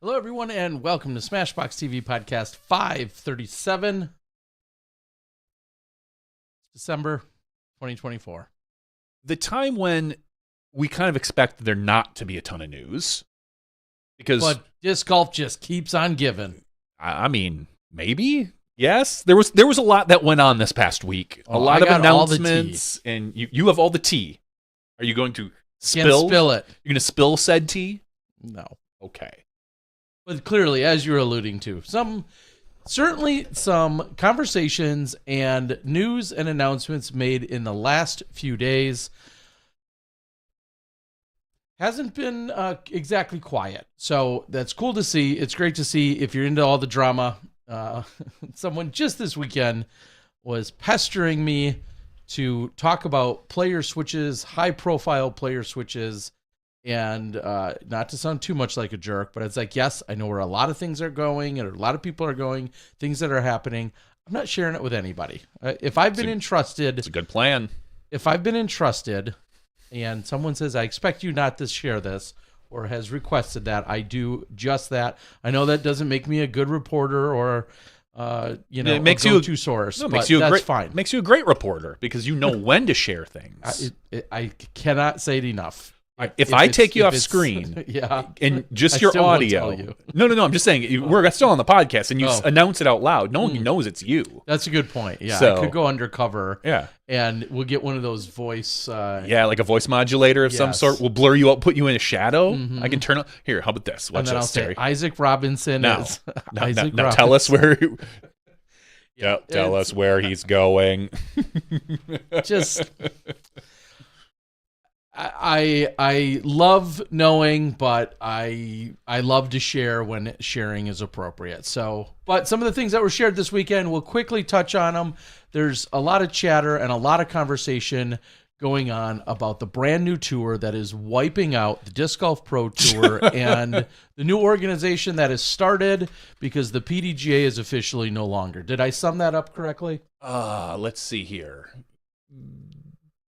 Hello, everyone, and welcome to SmashBoxxTV Podcast 537, December 2024. The time when we kind of expect there not to be a ton of news. But disc golf just keeps on giving. I mean, maybe, yes. There was a lot that went on this past week. A lot of announcements, and you have all the tea. Are you going to spill it? You're going to spill said tea? No. Okay. But clearly, as you're alluding to, certainly some conversations and news and announcements made in the last few days. Hasn't been exactly quiet. So that's cool to see. It's great to see if you're into all the drama. Someone just this weekend was pestering me to talk about player switches, high-profile player switches, and not to sound too much like a jerk, but it's like, yes, I know where a lot of things are going and a lot of people are going, things that are happening. I'm not sharing it with anybody. If I've been entrusted... It's a good plan. If I've been entrusted and someone says, I expect you not to share this, or has requested that, I do just that. I know that doesn't make me a good reporter or... it makes you a go-to source. No, that's fine. Makes you a great reporter because you know when to share things. I cannot say it enough. If I take you off screen, yeah, and just your audio, no, I'm just saying we're still on the podcast, and you announce it out loud. No one knows it's you. That's a good point. Yeah, so, I could go undercover. Yeah, and we'll get one of those voice. Like a voice modulator of some sort. We'll blur you out, put you in a shadow. I can turn on here. How about this? Watch and then this, I'll say Isaac Robinson is Isaac. Now tell us where. Tell us where he's going. Just. I love knowing, but I love to share when sharing is appropriate. So, but some of the things that were shared this weekend, we'll quickly touch on them. There's a lot of chatter and a lot of conversation going on about the brand new tour that is wiping out the Disc Golf Pro Tour and the new organization that has started because the PDGA is officially no longer. Did I sum that up correctly? Let's see here.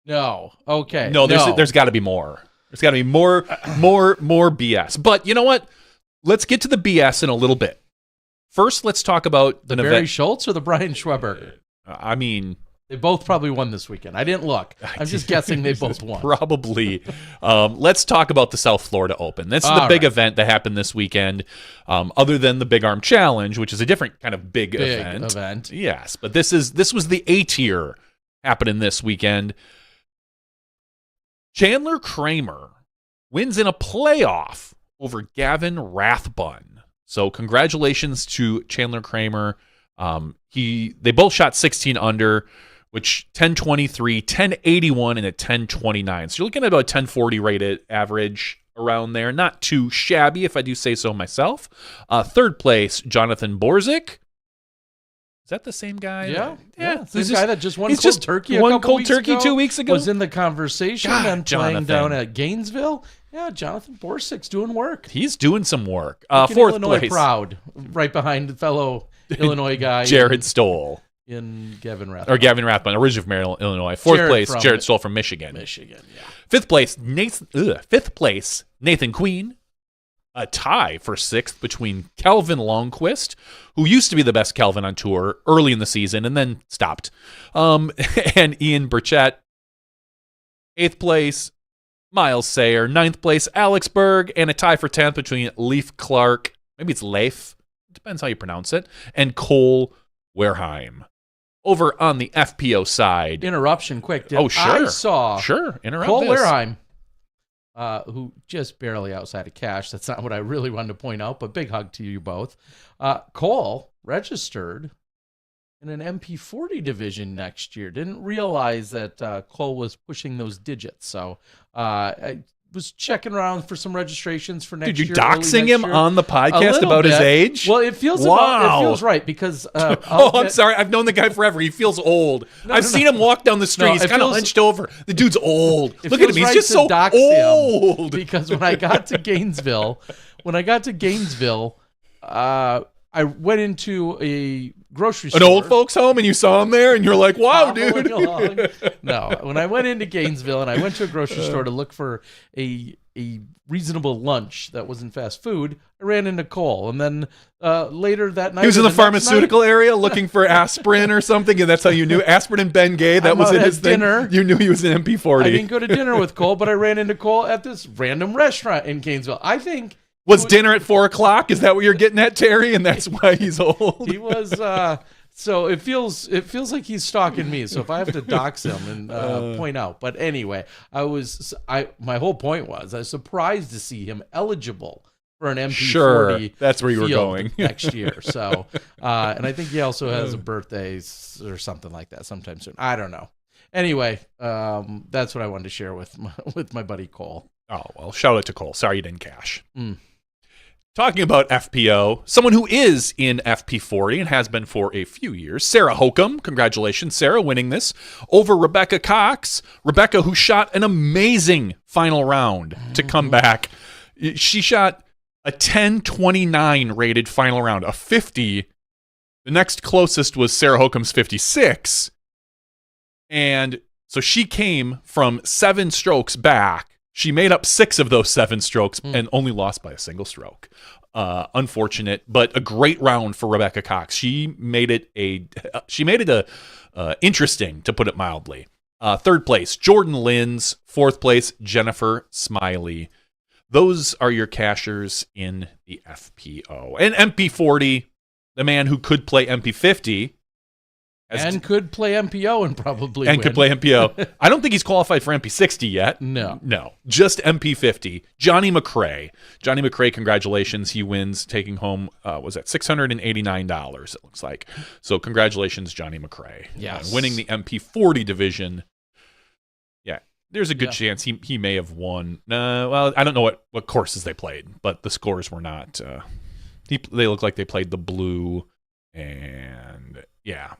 No. Okay. No, there's got to be more. There's got to be more BS. But you know what? Let's get to the BS in a little bit. First, let's talk about the Barry Schultz or the Brian Schweber. I mean, they both probably won this weekend. I didn't look. I'm just guessing they both won. Probably. Let's talk about the South Florida Open. That's the big event that happened this weekend. Other than the Big Arm Challenge, which is a different kind of big event. Yes, but this was the A tier happening this weekend. Chandler Kramer wins in a playoff over Gavin Rathbun. So congratulations to Chandler Kramer. They both shot 16 under, which 1023, 1081, and a 1029. So you're looking at about a 1040 rated average around there. Not too shabby, if I do say so myself. Third place, Jonathan Borzik. Is that the same guy? Yeah. The guy that just won Cold Turkey a couple weeks ago. 2 weeks ago. Was in the conversation and playing down at Gainesville. Yeah, Jonathan Borzik's doing work. He's doing some work. Fourth Illinois place. Proud, right behind the fellow Illinois guy. Jared Stoll. In Gavin Rathbun. Or Gavin Rathbun, originally from Maryland, Illinois. Fourth place, Jared Stoll from Michigan. Yeah. Fifth place, Nathan Queen. A tie for sixth between Calvin Longquist, who used to be the best Calvin on tour early in the season and then stopped, and Ian Burchett. Eighth place, Miles Sayer. Ninth place, Alex Berg, and a tie for 10th between Leif Clark, maybe it's Leif, depends how you pronounce it, and Cole Wareheim. Over on the FPO side. Interruption, quick. Sure. I saw Interrupt Cole this. Wareheim. Who just barely outside of cash. That's not what I really wanted to point out, but big hug to you both. Cole registered in an MP40 division next year. Didn't realize that Cole was pushing those digits. So I was checking around for some registrations for next year. Dude, you're doxing him on the podcast about his age? Well, it feels right because... I'm sorry. I've known the guy forever. He feels old. I've seen him walk down the street. He's kind of hunched over. The dude's old. Look at him. He's just so old. Because when I got to Gainesville, I went into a grocery store. An old folks home, and you saw him there, and you're like, wow, dude. No, when I went into Gainesville and I went to a grocery store to look for a a reasonable lunch that wasn't fast food, I ran into Cole. And then later that night, he was in the pharmaceutical area looking for aspirin or something, and that's how you knew aspirin and Bengay. That was in his dinner. thing. You knew he was in MP40. I didn't go to dinner with Cole, but I ran into Cole at this random restaurant in Gainesville. I think was dinner at 4:00? Is that what you're getting at, Terry? And that's why he's old. He was. So it feels like he's stalking me. So if I have to dox him and point out, but anyway, my whole point was I was surprised to see him eligible for an MP40. Sure, that's where you were going next year. So, and I think he also has a birthday or something like that sometime soon. I don't know. Anyway, that's what I wanted to share with my buddy Cole. Oh well, shout out to Cole. Sorry you didn't cash. Talking about FPO, someone who is in FP40 and has been for a few years, Sarah Hokum. Congratulations, Sarah, winning this over Rebecca Cox. Rebecca, who shot an amazing final round to come back. She shot a 10:29 rated final round, a 50. The next closest was Sarah Hokum's 56. And so she came from 7 strokes back. She made up 6 of those 7 strokes and only lost by a single stroke. Unfortunate, but a great round for Rebecca Cox. She made it interesting, to put it mildly. 3rd place, Jordan Lins. 4th place, Jennifer Smiley. Those are your cashers in the FPO. And MP40, the man who could play MP50. Could play MPO and probably and win. could play MPO. I don't think he's qualified for MP60 yet. No, just MP50. Johnny McCrae. Johnny McCrae, congratulations. He wins, taking home was that $689? It looks like. So congratulations, Johnny McCrae. Yes, winning the MP40 division. Yeah, there's a good chance he may have won. Well, I don't know what courses they played, but the scores were not. They look like they played the blue, and yeah.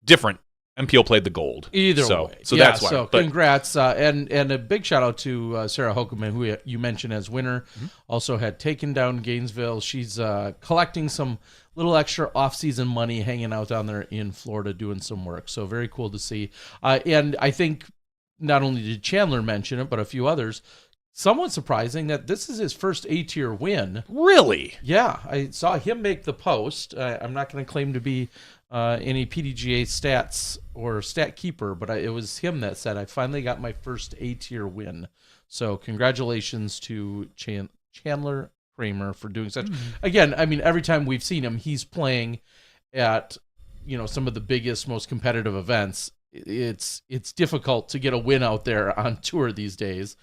Different. MPO played the gold. Either way. So that's why. So congrats. And a big shout out to Sarah Hokum, who you mentioned as winner. Also had taken down Gainesville. She's collecting some little extra off-season money, hanging out down there in Florida doing some work. So very cool to see. And I think not only did Chandler mention it, but a few others. Somewhat surprising that this is his first A-tier win. Really? Yeah. I saw him make the post. I'm not going to claim to be any PDGA stats or stat keeper, but it was him that said, I finally got my first A-tier win. So congratulations to Chandler Kramer for doing such. Again, I mean, every time we've seen him, he's playing at some of the biggest, most competitive events. It's difficult to get a win out there on tour these days.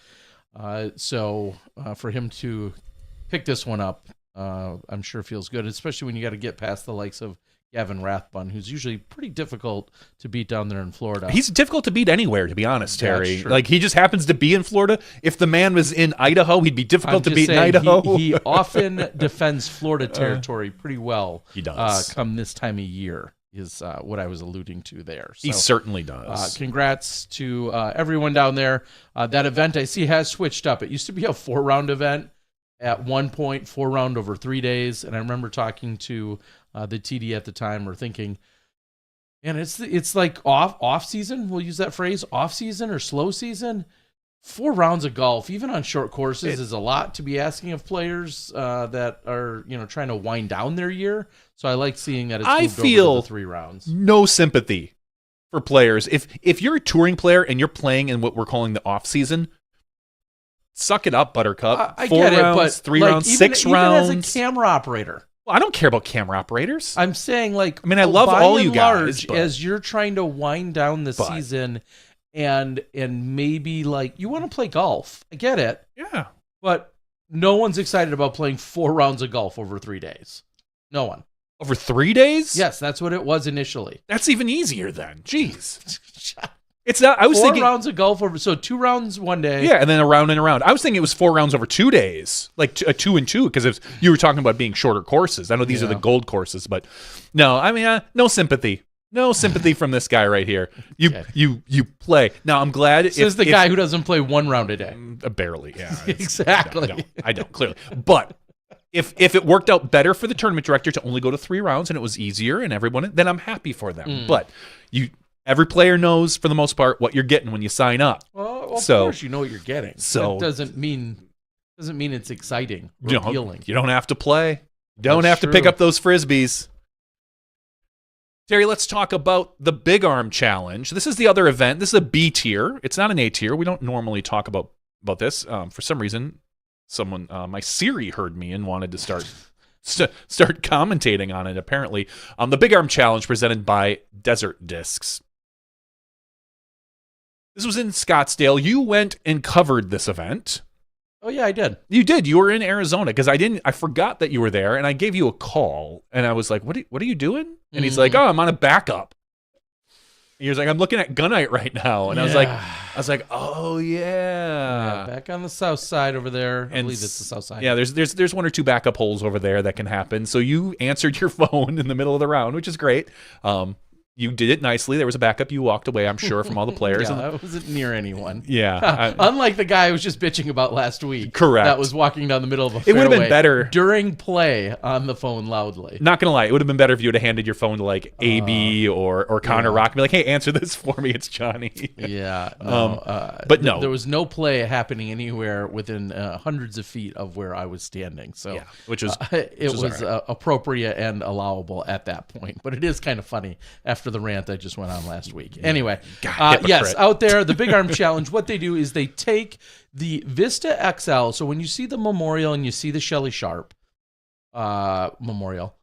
So for him to pick this one up, I'm sure feels good, especially when you got to get past the likes of Gavin Rathbun, who's usually pretty difficult to beat down there in Florida. He's difficult to beat anywhere, to be honest, Terry. Like, he just happens to be in Florida. If the man was in Idaho, he'd be difficult to beat in Idaho. He often defends Florida territory pretty well. He does. Come this time of year is what I was alluding to there. So, he certainly does. Congrats to everyone down there. That event I see has switched up. It used to be a 4-round event. At one point, 4-round over 3 days, and I remember talking to the TD at the time, or thinking, man, it's like off season. We'll use that phrase, off season or slow season. 4 rounds of golf, even on short courses, is a lot to be asking of players that are trying to wind down their year. So I like seeing that it's moved over to the 3 rounds. No sympathy for players. If you're a touring player and you're playing in what we're calling the off season. Suck it up, Buttercup. I 4 get rounds, it, but 3 rounds, 6 rounds. Even as a camera operator. Well, I don't care about camera operators. I'm saying, I love all you guys. As you're trying to wind down the season and maybe, you want to play golf. I get it. Yeah. But no one's excited about playing 4 rounds of golf over 3 days. No one. Over 3 days? Yes, that's what it was initially. That's even easier then. Jeez. It's not. I was 4 thinking rounds of golf over. So 2 rounds one day. Yeah, and then a round and a round. I was thinking it was 4 rounds over 2 days, like a 2 and 2, because you were talking about being shorter courses. I know these are the gold courses, but no. I mean, no sympathy. No sympathy from this guy right here. You play. Now I'm glad. This is the guy who doesn't play 1 round a day. Barely. Yeah. Exactly. No, I don't clearly, but. If it worked out better for the tournament director to only go to 3 rounds and it was easier and everyone, then I'm happy for them. But every player knows, for the most part, what you're getting when you sign up. Well, of course you know what you're getting. So that doesn't mean Doesn't mean it's exciting or You appealing. you don't have to play. You don't That's have to pick true. up those Frisbees. Terry, let's talk about the Big Arm Challenge. This is the other event. This is a B tier. It's not an A tier. We don't normally talk about this. For some reason, someone, my Siri heard me and wanted to start commentating on it, apparently. The Big Arm Challenge presented by Desert Discs. This was in Scottsdale. You went and covered this event. Oh yeah, I did. You did. You were in Arizona because I forgot that you were there, and I gave you a call, and I was like, "What are you doing?" And he's like, "Oh, I'm on a backup." And he was like, "I'm looking at Gunite right now," and I was like, "Oh yeah." Back on the south side over there. I And believe it's the south side. Yeah, there's one or two backup holes over there that can happen. So you answered your phone in the middle of the round, which is great. You did it nicely. There was a backup. You walked away, I'm sure, from all the players. Yeah, I wasn't near anyone. Yeah. Unlike the guy I was just bitching about last week. Correct. That was walking down the middle of a It fairway would have been better. during play on the phone loudly. Not gonna lie, it would have been better if you would have handed your phone to like AB or Connor Rock and be like, "Hey, answer this for me. It's Johnny." Yeah. No, but no. There was no play happening anywhere within hundreds of feet of where I was standing. So Yeah, which was appropriate and allowable at that point. But it is kind of funny after the rant I just went on last week. Anyway, yes, out there, the Big Arm Challenge, what they do is they take the Vista XL. So when you see the Memorial and you see the Shelly Sharp Memorial,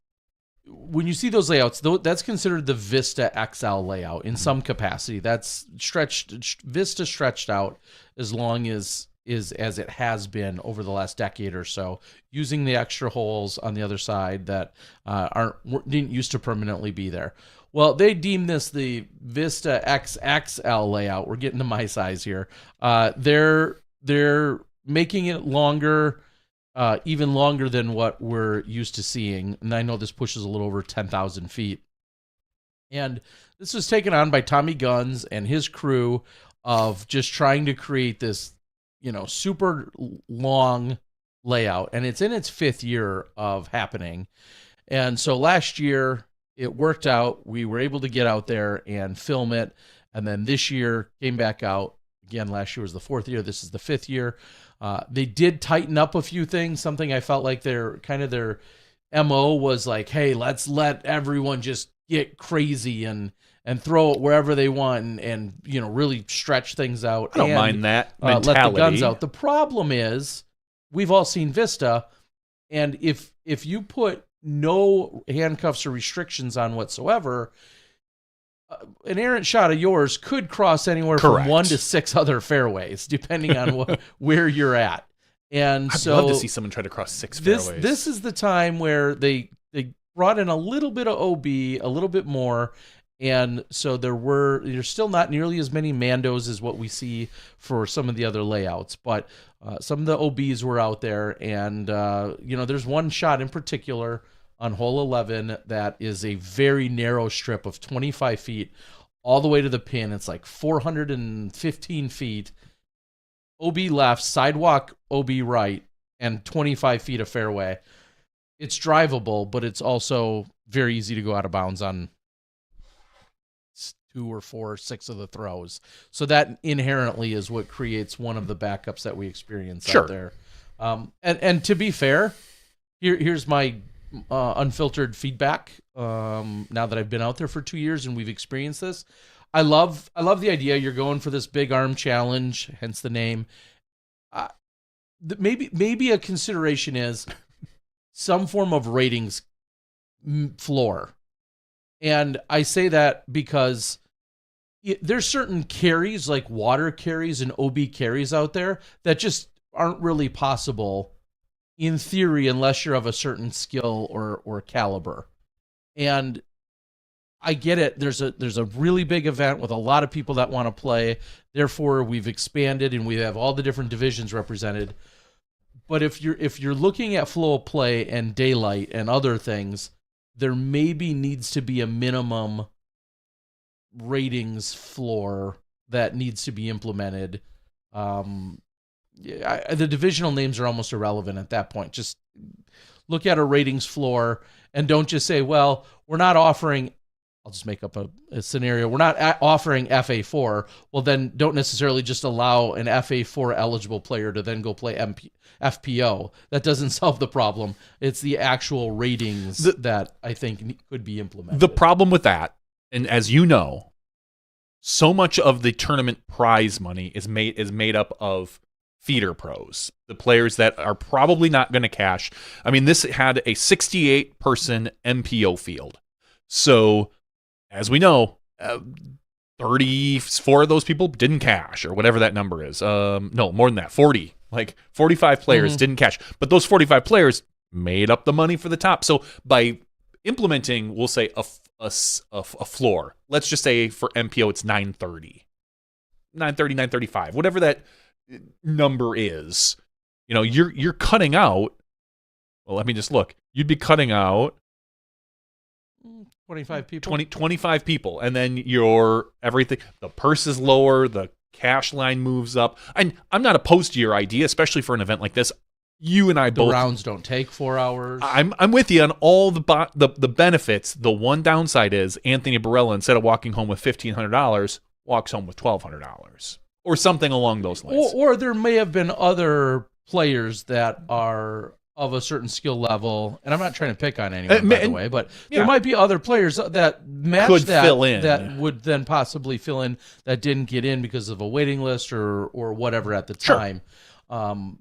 when you see those layouts, that's considered the Vista XL layout in some capacity. That's Vista stretched out as long as it has been over the last decade or so, using the extra holes on the other side that didn't used to permanently be there. Well, they deem this the Vista XXL layout. We're getting to my size here. They're making it longer, even longer than what we're used to seeing. And I know this pushes a little over 10,000 feet. And this was taken on by Tommy Guns and his crew of just trying to create this, super long layout. And it's in its 5th year of happening. And so last year, it worked out. We were able to get out there and film it. And then this year came back out. Again, last year was the 4th year. This is the 5th year. They did tighten up a few things. Something I felt like their MO was like, hey, let's let everyone just get crazy and throw it wherever they want and really stretch things out. I don't mind that mentality. Let the guns out. The problem is we've all seen Vista. And if you put no handcuffs or restrictions on whatsoever, an errant shot of yours could cross anywhere Correct. from 1 to 6 other fairways, depending on where you're at. And I'd so love to see someone try to cross 6 fairways. This is the time where they brought in a little bit of OB, a little bit more. And so there's still not nearly as many Mandos as what we see for some of the other layouts, but some of the OBs were out there. And, there's one shot in particular on hole 11 that is a very narrow strip of 25 feet all the way to the pin. It's like 415 feet, OB left, sidewalk OB right, and 25 feet of fairway. It's drivable, but it's also very easy to go out of bounds on 2 or 4 or 6 of the throws. So that inherently is what creates one of the backups that we experience out there. And to be fair, here's my unfiltered feedback. Now that I've been out there for 2 years and we've experienced this, I love the idea. You're going for this Big Arm Challenge, hence the name. Maybe a consideration is some form of ratings floor. And I say that because there's certain carries, like water carries and OB carries out there, that just aren't really possible in theory unless you're of a certain skill or caliber. And I get it. There's a really big event with a lot of people that want to play. Therefore, we've expanded and we have all the different divisions represented. But if you're looking at flow of play and daylight and other things, there maybe needs to be a minimum ratings floor that needs to be implemented. The divisional names are almost irrelevant at that point. Just look at a ratings floor and don't just say, well, we're not offering I'll just make up a scenario. We're not offering FA4. Well, then don't necessarily just allow an FA4 eligible player to then go play FPO. That doesn't solve the problem. It's the actual ratings that I think could be implemented. The problem with that, and as you know, so much of the tournament prize money is made up of feeder pros, the players that are probably not going to cash. I mean, this had a 68-person MPO field. So, as we know, 34 of those people didn't cash, or whatever that number is. No, more than that, 40. Like 45 players didn't cash. But those 45 players made up the money for the top. So by implementing, we'll say, a floor, let's just say for MPO it's 930. 930, 935, whatever that number is. You know, you're cutting out, well, let me just look. You'd be cutting out 25 people. 25 people, and then your everything, the purse is lower, the cash line moves up. And I'm not opposed to your idea, especially for an event like this. You and I both. The rounds don't take 4 hours. I'm with you on all the benefits. The one downside is Anthony Barella, instead of walking home with $1,500, walks home with $1,200 or something along those lines. Or there may have been other players that are of a certain skill level, and I'm not trying to pick on anyone, by the way, but there might be other players that match could that, fill in, that would then possibly fill in, that didn't get in because of a waiting list or whatever at the time. I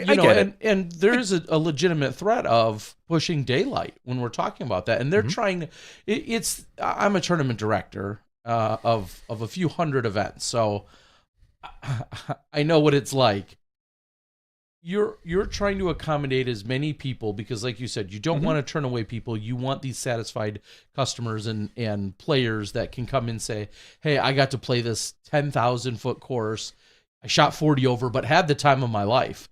get it. And there is a legitimate threat of pushing daylight when we're talking about that, and they're trying to. I'm a tournament director of a few hundred events, so I know what it's like. You're trying to accommodate as many people because, like you said, you don't want to turn away people. You want these satisfied customers and players that can come and say, hey, I got to play this 10,000-foot course. I shot 40 over, but had the time of my life.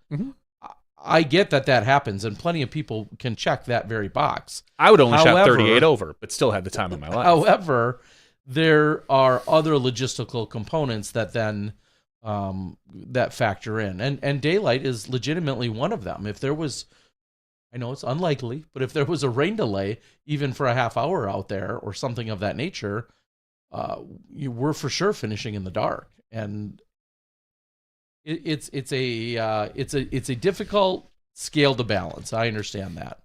I get that happens, and plenty of people can check that very box. I would only shot 38 over, but still had the time of my life. However, there are other logistical components that then that factor in, and daylight is legitimately one of them. If there was, I know it's unlikely, but if there was a rain delay, even for a half hour out there or something of that nature, you were for sure finishing in the dark, and it's a difficult scale to balance. I understand that.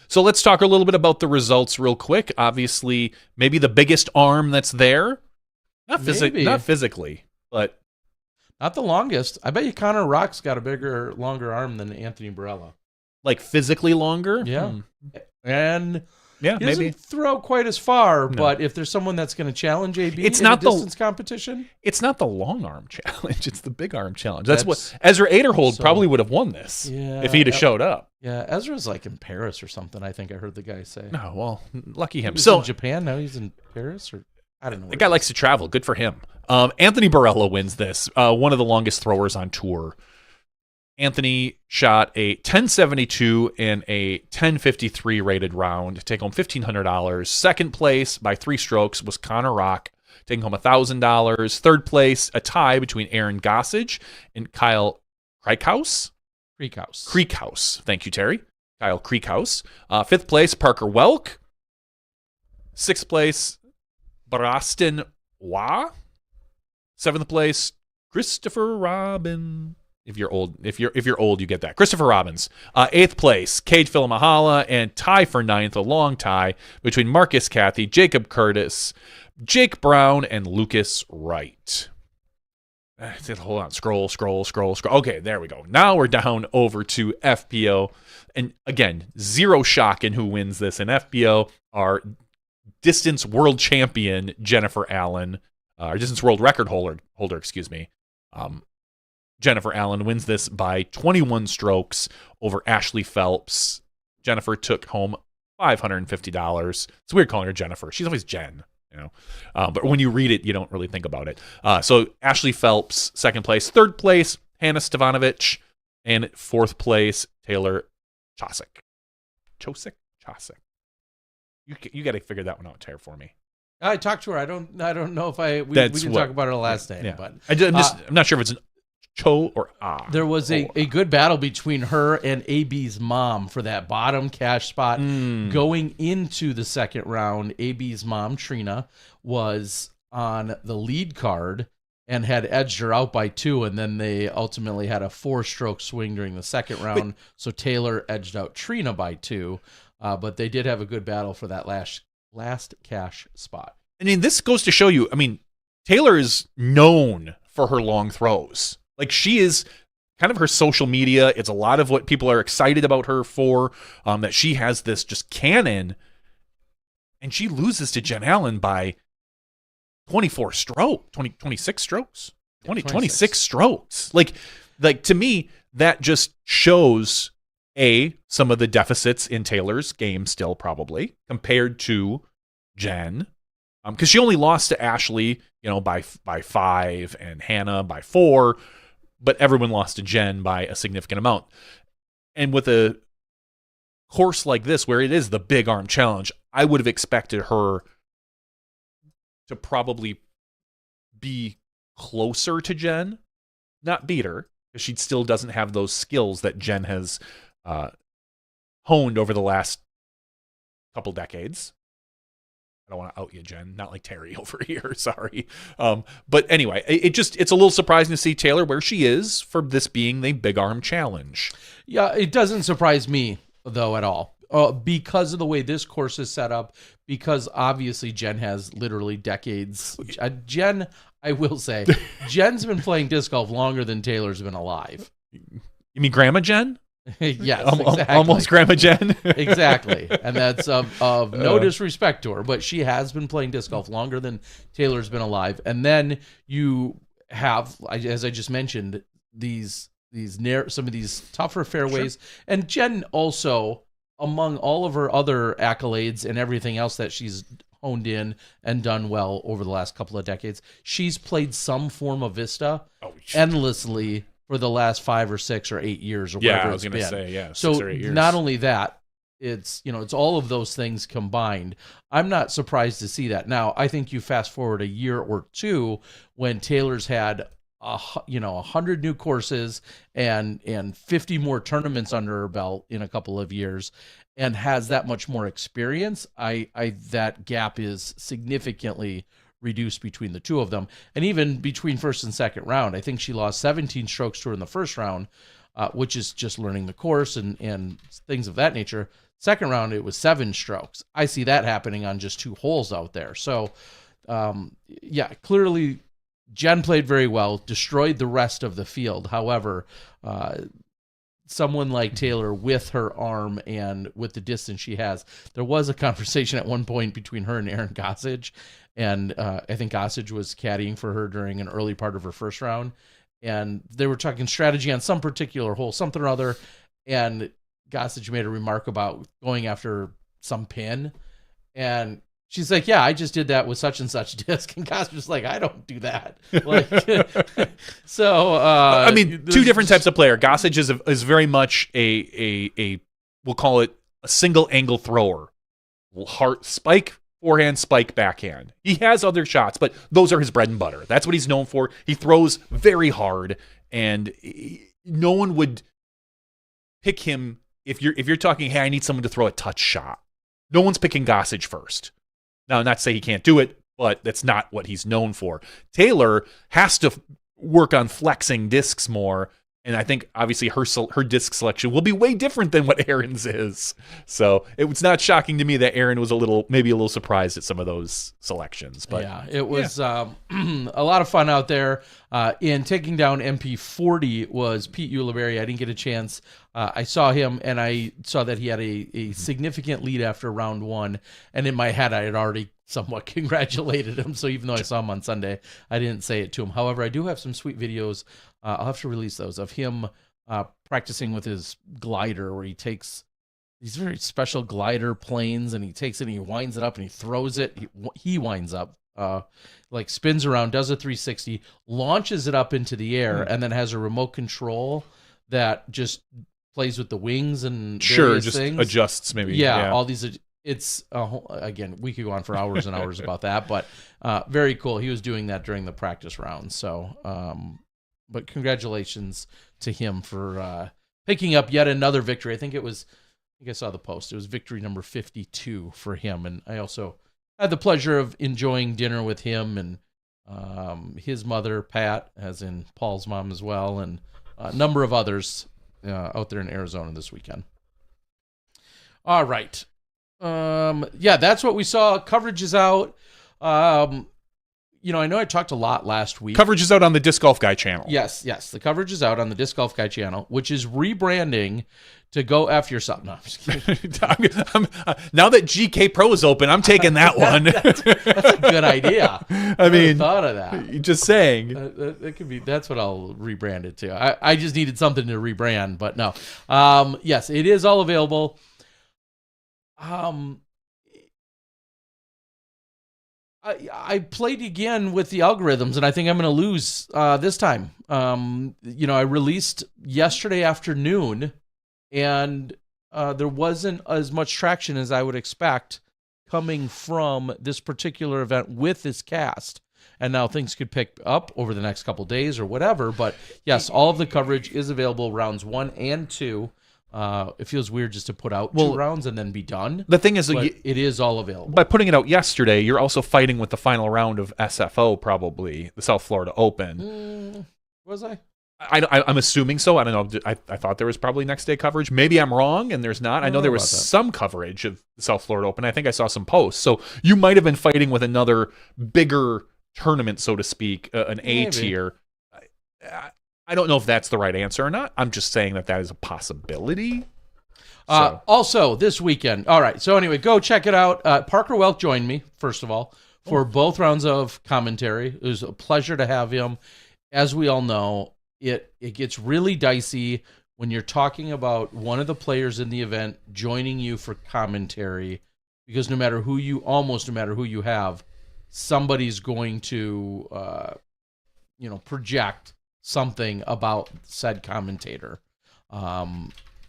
So let's talk a little bit about the results real quick. Obviously, maybe the biggest arm that's there, not physically, but. Not the longest. I bet you Connor Rock's got a longer arm than Anthony Barella. Like physically longer? Yeah. And he doesn't maybe throw quite as far, but if there's someone that's going to challenge AB in a distance competition. It's not the long arm challenge. It's the big arm challenge. That's what Ezra Aderhold probably would have won this if he'd have showed up. Yeah, Ezra's like in Paris or something, I think I heard the guy say. No, well, lucky him. He was in Japan, now he's in Paris, or I don't know. The guy likes to travel. Good for him. Anthony Barella wins this. One of the longest throwers on tour. Anthony shot a 1072 and a 1053 rated round, take home $1,500. Second place by 3 strokes was Connor Rock, taking home $1,000. Third place, a tie between Aaron Gossage and Kyle Kriekhaus. Thank you, Terry. Kyle Kriekhaus. Fifth place, Parker Welk. Sixth place, Braston Wah. Seventh place, Christopher Robin. If you're old, you get that. Christopher Robbins. Eighth place, Cade Filamahala, and tie for ninth, a long tie between Marcus Cathy, Jacob Curtis, Jake Brown, and Lucas Wright. Hold on, scroll. Okay, there we go. Now we're down over to FPO. And again, zero shock in who wins this in FPO. Our distance world champion, Jennifer Allen, our distance world record holder, Jennifer Allen wins this by 21 strokes over Ashley Phelps. Jennifer took home $550. It's weird calling her Jennifer. She's always Jen, you know. But when you read it, you don't really think about it. So Ashley Phelps, second place. Third place, Hannah Stevanovic. And fourth place, Taylor Chosick. You got to figure that one out, Tara, for me. I talked to her. I don't know if we didn't talk about her last name, but I'm not sure if it's Cho or Ah. There was a good battle between her and AB's mom for that bottom cash spot. Going into the second round, AB's mom, Trina, was on the lead card and had edged her out by 2, and then they ultimately had a 4-stroke swing during the second round, so Taylor edged out Trina by 2, but they did have a good battle for that last cash spot. I mean, this goes to show you, I mean, Taylor is known for her long throws. Like, she is kind of her social media. It's a lot of what people are excited about her for, that she has this just cannon, and she loses to Jen Allen by 26 strokes. 26 strokes. Like to me, that just shows some of the deficits in Taylor's game still, probably, compared to Jen. Because she only lost to Ashley, by 5 and Hannah by 4, but everyone lost to Jen by a significant amount. And with a course like this, where it is the big arm challenge, I would have expected her to probably be closer to Jen, not beat her, because she still doesn't have those skills that Jen has honed over the last couple decades. I don't want to out you, Jen. Not like Terry over here. Sorry. But anyway, it's a little surprising to see Taylor where she is for this being the big arm challenge. Yeah, it doesn't surprise me, though, at all. Because of the way this course is set up, because obviously Jen has literally decades. Jen, I will say, Jen's been playing disc golf longer than Taylor's been alive. You mean Grandma Jen? Yes, exactly. Almost Grandma Jen. Exactly. And that's of no disrespect to her, but she has been playing disc golf longer than Taylor's been alive. And then you have, as I just mentioned, some of these tougher fairways. Sure. And Jen also, among all of her other accolades and everything else that she's honed in and done well over the last couple of decades, she's played some form of Vista endlessly for the last 5 or 6 or 8 years or whatever. Yeah, I was going to say, 6 or 8 years. Not only that, it's all of those things combined. I'm not surprised to see that. Now, I think you fast forward a year or two when Taylor's had 100 new courses and 50 more tournaments under her belt in a couple of years, and has that much more experience. That gap is significantly reduced between the two of them, and even between first and second round. I think she lost 17 strokes to her in the first round, which is just learning the course and things of that nature. Second round, it was 7 strokes. I see that happening on just 2 holes out there. So, clearly Jen played very well, destroyed the rest of the field. However, someone like Taylor, with her arm and with the distance she has, there was a conversation at one point between her and Aaron Gossage, and I think Gossage was caddying for her during an early part of her first round, and they were talking strategy on some particular hole, something or other, and Gossage made a remark about going after some pin, and she's like, yeah, I just did that with such and such disc. And Gossage was like, I don't do that. So, I mean, 2 different types of player. Gossage is very much a we'll call it a single angle thrower. Heart spike, forehand, spike, backhand. He has other shots, but those are his bread and butter. That's what he's known for. He throws very hard, and no one would pick him if you're talking, hey, I need someone to throw a touch shot. No one's picking Gossage first. Now, not to say he can't do it, but that's not what he's known for. Taylor has to work on flexing discs more, and I think obviously her disc selection will be way different than what Aaron's is. So it was not shocking to me that Aaron was maybe a little surprised at some of those selections. But yeah, it was a lot of fun out there. In taking down MP40 was Pete Ulibarri. I didn't get a chance. I saw him, and I saw that he had a significant lead after round 1. And in my head, I had already somewhat congratulated him. So even though I saw him on Sunday, I didn't say it to him. However, I do have some sweet videos. I'll have to release those of him practicing with his glider, where he takes these very special glider planes, and he takes it and he winds it up and he throws it. He winds up, like spins around, does a 360, launches it up into the air, and then has a remote control that just plays with the wings and just things. Adjusts maybe. Yeah, all these. It's again, we could go on for hours and hours about that, but very cool. He was doing that during the practice round. So but congratulations to him for picking up yet another victory. I think I saw the post. It was victory number 52 for him. And I also had the pleasure of enjoying dinner with him and his mother, Pat, as in Paul's mom as well, and a number of others out there in Arizona this weekend. All right. That's what we saw. Coverage is out. I know I talked a lot last week. Coverage is out on the Disc Golf Guy channel. Yes. The coverage is out on the Disc Golf Guy channel, which is rebranding to Go F Yourself. No, I'm just kidding. Now that GK Pro is open, I'm taking that one. That's a good idea. I mean, thought of that. Just saying. That could be. That's what I'll rebrand it to. I just needed something to rebrand, but no. Yes, it is all available. I played again with the algorithms, and I think I'm going to lose this time. I released yesterday afternoon, and there wasn't as much traction as I would expect coming from this particular event with this cast. And now things could pick up over the next couple days or whatever. But yes, all of the coverage is available, rounds 1 and 2. It feels weird just to put out 2 rounds and then be done. The thing is, it is all available. By putting it out yesterday, you're also fighting with the final round of SFO, probably the South Florida Open. Was I? I'm assuming so. I don't know. I thought there was probably next day coverage. Maybe I'm wrong, and there's not. I know there was some coverage of the South Florida Open. I think I saw some posts. So you might have been fighting with another bigger tournament, so to speak, an A tier. I don't know if that's the right answer or not. I'm just saying that is a possibility. Also, this weekend. All right. So anyway, go check it out. Parker Welk joined me, first of all, for both rounds of commentary. It was a pleasure to have him. As we all know, it gets really dicey when you're talking about one of the players in the event joining you for commentary, because no matter who you have, somebody's going to, project something about said commentator.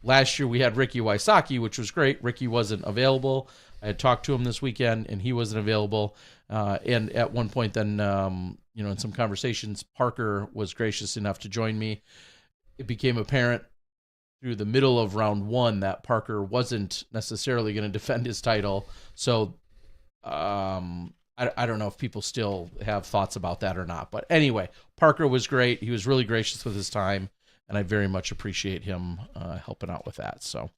Last year we had Ricky Wysocki, which was great. Ricky wasn't available. I had talked to him this weekend, and he wasn't available. And at one point then, in some conversations, Parker was gracious enough to join me. It became apparent through the middle of round 1 that Parker wasn't necessarily going to defend his title. So I don't know if people still have thoughts about that or not. But anyway, Parker was great. He was really gracious with his time, and I very much appreciate him helping out with that. So,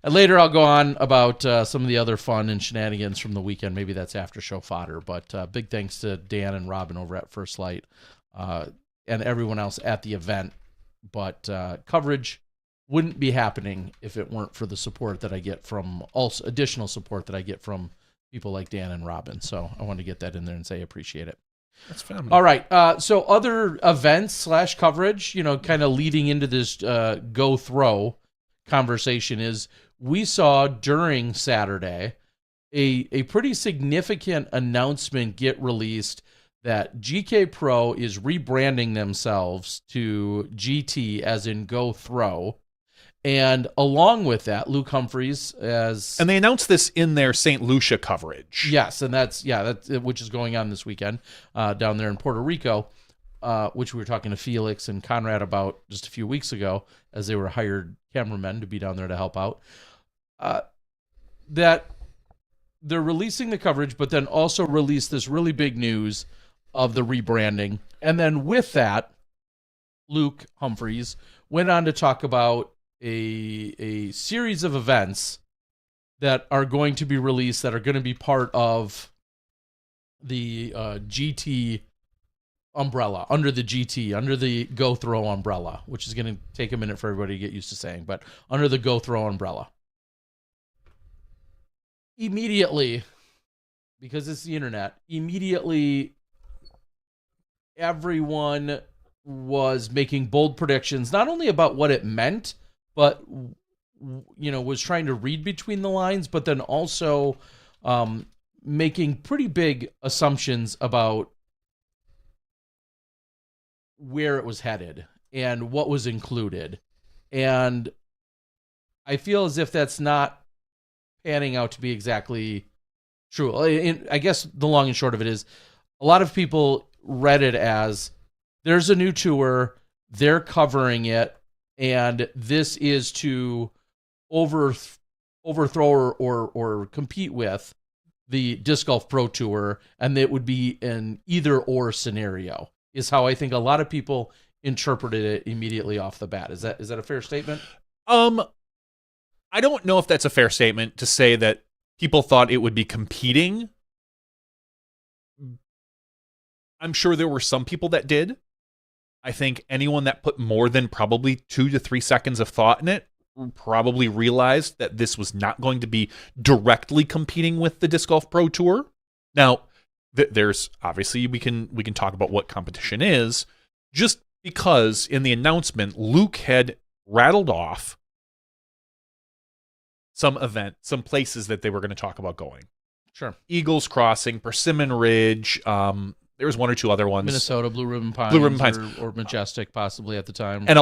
and later I'll go on about some of the other fun and shenanigans from the weekend. Maybe that's after show fodder. But big thanks to Dan and Robin over at First Light and everyone else at the event. But coverage wouldn't be happening if it weren't for the support that I get from additional support that I get from people like Dan and Robin. So I wanted to get that in there and say appreciate it. That's phenomenal. All right. So other events / coverage, kind of leading into this go throw conversation is we saw during Saturday a pretty significant announcement get released that GK Pro is rebranding themselves to GT as in go throw. And along with that, Luke Humphreys and they announced this in their St. Lucia coverage. Yes, and that's which is going on this weekend down there in Puerto Rico, which we were talking to Felix and Conrad about just a few weeks ago as they were hired cameramen to be down there to help out. That they're releasing the coverage, but then also release this really big news of the rebranding. And then with that, Luke Humphreys went on to talk about a series of events that are going to be released that are going to be part of the GT umbrella, under the Go Throw umbrella, which is going to take a minute for everybody to get used to saying, but under the Go Throw umbrella. Immediately, because it's the internet, everyone was making bold predictions, not only about what it meant, but was trying to read between the lines, but then also making pretty big assumptions about where it was headed and what was included. And I feel as if that's not panning out to be exactly true. I guess the long and short of it is a lot of people read it as there's a new tour, they're covering it, and this is to overthrow or compete with the Disc Golf Pro Tour, and it would be an either or scenario, is how I think a lot of people interpreted it immediately off the bat. Is that a fair statement? I don't know if that's a fair statement to say that people thought it would be competing. I'm sure there were some people that did. I think anyone that put more than probably 2 to 3 seconds of thought in it probably realized that this was not going to be directly competing with the Disc Golf Pro Tour. Now, there's obviously we can talk about what competition is, just because in the announcement Luke had rattled off some places that they were going to talk about going. Sure. Eagles Crossing, Persimmon Ridge, there was 1 or 2 other ones. Minnesota, Blue Ribbon Pines. Or Majestic possibly at the time. And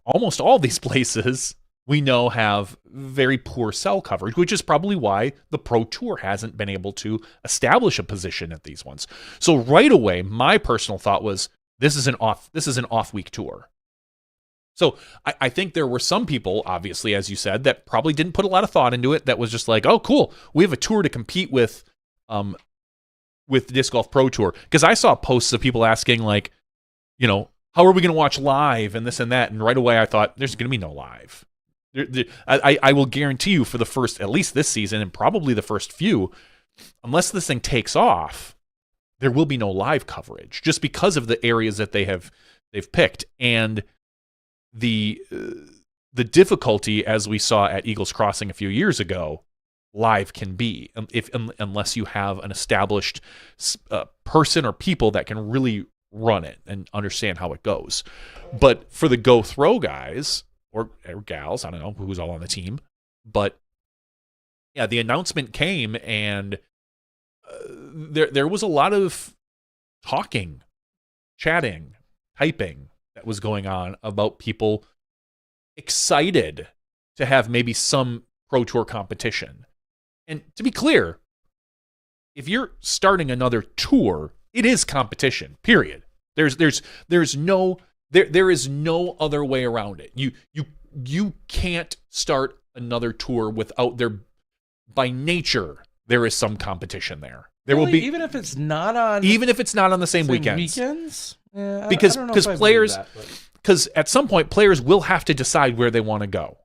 almost all these places we know have very poor cell coverage, which is probably why the Pro Tour hasn't been able to establish a position at these ones. So right away, my personal thought was, this is an off-week tour. So I think there were some people, obviously, as you said, that probably didn't put a lot of thought into it, that was just like, oh, cool, we have a tour to compete with the Disc Golf Pro Tour. Because I saw posts of people asking, like, how are we going to watch live and this and that? And right away I thought, there's going to be no live. I will guarantee you for the first, at least this season, and probably the first few, unless this thing takes off, there will be no live coverage, just because of the areas that they've picked. And the difficulty, as we saw at Eagles Crossing a few years ago, live can be, unless you have an established person or people that can really run it and understand how it goes. But for the Go Throw guys or gals, I don't know who's all on the team, but yeah, the announcement came, and there was a lot of talking, chatting, typing that was going on about people excited to have maybe some Pro Tour competition. And to be clear, if you're starting another tour, it is competition, period. There is no other way around it. You can't start another tour without by nature, there is some competition there. There will be, even if it's not on the same weekends. Yeah, because I don't know if I players, believe that, because at some point players will have to decide where they want to go.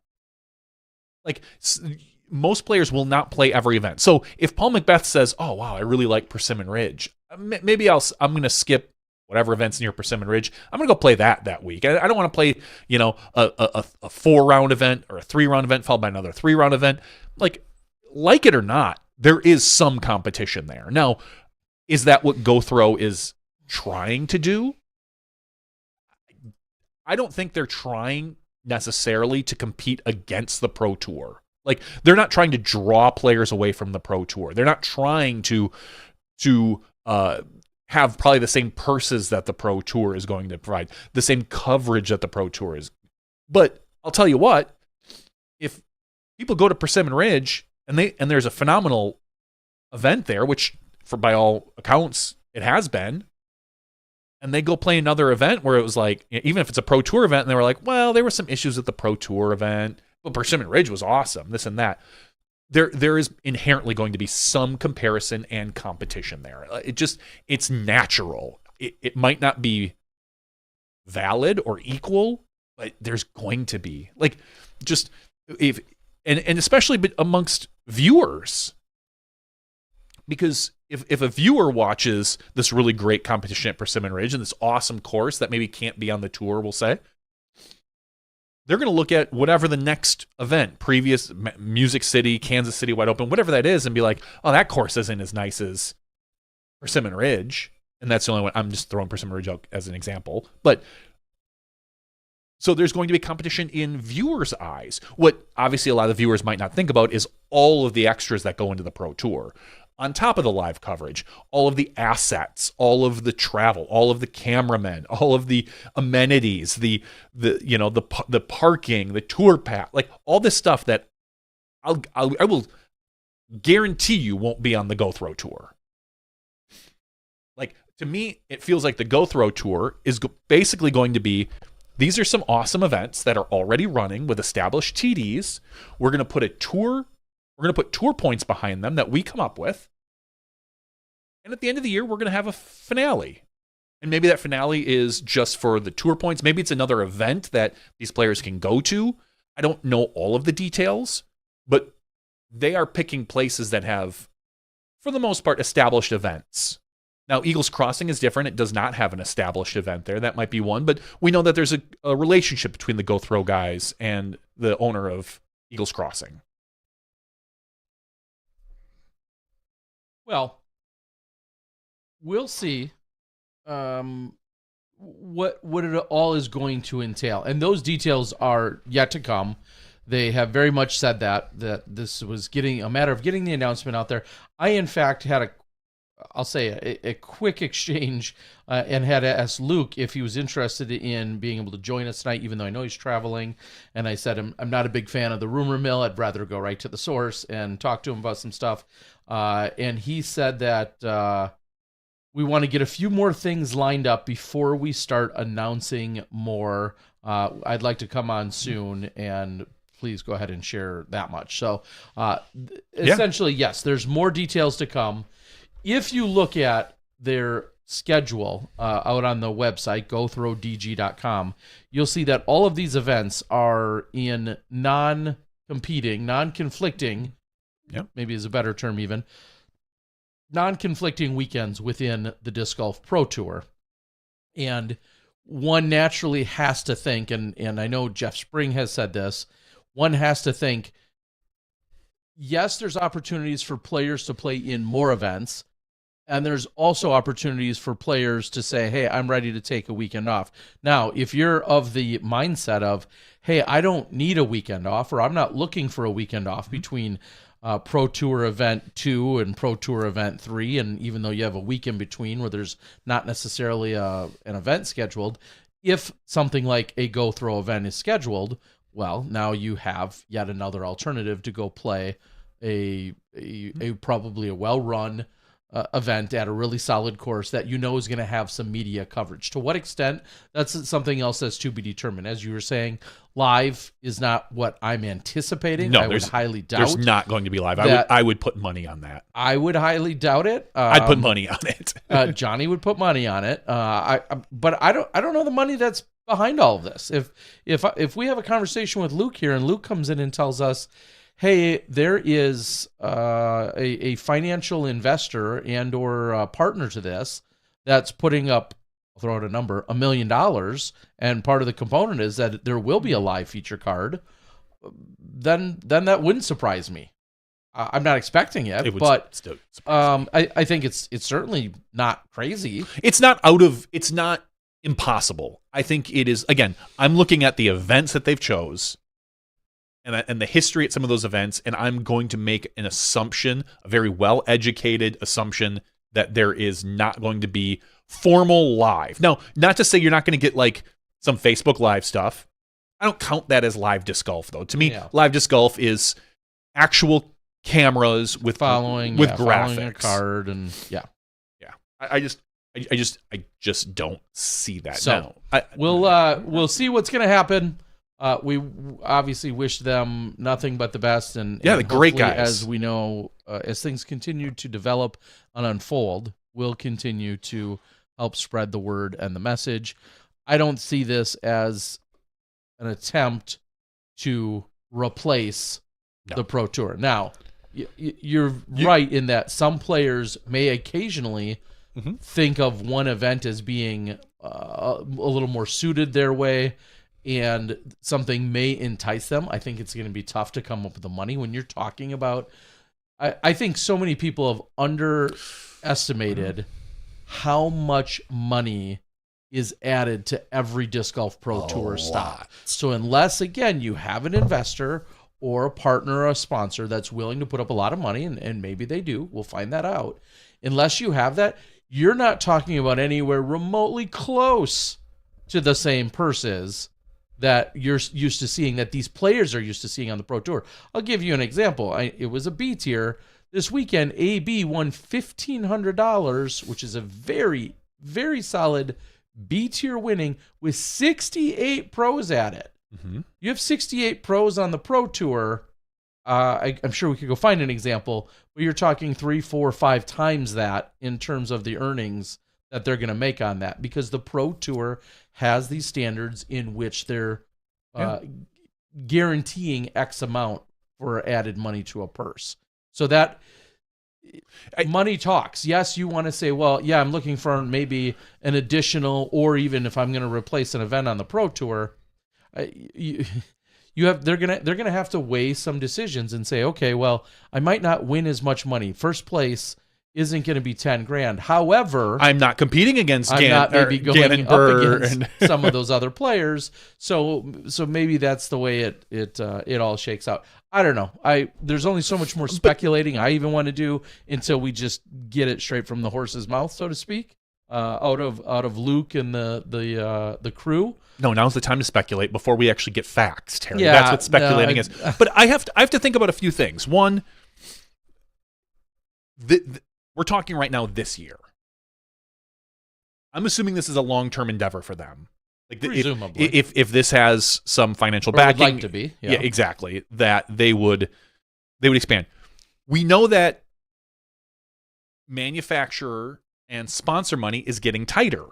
Like, most players will not play every event. So if Paul Macbeth says, "Oh wow, I really like Persimmon Ridge," maybe I'm going to skip whatever events near Persimmon Ridge. I'm going to go play that week. I don't want to play, a 4-round event or a 3-round event followed by another 3-round event. Like it or not, there is some competition there. Now, is that what Go Throw is trying to do? I don't think they're trying necessarily to compete against the Pro Tour. Like, they're not trying to draw players away from the Pro Tour. They're not trying to have probably the same purses that the Pro Tour is going to provide, the same coverage that the Pro Tour is. But I'll tell you what, if people go to Persimmon Ridge and there's a phenomenal event there, which by all accounts it has been, and they go play another event where it was like, even if it's a Pro Tour event, and they were like, well, there were some issues with the Pro Tour event, but Persimmon Ridge was awesome, this and that. There is inherently going to be some comparison and competition there. It's natural. It might not be valid or equal, but there's going to be, like, just if and especially amongst viewers, because if a viewer watches this really great competition at Persimmon Ridge and this awesome course that maybe can't be on the tour, we'll say, they're going to look at whatever the next event, previous Music City, Kansas City Wide Open, whatever that is, and be like, oh, that course isn't as nice as Persimmon Ridge. And that's the only one. I'm just throwing Persimmon Ridge out as an example. But so there's going to be competition in viewers' eyes. What obviously a lot of viewers might not think about is all of the extras that go into the Pro Tour. On top of the live coverage, all of the assets, all of the travel, all of the cameramen, all of the amenities, the parking, the tour path, like all this stuff that I will guarantee you won't be on the Go Throw tour. Like, to me, it feels like the Go Throw tour is basically going to be these are some awesome events that are already running with established TDs. We're going to put we're going to put tour points behind them that we come up with. And at the end of the year, we're going to have a finale. And maybe that finale is just for the tour points. Maybe it's another event that these players can go to. I don't know all of the details, but they are picking places that have, for the most part, established events. Now, Eagles Crossing is different. It does not have an established event there. That might be one, but we know that there's a relationship between the Go Throw guys and the owner of Eagles Crossing. Well, we'll see what it all is going to entail, and those details are yet to come. They have very much said that this was a matter of getting the announcement out there. I, in fact, had a quick exchange and had to ask Luke if he was interested in being able to join us tonight, even though I know he's traveling. And I said, I'm not a big fan of the rumor mill. I'd rather go right to the source and talk to him about some stuff. And he said that we want to get a few more things lined up before we start announcing more. I'd like to come on soon, and please go ahead and share that much. So essentially, yes, there's more details to come. If you look at their schedule out on the website, gothrowdg.com, you'll see that all of these events are in non-competing, non-conflicting, maybe is a better term even, non-conflicting weekends within the Disc Golf Pro Tour. And one naturally has to think, and I know Jeff Spring has said this, one has to think, yes, there's opportunities for players to play in more events, and there's also opportunities for players to say, hey, I'm ready to take a weekend off. Now, if you're of the mindset of, hey, I don't need a weekend off, or I'm not looking for a weekend off between Pro Tour Event 2 and Pro Tour Event 3, and even though you have a week in between where there's not necessarily an event scheduled, if something like a Go Throw event is scheduled, well, now you have yet another alternative to go play a probably a well-run event at a really solid course that you know is going to have some media coverage. To what extent, that's something else that's to be determined. As you were saying, live is not what I'm anticipating. No, I would highly doubt. There's not going to be live. I would put money on that. I would highly doubt it. I'd put money on it. Johnny would put money on it. But I don't know the money that's behind all of this. If we have a conversation with Luke here and Luke comes in and tells us, hey, there is a financial investor and or a partner to this that's putting up, I'll throw out a number, $1 million, and part of the component is that there will be a live feature card, then that wouldn't surprise me. I'm not expecting it, but still I think it's certainly not crazy. It's not impossible. I think it is, again, I'm looking at the events that they've chose and the history at some of those events, and I'm going to make an assumption, a very well-educated assumption, that there is not going to be formal live. Now, not to say you're not going to get like some Facebook Live stuff. I don't count that as live disc golf, though. To me, live disc golf is actual cameras with graphics, following a card, and I just don't see that. So we'll see what's going to happen. We obviously wish them nothing but the best, and the great guys. As we know, as things continue to develop and unfold, we'll continue to help spread the word and the message. I don't see this as an attempt to replace the Pro Tour. Now, you're right in that some players may occasionally think of one event as being a little more suited their way, and something may entice them. I think it's going to be tough to come up with the money when you're talking about. I think so many people have underestimated how much money is added to every Disc Golf Pro Tour stop. So unless, again, you have an investor or a partner or a sponsor that's willing to put up a lot of money, and maybe they do, we'll find that out. Unless you have that, you're not talking about anywhere remotely close to the same purses that you're used to seeing, that these players are used to seeing on the Pro Tour. I'll give you an example. It was a B tier. This weekend, AB won $1,500, which is a very, very solid B tier winning with 68 pros at it. Mm-hmm. You have 68 pros on the Pro Tour. I'm sure we could go find an example, but you're talking 3, 4, 5 times that in terms of the earnings that they're going to make on that, because the Pro Tour has these standards in which they're guaranteeing X amount for added money to a purse. So that money talks. Yes, you want to say, well, yeah, I'm looking for maybe an additional, or even if I'm going to replace an event on the Pro Tour, they're gonna have to weigh some decisions and say, okay, well, I might not win as much money. First place isn't going to be 10 grand. However, I'm not competing against I'm not maybe going up against some of those other players. So maybe that's the way it all shakes out. I don't know. There's only so much more speculating I even want to do until we just get it straight from the horse's mouth, so to speak, out of Luke and the crew. No, now's the time to speculate before we actually get facts, Terry. Yeah, that's what speculating is. But I have to think about a few things. One, we're talking right now this year. I'm assuming this is a long-term endeavor for them. Like presumably, if this has some financial or backing, would like to be, yeah, exactly, that they would expand. We know that manufacturer and sponsor money is getting tighter.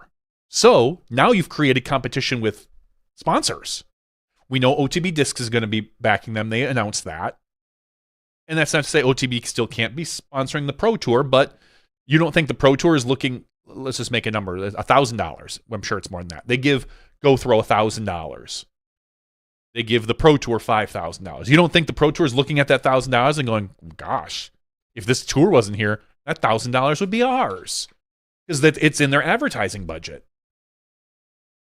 So now you've created competition with sponsors. We know OTB Discs is going to be backing them. They announced that. And that's not to say OTB still can't be sponsoring the Pro Tour, but you don't think the Pro Tour is looking, let's just make a number, $1,000. I'm sure it's more than that. They give GoThrow $1,000. They give the Pro Tour $5,000. You don't think the Pro Tour is looking at that $1,000 and going, gosh, if this tour wasn't here, that $1,000 would be ours. Because it's in their advertising budget.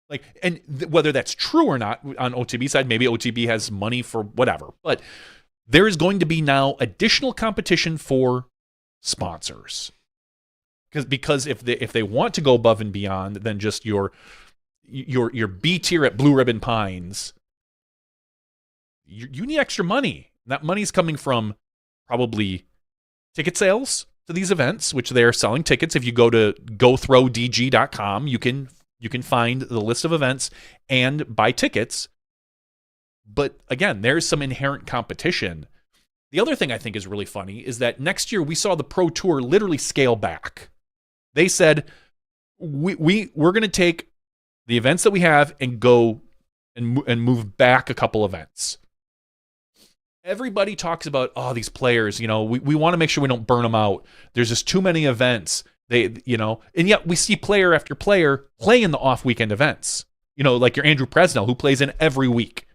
Like, and whether that's true or not on OTB side, maybe OTB has money for whatever. But there is going to be now additional competition for sponsors. Because if they want to go above and beyond than just your B tier at Blue Ribbon Pines, you need extra money. That money's coming from probably ticket sales to these events, which they are selling tickets. If you go to gothrowdg.com, you can find the list of events and buy tickets. But again, there's some inherent competition. The other thing I think is really funny is that next year we saw the Pro Tour literally scale back. They said, we're going to take the events that we have and go and move back a couple events. Everybody talks about, these players, we want to make sure we don't burn them out. There's just too many events. And yet we see player after player play in the off-weekend events. Like your Andrew Presnell, who plays in every week.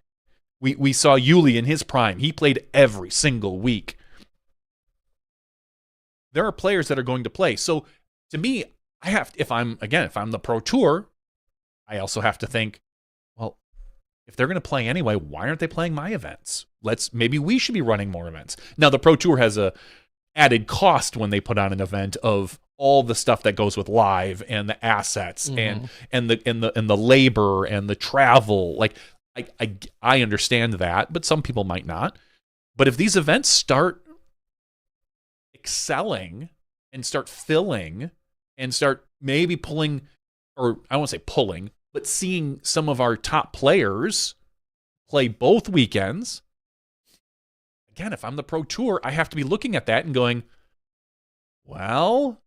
We saw Yuli in his prime. He played every single week. There are players that are going to play. So to me, if I'm the Pro Tour, I also have to think, well, if they're going to play anyway, why aren't they playing my events? Maybe we should be running more events. Now, the Pro Tour has a added cost when they put on an event of all the stuff that goes with live and the assets and the labor and the travel. Like I understand that, but some people might not. But if these events start excelling and start filling and start maybe pulling, or I won't say pulling, but seeing some of our top players play both weekends, again, if I'm the Pro Tour, I have to be looking at that and going, well,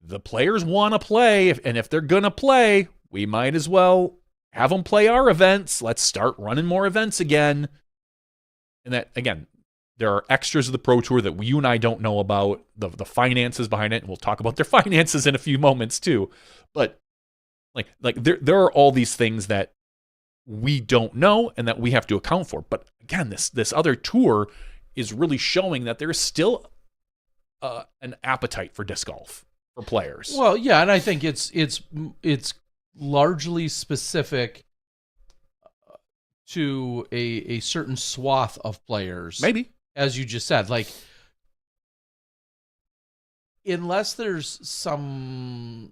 the players want to play, and if they're going to play, we might as well have them play our events. Let's start running more events again. And that, again, there are extras of the Pro Tour that you and I don't know about, the finances behind it, and we'll talk about their finances in a few moments too. But like there are all these things that we don't know and that we have to account for. But again, this other tour is really showing that there is still an appetite for disc golf for players. Well, yeah, and I think it's largely specific to a certain swath of players. Maybe. As you just said, like, unless there's some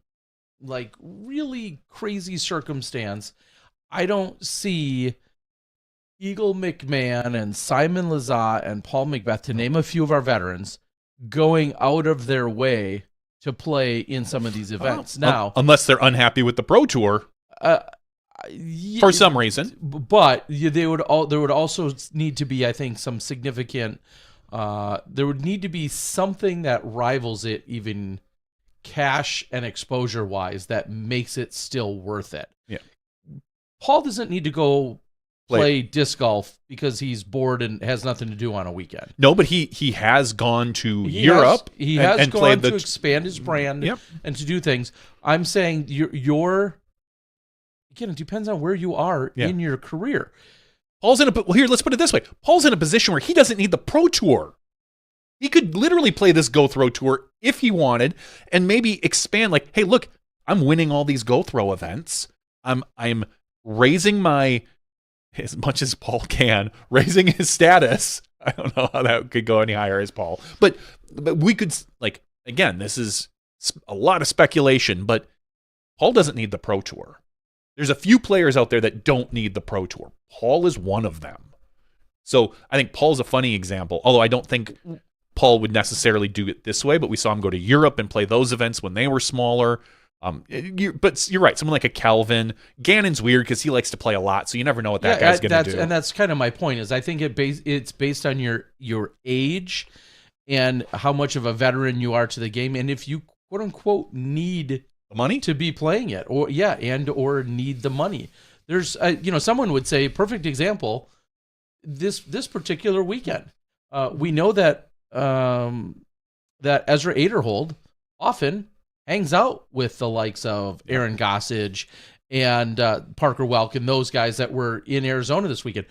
like really crazy circumstance, I don't see Eagle McMahon and Simon Lazat and Paul Macbeth, to name a few of our veterans, going out of their way to play in some of these events. Now, unless they're unhappy with the Pro Tour for some reason, but there would also need to be, I think, some significant. There would need to be something that rivals it, even cash and exposure wise, that makes it still worth it. Yeah, Paul doesn't need to go play disc golf because he's bored and has nothing to do on a weekend. No, but he has gone to Europe. He has gone to expand his brand and to do things. I'm saying you're again, it depends on where you are in your career. Paul's in here, let's put it this way. Paul's in a position where he doesn't need the Pro Tour. He could literally play this Go Throw Tour if he wanted and maybe expand like, hey, look, I'm winning all these Go Throw events. I'm raising my, as much as Paul can, raising his status. I don't know how that could go any higher as Paul. But we could, like, again, this is a lot of speculation, but Paul doesn't need the Pro Tour. There's a few players out there that don't need the Pro Tour. Paul is one of them. So I think Paul's a funny example, although I don't think Paul would necessarily do it this way, but we saw him go to Europe and play those events when they were smaller. But you're right. Someone like a Calvin. Gannon's weird because he likes to play a lot, so you never know what that guy's going to do. And that's kind of my point. Is I think it's based on your age and how much of a veteran you are to the game, and if you quote unquote need the money to be playing it, or need the money. There's someone would say, perfect example, this particular weekend. We know that that Ezra Aderhold often hangs out with the likes of Aaron Gossage and Parker Welk and those guys that were in Arizona this weekend.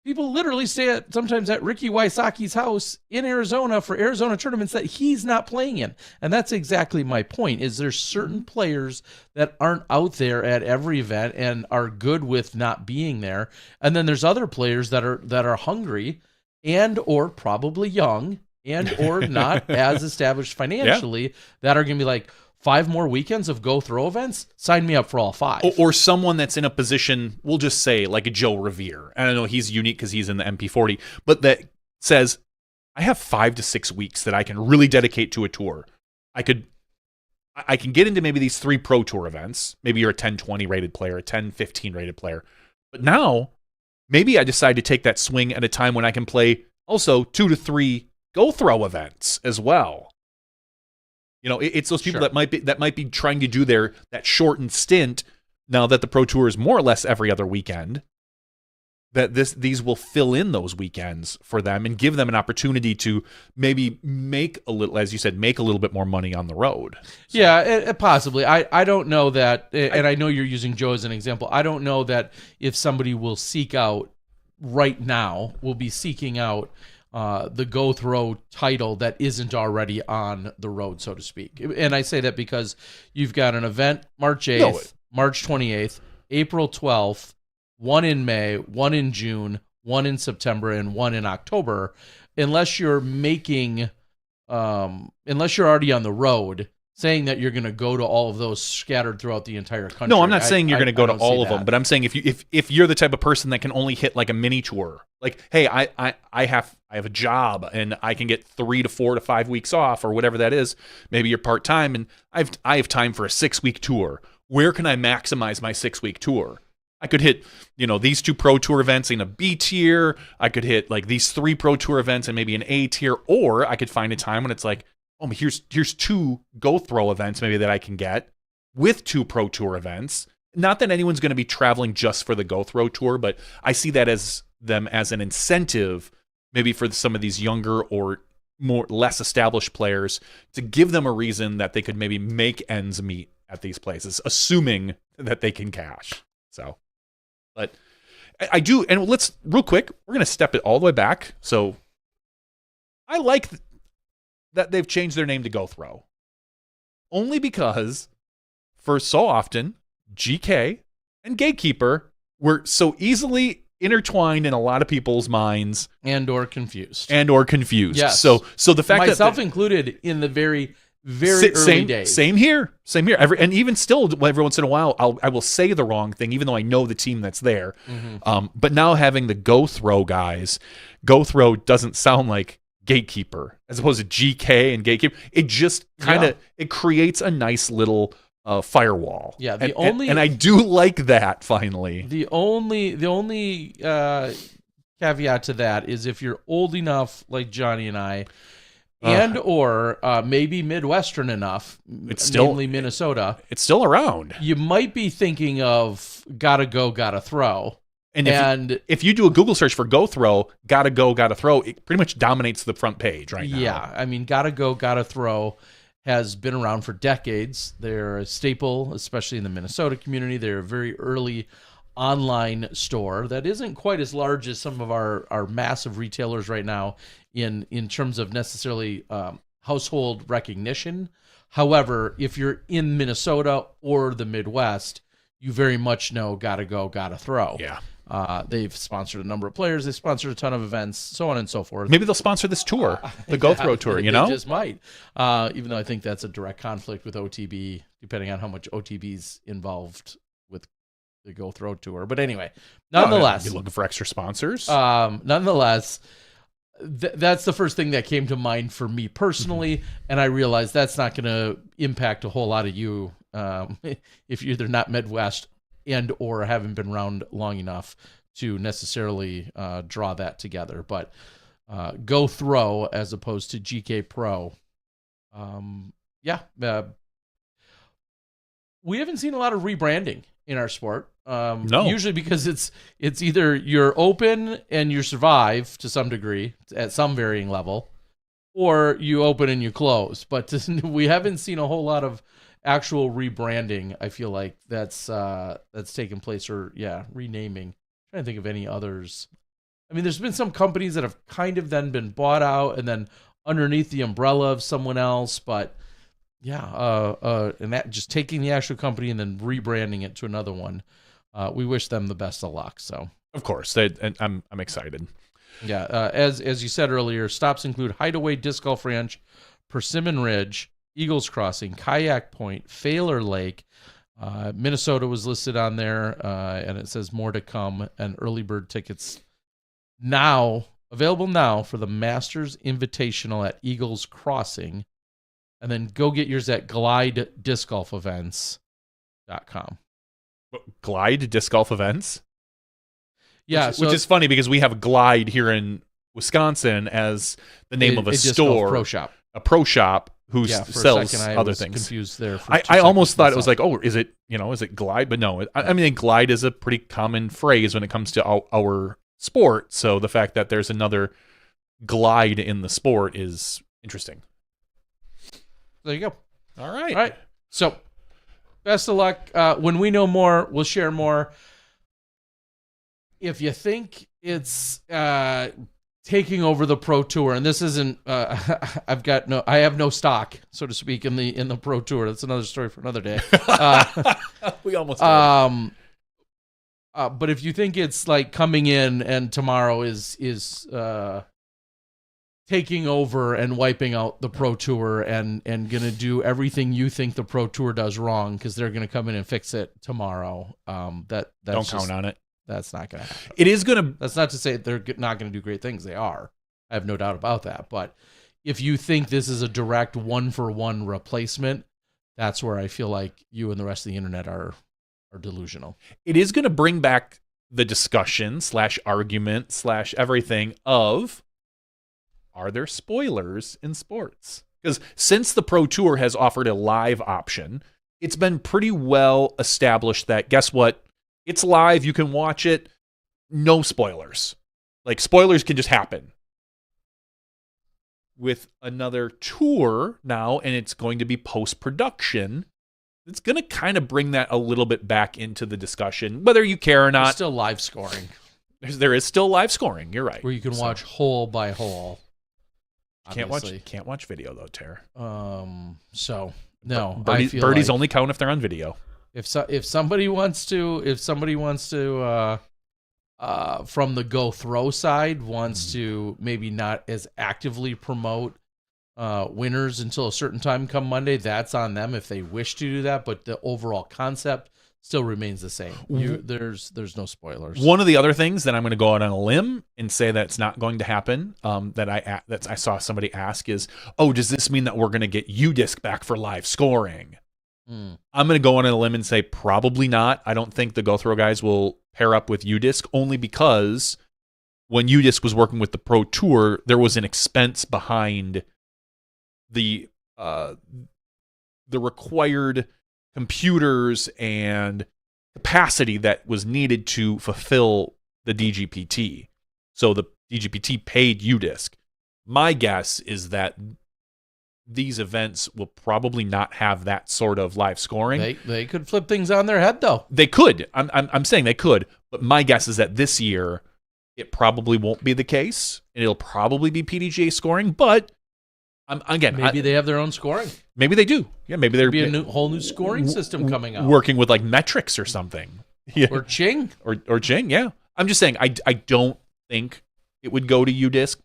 People literally stay sometimes at Ricky Wysocki's house in Arizona for Arizona tournaments that he's not playing in. And that's exactly my point, is there's certain players that aren't out there at every event and are good with not being there. And then there's other players that are hungry and or probably young and or not as established financially that are going to be like, 5 more weekends of Go Throw events? Sign me up for all 5. Or someone that's in a position, we'll just say like a Joe Revere. And I know he's unique because he's in the MP40, but that says, I have 5 to 6 weeks that I can really dedicate to a tour. I can get into maybe these 3 Pro Tour events. Maybe you're a 10-20 rated player, a 10-15 rated player. But now, maybe I decide to take that swing at a time when I can play also 2 to 3 Go Throw events as well. You know, it's those people that might be trying to do that shortened stint now that the Pro Tour is more or less every other weekend. That these will fill in those weekends for them and give them an opportunity to maybe make a little, as you said, make a little bit more money on the road. So. Yeah, possibly. I don't know that, and I know you're using Joe as an example. I don't know that if somebody will seek out right now, will be seeking out the Go Throw title that isn't already on the road, so to speak. And I say that because you've got an event March 8th, March 28th, April 12th, one in May, one in June, one in September, and one in October. Unless you're already on the road, saying that you're going to go to all of those scattered throughout the entire country. No, I'm not saying you're going to go to all of them, but I'm saying if you're the type of person that can only hit like a mini tour, like, hey, I have a job and I can get 3 to 4 to 5 weeks off or whatever that is. Maybe you're part-time and I have time for a 6-week tour. Where can I maximize my 6-week tour? I could hit, these 2 Pro Tour events in a B tier. I could hit like these 3 Pro Tour events and maybe an A tier, or I could find a time when it's like, oh, here's 2 Go Throw events maybe that I can get with 2 Pro Tour events. Not that anyone's going to be traveling just for the Go Throw Tour, but I see that as an incentive maybe for some of these younger or less established players to give them a reason that they could maybe make ends meet at these places, assuming that they can cash. So, but I do, and let's real quick, we're going to step it all the way back. So I like that they've changed their name to Go Throw. Only because for so often, GK and Gatekeeper were so easily intertwined in a lot of people's minds. And or confused. Yes. So the fact myself included in the very, very early days. Same here. And even still, every once in a while, I will say the wrong thing, even though I know the team that's there. Mm-hmm. But now having the Go Throw guys, Go Throw doesn't sound like gatekeeper as opposed to GK and gatekeeper. It just kind of it creates a nice little firewall. Yeah, and I do like that. Finally, the only caveat to that is if you're old enough, like Johnny and I, and or maybe Midwestern enough, it's still namely Minnesota, it's still around. You might be thinking of gotta go, gotta throw. And if you do a Google search for go throw, gotta go, gotta throw, it pretty much dominates the front page right now. Yeah, I mean, gotta go, gotta throw has been around for decades. They're a staple, especially in the Minnesota community. They're a very early online store that isn't quite as large as some of our massive retailers right now in terms of necessarily household recognition. However, if you're in Minnesota or the Midwest, you very much know gotta go, gotta throw. Yeah. They've sponsored a number of players. They sponsored a ton of events, so on and so forth. Maybe they'll sponsor this tour, the Go Throw Tour, you know? They just might. Even though I think that's a direct conflict with OTB, depending on how much OTB's involved with the Go Throw Tour. But anyway, nonetheless. You're looking for extra sponsors? Nonetheless, that's the first thing that came to mind for me personally, and I realized that's not going to impact a whole lot of you if you're either not Midwest and or haven't been around long enough to necessarily draw that together. But Go Throw as opposed to GK Pro. We haven't seen a lot of rebranding in our sport. No. Usually because it's either you're open and you survive to some degree at some varying level, or you open and you close. But we haven't seen a whole lot of actual rebranding. I feel like that's taken place, or renaming. I'm trying to think of any others. I mean, there's been some companies that have kind of then been bought out and then underneath the umbrella of someone else, but and that just taking the actual company and then rebranding it to another one. We wish them the best of luck. So of course, and I'm excited. Yeah, as you said earlier, stops include Hideaway Disc Golf Ranch, Persimmon Ridge, Eagles Crossing, Kayak Point, Failer Lake. Minnesota was listed on there, and it says more to come. And early bird tickets available now for the Masters Invitational at Eagles Crossing. And then go get yours at glidediscgolfevents.com. Glide Disc Golf Events? Yeah. Which is funny because we have Glide here in Wisconsin as the name of a store. Pro shop. A pro shop who sells other things. Confused there. I almost thought it was like, is it Glide? But no, I mean, Glide is a pretty common phrase when it comes to our sport. So the fact that there's another Glide in the sport is interesting. There you go. All right. All right. So best of luck. When we know more, we'll share more. If you think it's taking over the Pro Tour, and this isn't, I have no stock, so to speak, in the Pro Tour. That's another story for another day. We almost did. But if you think it's like coming in and tomorrow is taking over and wiping out the Pro Tour and going to do everything you think the Pro Tour does wrong because they're going to come in and fix it tomorrow, that's don't count on it. That's not going to happen. It is going to. That's not to say they're not going to do great things. They are. I have no doubt about that. But if you think this is a direct one-for-one replacement, that's where I feel like you and the rest of the internet are delusional. It is going to bring back the discussion / argument / everything of, are there spoilers in sports? Because since the Pro Tour has offered a live option, it's been pretty well established that, guess what? It's live. You can watch it. No spoilers. Like, spoilers can just happen. With another tour now, and it's going to be post-production, it's going to kind of bring that a little bit back into the discussion, whether you care or not. There's still live scoring. There is still live scoring. You're right. Where you can watch hole by hole. Can't watch video though, Tara. So no, birdies only count if they're on video. If somebody wants to from the Go Throw side wants to maybe not as actively promote winners until a certain time come Monday, that's on them if they wish to do that. But the overall concept still remains the same. There's no spoilers. One of the other things that I'm going to go out on a limb and say that's not going to happen, that I saw somebody ask is, oh, does this mean that we're going to get UDisc back for live scoring? I'm going to go on a limb and say probably not. I don't think the Go Throw guys will pair up with UDisc, only because when UDisc was working with the Pro Tour, there was an expense behind the required computers and capacity that was needed to fulfill the DGPT. So the DGPT paid UDisc. My guess is that these events will probably not have that sort of live scoring. They could flip things on their head, though. They could. I'm saying they could. But my guess is that this year it probably won't be the case. It'll probably be PDGA scoring. But maybe they have their own scoring. Maybe they do. Yeah, maybe there'll be a whole new scoring system coming out, working with like metrics or something. Yeah. Or Ching. Or Ching. Yeah. I'm just saying. I don't think it would go to UDisc,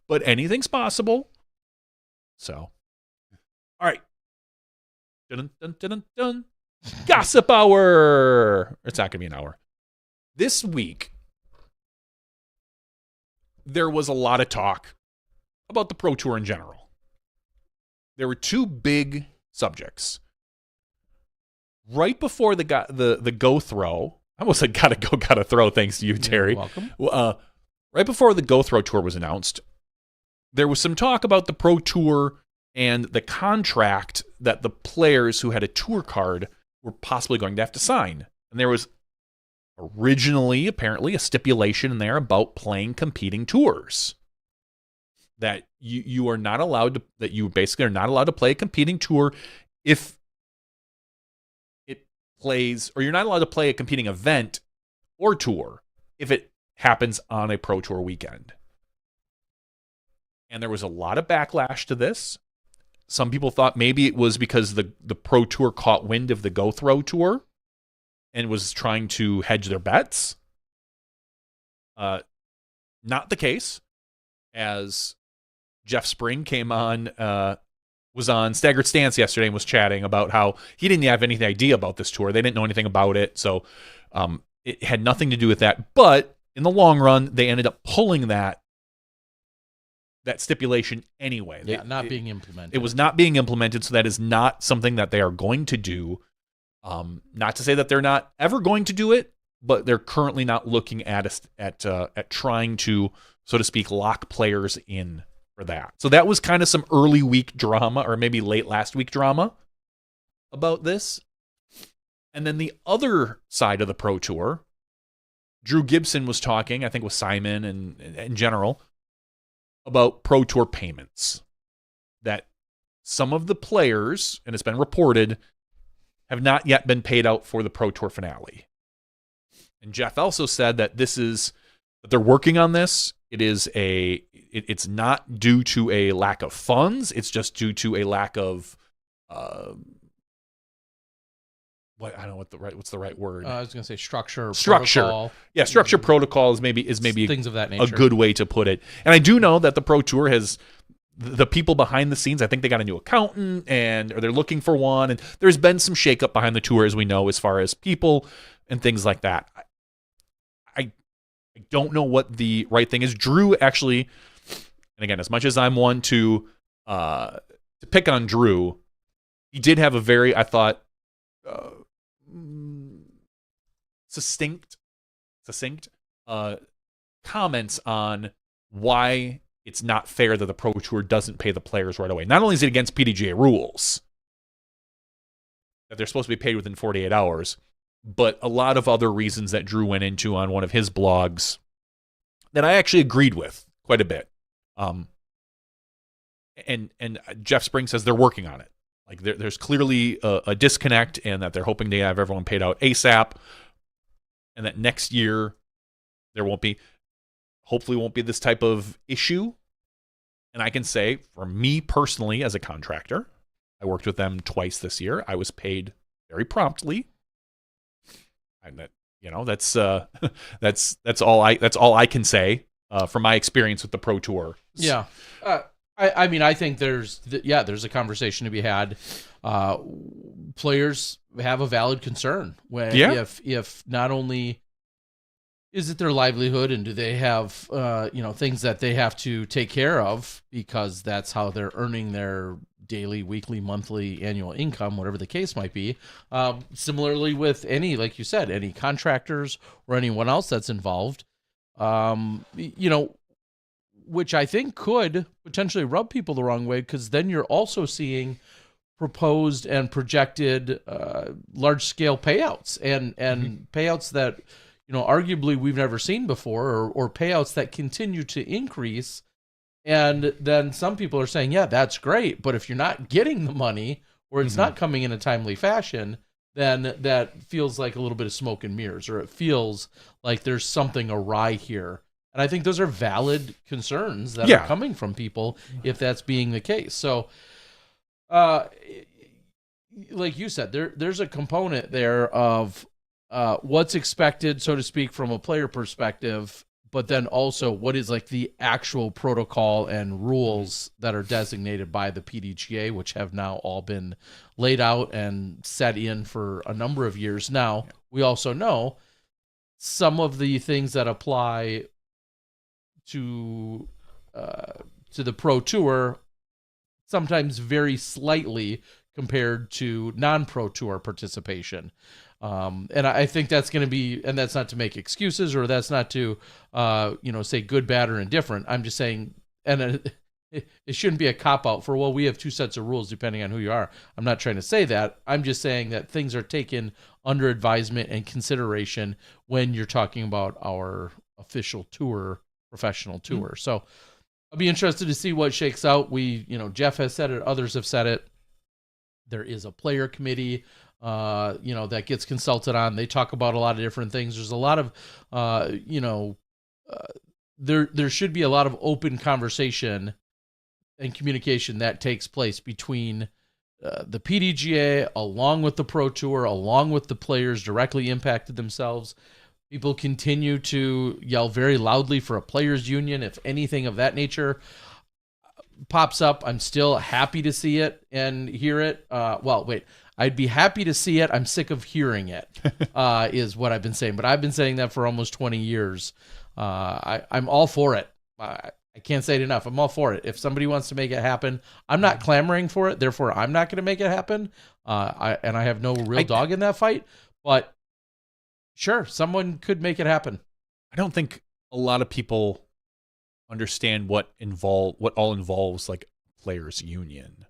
but anything's possible. So. All right. Dun, dun, dun, dun, dun. Gossip hour. It's not going to be an hour. This week, there was a lot of talk about the Pro Tour in general. There were two big subjects. Right before the Go Throw, I almost said gotta throw, thanks to you, Terry. You're welcome. Right before the Go Throw Tour was announced, there was some talk about the Pro Tour and the contract that the players who had a tour card were possibly going to have to sign. And there was originally, apparently, a stipulation in there about playing competing tours. That you are not allowed to, that you basically are not allowed to play a competing tour if it plays, or you're not allowed to play a competing event or tour if it happens on a Pro Tour weekend. And there was a lot of backlash to this. Some people thought maybe it was because the Pro Tour caught wind of the Go Throw Tour and was trying to hedge their bets. Not the case, as Jeff Spring was on Staggered Stance yesterday and was chatting about how he didn't have any idea about this tour. They didn't know anything about it, so it had nothing to do with that. But in the long run, they ended up pulling that stipulation anyway. Yeah, being implemented. It was not being implemented, so that is not something that they are going to do. Not to say that they're not ever going to do it, but they're currently not looking at trying to, so to speak, lock players in for that. So that was kind of some early week drama, or maybe late last week drama about this. And then the other side of the Pro Tour, Drew Gibson was talking, I think with Simon and in general, about Pro Tour payments. That some of the players, and it's been reported, have not yet been paid out for the Pro Tour finale. And Jeff also said that that they're working on this. It's not due to a lack of funds. It's just due to a lack of what's the right word? I was going to say structure. Protocol. Yeah, structure protocol is maybe things of that nature. A good way to put it. And I do know that the Pro Tour has the people behind the scenes. I think they got a new accountant, or they're looking for one. And there's been some shakeup behind the tour, as we know, as far as people and things like that. I don't know what the right thing is. Drew actually, and again, as much as I'm one to pick on Drew, he did have a very, I thought, succinct comments on why it's not fair that the Pro Tour doesn't pay the players right away. Not only is it against PDGA rules that they're supposed to be paid within 48 hours, but a lot of other reasons that Drew went into on one of his blogs that I actually agreed with quite a bit. And Jeff Spring says they're working on it. Like there's clearly a disconnect, and that they're hoping to have everyone paid out ASAP, and that next year there hopefully won't be this type of issue. And I can say, for me personally as a contractor, I worked with them twice this year. I was paid very promptly. And that's all I can say from my experience with the Pro Tour. Yeah. I mean, I think there's a conversation to be had. players have a valid concern when if not only is it their livelihood and do they have things that they have to take care of because that's how they're earning their daily, weekly, monthly, annual income, whatever the case might be. Similarly with any, like you said, any contractors or anyone else that's involved, which I think could potentially rub people the wrong way, because then you're also seeing proposed and projected large-scale payouts and payouts that, arguably we've never seen before, or payouts that continue to increase. And then some people are saying, yeah, that's great, but if you're not getting the money or it's not coming in a timely fashion, then that feels like a little bit of smoke and mirrors, or it feels like there's something awry here. And I think those are valid concerns that are coming from people if that's being the case. So, like you said, there's a component there of what's expected, so to speak, from a player perspective, but then also what is like the actual protocol and rules that are designated by the PDGA, which have now all been laid out and set in for a number of years now. We also know some of the things that apply to the Pro Tour sometimes vary slightly compared to non-Pro Tour participation. And I think that's going to be, and that's not to make excuses, or that's not to, say good, bad, or indifferent. I'm just saying, and it shouldn't be a cop-out for, well, we have two sets of rules depending on who you are. I'm not trying to say that. I'm just saying that things are taken under advisement and consideration when you're talking about our official tour, professional tour. So I'll be interested to see what shakes out. Jeff has said it, others have said it. There is a player committee that gets consulted on. They talk about a lot of different things. There's a lot of, there should be a lot of open conversation and communication that takes place between the PDGA, along with the Pro Tour, along with the players directly impacted themselves. People continue to yell very loudly for a players union. If anything of that nature pops up, I'm still happy to see it and hear it. I'd be happy to see it. I'm sick of hearing it, is what I've been saying. But I've been saying that for almost 20 years. I'm all for it. I can't say it enough. I'm all for it. If somebody wants to make it happen, I'm not clamoring for it. Therefore, I'm not going to make it happen. I have no real dog in that fight. But sure, someone could make it happen. I don't think a lot of people understand what all involves like players union.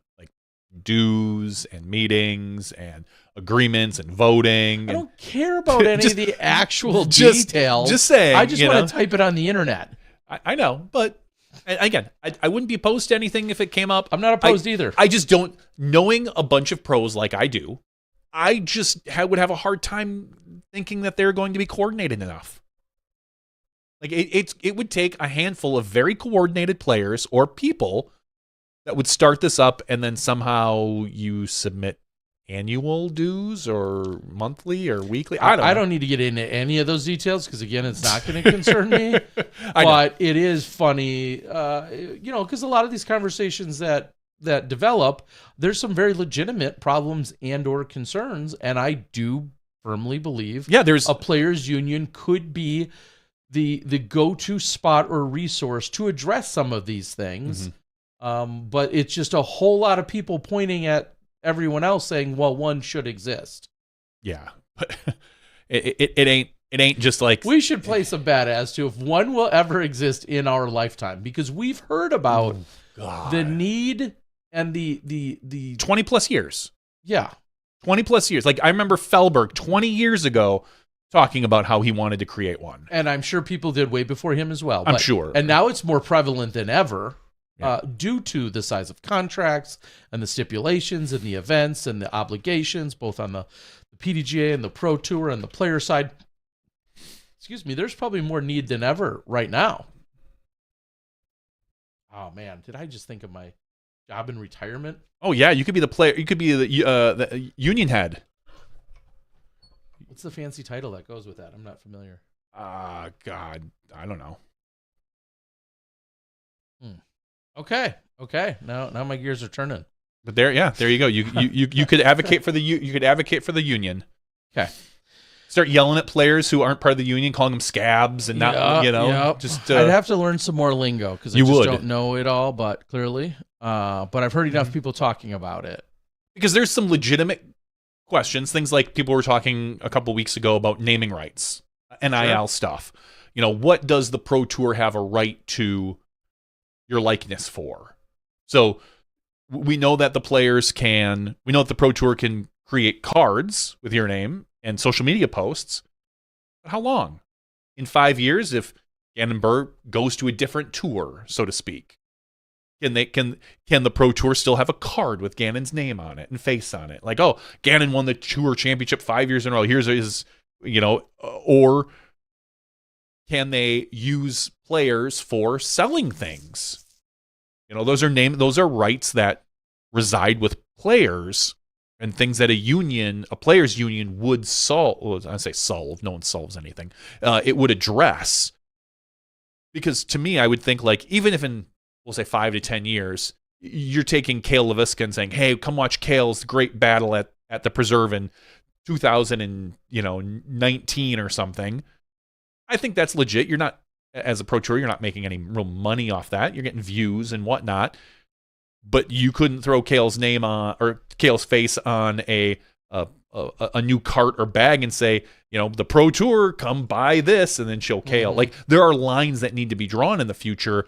Dues and meetings and agreements and voting. I don't care about any of the actual details. Just saying. I just want to type it on the internet. I know, but again, I wouldn't be opposed to anything if it came up. I'm not opposed either. I just don't, knowing a bunch of pros like I do, I just would have a hard time thinking that they're going to be coordinated enough. Like it would take a handful of very coordinated players or people that would start this up, and then somehow you submit annual dues or monthly or weekly. I don't need to get into any of those details because, again, it's not going to concern me. But it is funny, because a lot of these conversations that develop, there's some very legitimate problems and or concerns, and I do firmly believe there's a players union could be the go-to spot or resource to address some of these things. Mm-hmm. But it's just a whole lot of people pointing at everyone else saying, well, one should exist. Yeah. But it ain't just like, we should play some badass too if one will ever exist in our lifetime, because we've heard about the need and the 20 plus years. Yeah. 20 plus years. Like I remember Felberg 20 years ago talking about how he wanted to create one. And I'm sure people did way before him as well. I'm sure. And now it's more prevalent than ever. Due to the size of contracts and the stipulations and the events and the obligations, both on the PDGA and the Pro Tour and the player side. Excuse me, there's probably more need than ever right now. Oh, man, did I just think of my job in retirement? Oh, yeah, you could be the player. You could be the union head. What's the fancy title that goes with that? I'm not familiar. God, I don't know. Okay. Now my gears are turning. But there you go. You could advocate for the union. Okay. Start yelling at players who aren't part of the union, calling them scabs and not, just. I'd have to learn some more lingo because I You just would. don't know it all, but clearly. But I've heard enough people talking about it. Because there's some legitimate questions, things like people were talking a couple weeks ago about naming rights, NIL stuff. What does the Pro Tour have a right to your likeness for? So we know that the Pro Tour can create cards with your name and social media posts. But how long? In 5 years, if Gannon Buhr goes to a different tour, so to speak, can the Pro Tour still have a card with Gannon's name on it and face on it? Like, oh, Gannon won the tour championship 5 years in a row. Here's his, or can they use players for selling things? Those are rights that reside with players and things that a players union would solve. Well, I say solve. No one solves anything. It would address, because to me, I would think like even if in we'll say 5 to 10 years, you're taking Kale LaVisca and saying, "Hey, come watch Kale's great battle at the Preserve in 2019 or something." I think that's legit. You're not, as a Pro Tour, you're not making any real money off that. You're getting views and whatnot. But you couldn't throw Kale's name on or Kale's face on a new cart or bag and say, the Pro Tour, come buy this, and then show Kale. Like, there are lines that need to be drawn in the future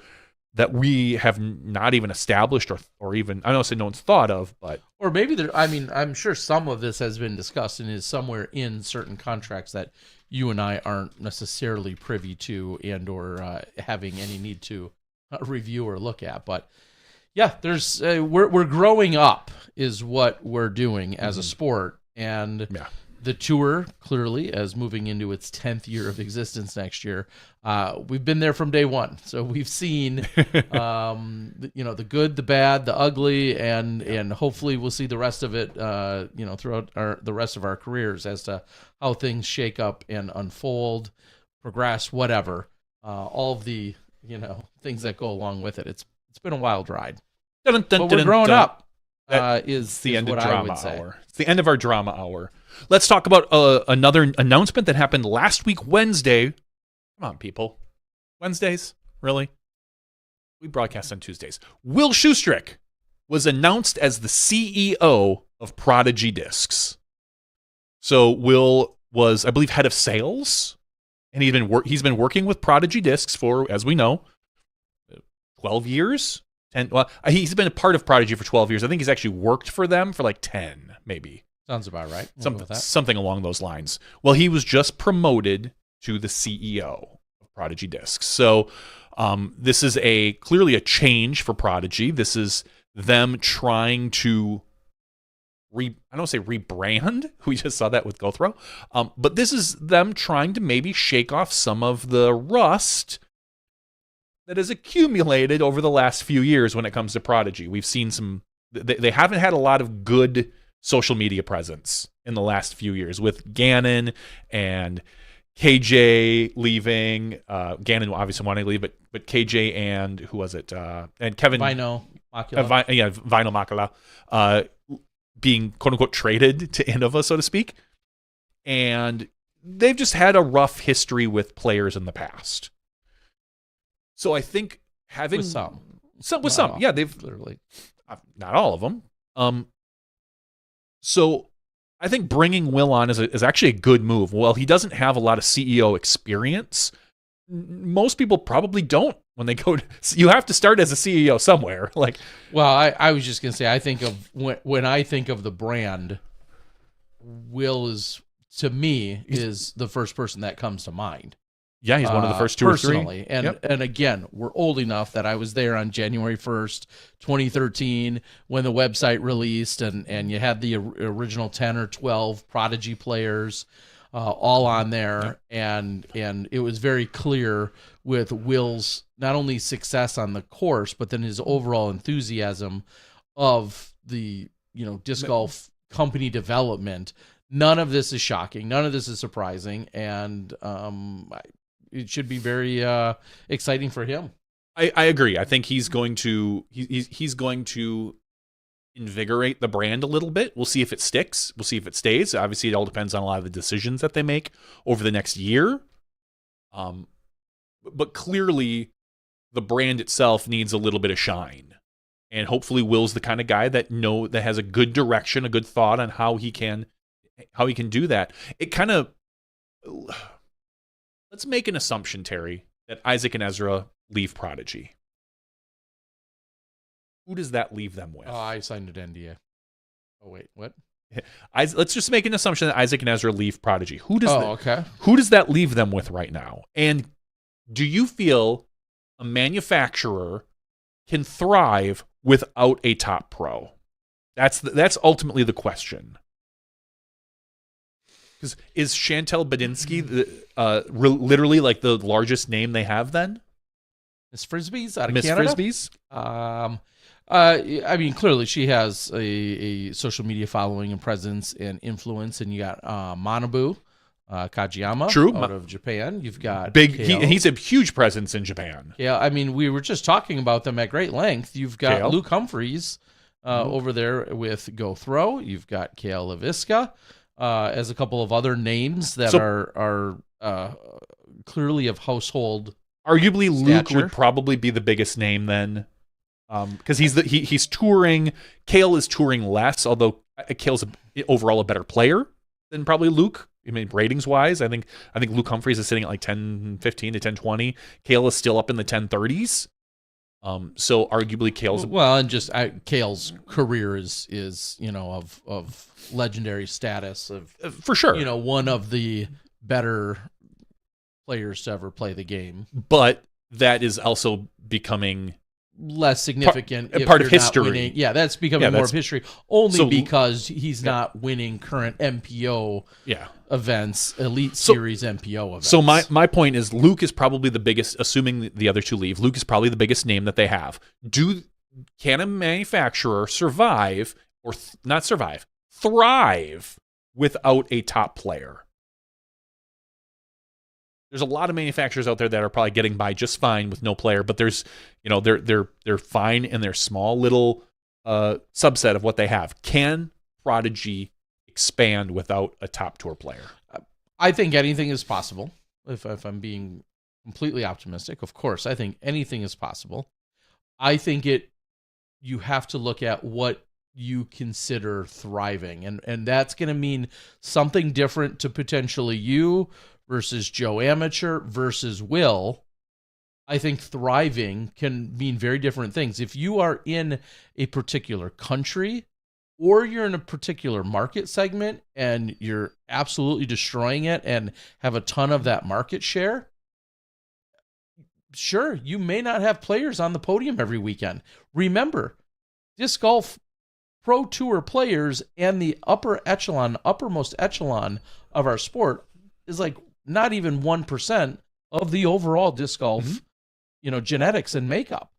that we have not even established or even, I don't say no one's thought of, but. Or maybe I'm sure some of this has been discussed and is somewhere in certain contracts that you and I aren't necessarily privy to and or having any need to review or look at. But yeah, there's we're growing up is what we're doing as a sport, and the tour clearly as moving into its 10th year of existence next year. We've been there from day one, so we've seen the good, the bad, the ugly, and hopefully we'll see the rest of it throughout the rest of our careers as to how things shake up and unfold, progress, whatever. All of the things that go along with it. It's been a wild ride. But we're growing up. Is the end of drama hour. It's the end of our drama hour. Let's talk about another announcement that happened last week, Wednesday. Come on, people. Wednesdays? Really? We broadcast on Tuesdays. Will Schusterick was announced as the CEO of Prodigy Discs. So Will was, I believe, head of sales, and he's been working with Prodigy Discs for, as we know, 12 years. He's been a part of Prodigy for 12 years. I think he's actually worked for them for like 10, maybe. Sounds about right. Something along those lines. Well, he was just promoted to the CEO of Prodigy Discs. So this is clearly a change for Prodigy. This is them trying to I don't say rebrand. We just saw that with GoThrow. But this is them trying to maybe shake off some of the rust that has accumulated over the last few years when it comes to Prodigy. We've seen they haven't had a lot of good social media presence in the last few years with Gannon and KJ leaving. Gannon obviously wanting to leave, but KJ and who was it? And Kevin Vinyl Makula. Vinyl Makula being quote unquote traded to Innova, so to speak. And they've just had a rough history with players in the past. So I think having with some, yeah, they've literally not all of them. So I think bringing Will on is actually a good move. Well, he doesn't have a lot of CEO experience. Most people probably don't when they go. You have to start as a CEO somewhere. I was just gonna say, I think of when I think of the brand, Will is to me is the first person that comes to mind. Yeah, he's one of the first two personally. or three. And again, we're old enough that I was there on January 1st, 2013, when the website released, and you had the original 10 or 12 Prodigy players all on there. And it was very clear with Will's not only success on the course, but then his overall enthusiasm of the disc golf company development. None of this is shocking. None of this is surprising. And it should be very exciting for him. I agree. I think he's going to invigorate the brand a little bit. We'll see if it sticks. We'll see if it stays. Obviously, it all depends on a lot of the decisions that they make over the next year. But clearly, the brand itself needs a little bit of shine. And hopefully Will's the kind of guy that has a good direction, a good thought on how he can do that. It kind of, let's make an assumption, Terry, that Isaac and Ezra leave Prodigy. Who does that leave them with? Oh, I signed an NDA. Oh, wait, what? Let's just make an assumption that Isaac and Ezra leave Prodigy. Who does that leave them with right now? And do you feel a manufacturer can thrive without a top pro? That's ultimately the question. Because is Chantel Badinsky literally like the largest name they have then? Miss Frisbee's out of Miss Canada? Frisbee's? I mean, clearly she has a social media following and presence and influence, and you got Manabu Kajiyama out of Japan. You've got he's a huge presence in Japan. Yeah, I mean, we were just talking about them at great length. You've got Luke Humphreys over there with Go Throw. You've got Kale LaVisca, as a couple of other names that are clearly of household. Arguably, Luke stature. would probably be the biggest name then. Because he's touring. Kale is touring less, although Kale's overall a better player than probably Luke. I mean, ratings wise, I think Luke Humphreys is sitting at like 10-15 to 10-20. Kale is still up in the 10-30s. So arguably Kale's and just Kale's career is of legendary status of for sure. One of the better players to ever play the game. But that is also becoming less significant part of history. Yeah, that's becoming more of history because he's not winning current MPO events, Elite Series MPO events. So my point is Luke is probably the biggest, assuming the other two leave, Luke is probably the biggest name that they have. Can a manufacturer survive or not survive, thrive without a top player? There's a lot of manufacturers out there that are probably getting by just fine with no player, but there's, they're fine in their small little subset of what they have. Can Prodigy expand without a top tour player? I think anything is possible. If I'm being completely optimistic, of course, I think anything is possible. I think you have to look at what you consider thriving, and that's going to mean something different to potentially you versus Joe Amateur versus Will. I think thriving can mean very different things. If you are in a particular country or you're in a particular market segment and you're absolutely destroying it and have a ton of that market share, sure, you may not have players on the podium every weekend. Remember, disc golf pro tour players and the uppermost echelon of our sport is like not even 1% of the overall disc golf, genetics and makeup.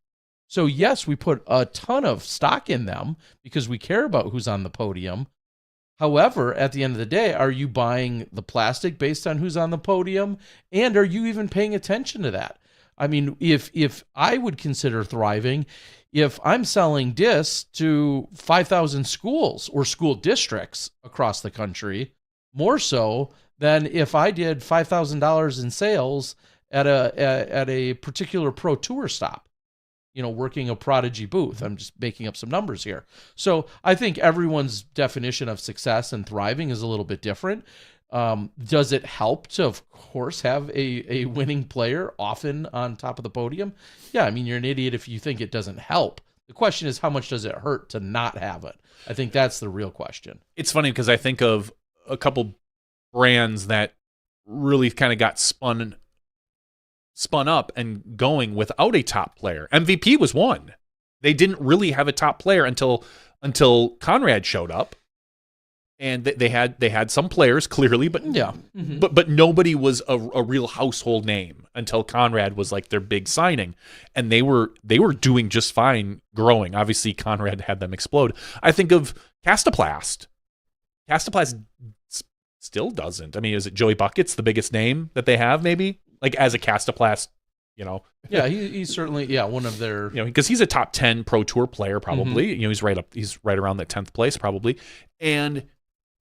So yes, we put a ton of stock in them because we care about who's on the podium. However, at the end of the day, are you buying the plastic based on who's on the podium? And are you even paying attention to that? I mean, if I would consider thriving, if I'm selling discs to 5,000 schools or school districts across the country, more so than if I did $5,000 in sales at a particular pro tour stop, working a Prodigy booth. I'm just making up some numbers here. So I think everyone's definition of success and thriving is a little bit different. Does it help to, of course, have a winning player often on top of the podium? Yeah, I mean, you're an idiot if you think it doesn't help. The question is, how much does it hurt to not have it? I think that's the real question. It's funny because I think of a couple brands that really kind of got spun up and going without a top player. MVP was one. They didn't really have a top player until Conrad showed up, and they had some players clearly, but but nobody was a real household name until Conrad was like their big signing, and they were doing just fine growing. Obviously, Conrad had them explode. I think of Castoplast. Castoplast still doesn't. I mean, is it Joey Bucket's the biggest name that they have? Maybe like as a Castoplast, You know, Yeah, he's certainly one of their, you know, because he's a top 10 Pro Tour player probably. You know, he's right around that 10th place probably. And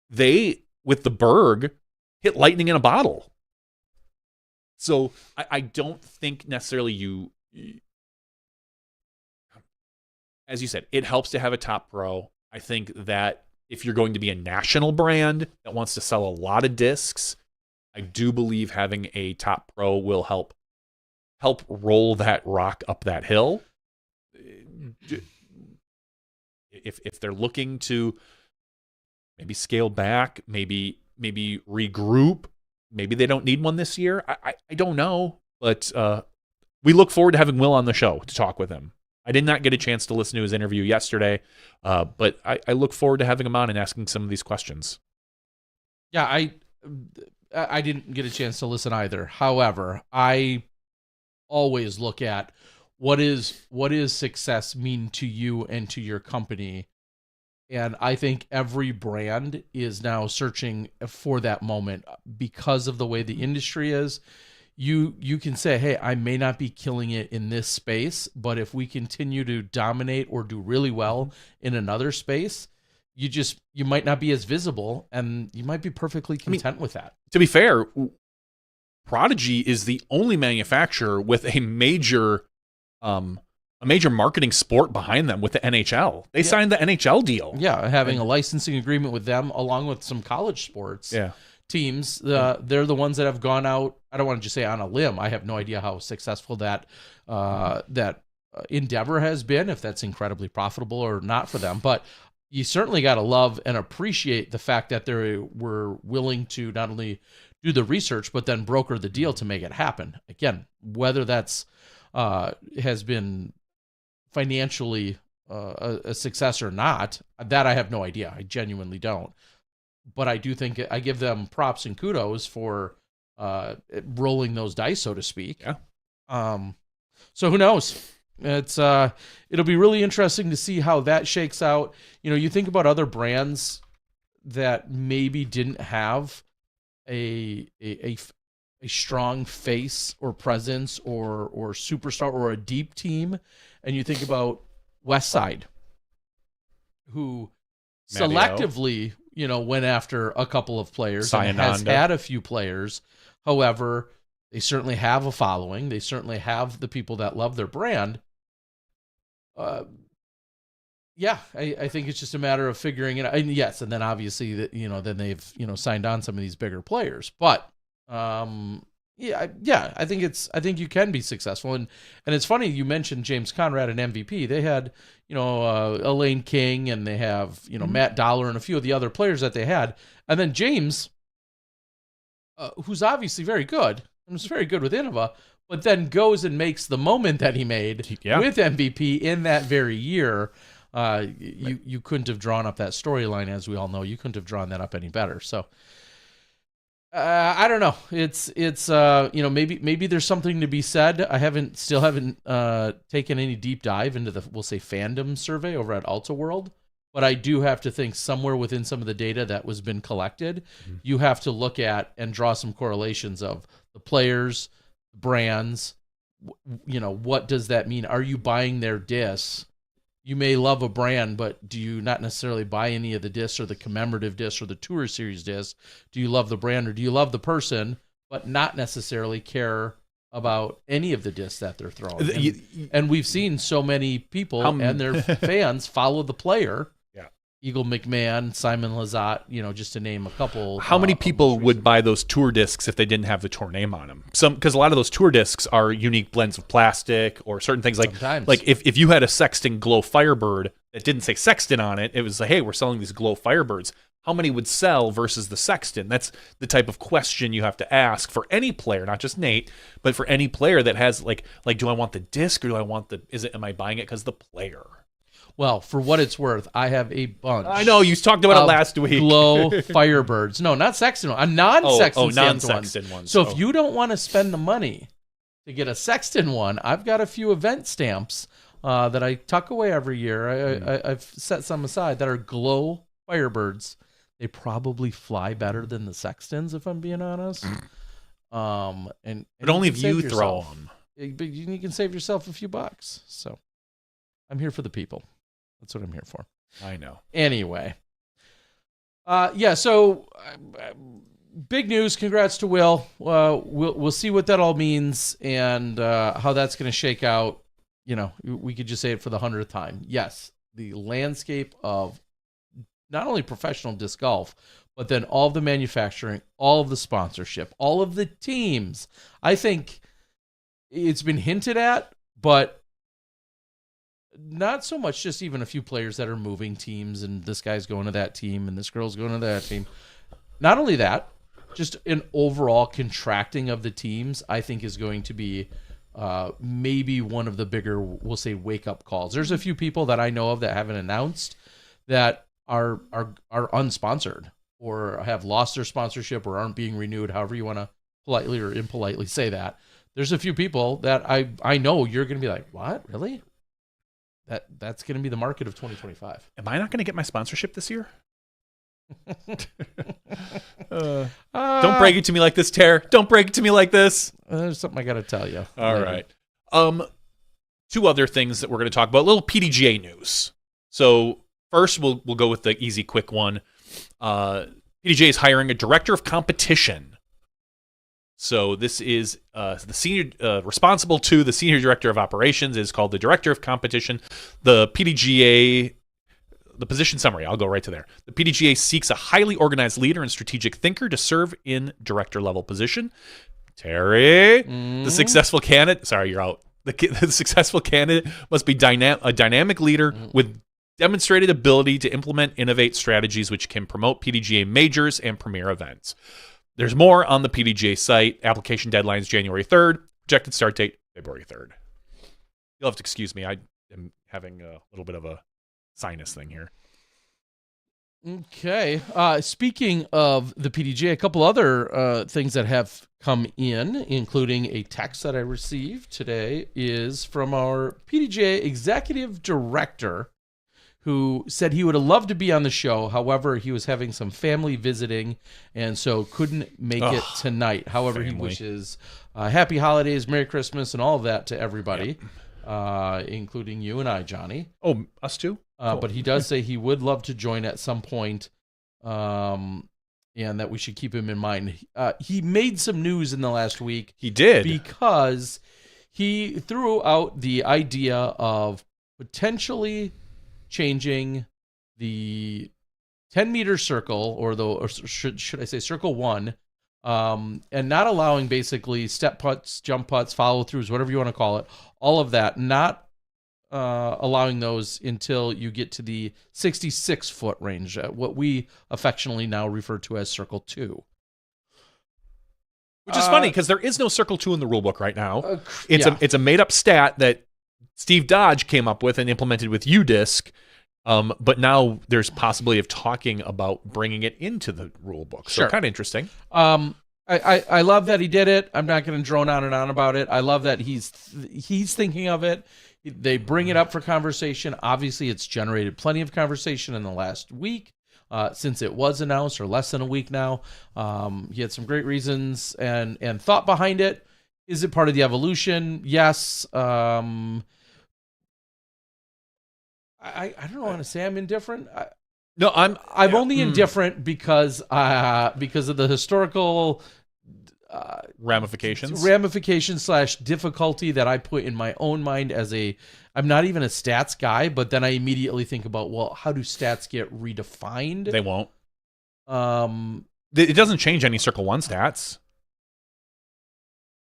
they, with the Berg, hit lightning in a bottle. So I don't think necessarily as you said, it helps to have a top pro. I think that if you're going to be a national brand that wants to sell a lot of discs, I do believe having a top pro will help roll that rock up that hill. If they're looking to maybe scale back, maybe regroup, maybe they don't need one this year. I don't know, but we look forward to having Will on the show to talk with him. I did not get a chance to listen to his interview yesterday, but I look forward to having him on and asking some of these questions. Yeah, I didn't get a chance to listen either. However, I always look at what is success mean to you and to your company. And I think every brand is now searching for that moment because of the way the industry is. You can say, hey, I may not be killing it in this space, but if we continue to dominate or do really well in another space, you might not be as visible, and you might be perfectly content with that. To be fair, Prodigy is the only manufacturer with a major marketing sport behind them with the NHL. They signed the NHL deal. Yeah, having a licensing agreement with them along with some college sports teams. They're the ones that have gone out, I don't want to just say on a limb. I have no idea how successful that endeavor has been, if that's incredibly profitable or not for them. But you certainly got to love and appreciate the fact that they were willing to not only do the research, but then broker the deal to make it happen. Again, whether that's has been financially a success or not, that I have no idea. I genuinely don't. But I do think I give them props and kudos for rolling those dice, so to speak. Yeah. So who knows? It'll be really interesting to see how that shakes out. You know, you think about other brands that maybe didn't have a strong face or presence or superstar or a deep team, and you think about West Side, who selectively, went after a couple of players and has had a few players. However, they certainly have a following. They certainly have the people that love their brand. I think it's just a matter of figuring it out. And yes, and then obviously that then they've signed on some of these bigger players. But I think you can be successful. And it's funny you mentioned James Conrad and MVP. They had Elaine King, and they have Matt Dollar and a few of the other players that they had. And then James, who's obviously very good and was very good with Innova, but then goes and makes the moment that he made with MVP in that very year. You couldn't have drawn up that storyline, as we all know. You couldn't have drawn that up any better. So I don't know. It's maybe there's something to be said. I still haven't taken any deep dive into the, we'll say, fandom survey over at Alta World, but I do have to think somewhere within some of the data that was been collected, you have to look at and draw some correlations of the players, brands. What does that mean? Are you buying their discs? You may love a brand, but do you not necessarily buy any of the discs or the commemorative discs or the Tour Series discs? Do you love the brand, or do you love the person, but not necessarily care about any of the discs that they're throwing? And we've seen so many people and their fans follow the player. Eagle McMahon, Simon Lizotte, just to name a couple. How many people would buy those tour discs if they didn't have the tour name on them? Because a lot of those tour discs are unique blends of plastic or certain things. Like if you had a Sexton Glow Firebird that didn't say Sexton on it, it was like, hey, we're selling these Glow Firebirds. How many would sell versus the Sexton? That's the type of question you have to ask for any player, not just Nate, but for any player that has like, do I want the disc, or do I want am I buying it because the player? Well, for what it's worth, I have a bunch. I know, you talked about it last week. Glow Firebirds. No, not Sexton. A non-Sexton non-Sexton ones. So if you don't want to spend the money to get a Sexton one, I've got a few event stamps that I tuck away every year. I've set some aside that are Glow Firebirds. They probably fly better than the Sextons, if I'm being honest. But only if you throw them. but you can save yourself a few bucks. So I'm here for the people. That's what I'm here for. I know. Anyway. So big news. Congrats to Will. We'll see what that all means and how that's going to shake out. We could just say it for the 100th time. Yes, the landscape of not only professional disc golf, but then all of the manufacturing, all of the sponsorship, all of the teams. I think it's been hinted at, but not so much just even a few players that are moving teams and this guy's going to that team and this girl's going to that team. Not only that, just an overall contracting of the teams, I think is going to be maybe one of the bigger, we'll say, wake-up calls. There's a few people that I know of that haven't announced that are unsponsored or have lost their sponsorship or aren't being renewed, however you want to politely or impolitely say that. There's a few people that I know you're going to be like, what? Really? That's going to be the market of 2025. Am I not going to get my sponsorship this year? Don't break it to me like this, Tara. Don't break it to me like this. There's something I got to tell you. All right. Two other things that we're going to talk about. A little PDGA news. So first, we'll go with the easy, quick one. PDGA is hiring a director of competition. So this is the senior responsible to the senior director of operations is called the director of competition. The PDGA, the position summary, I'll go right to there. The PDGA seeks a highly organized leader and strategic thinker to serve in director level position. Terry, the successful candidate. Sorry, you're out. The successful candidate must be a dynamic leader with demonstrated ability to implement, innovate strategies which can promote PDGA majors and premier events. There's more on the PDGA site. Application deadline is January 3rd. Projected start date, February 3rd. You'll have to excuse me. I am having a little bit of a sinus thing here. Okay. Speaking of the PDGA, a couple other things that have come in, including a text that I received today, is from our PDGA executive director, who said he would have loved to be on the show. However, he was having some family visiting and so couldn't make it tonight. However, he wishes happy holidays, Merry Christmas, and all of that to everybody, including you and I, Johnny. Oh, us too? Cool. But he does say he would love to join at some point, and that we should keep him in mind. He made some news in the last week. He did. Because he threw out the idea of potentially changing the 10-meter circle, or should I say circle one, and not allowing basically step putts, jump putts, follow-throughs, whatever you want to call it, all of that, not allowing those until you get to the 66-foot range, what we affectionately now refer to as circle two. Which is funny, because there is no circle two in the rulebook right now. It's a made-up stat that Steve Dodge came up with and implemented with UDisc, but now there's possibility of talking about bringing it into the rule book. So kind of interesting. I love that he did it. I'm not going to drone on and on about it. I love that he's thinking of it. They bring it up for conversation. Obviously, it's generated plenty of conversation in the last week since it was announced, or less than a week now. He had some great reasons and thought behind it. Is it part of the evolution? Yes. I don't want to say I'm indifferent. I'm only indifferent because of the historical ramifications / difficulty that I put in my own mind as I'm not even a stats guy, but then I immediately think about, well, how do stats get redefined? They won't. It doesn't change any Circle 1 stats.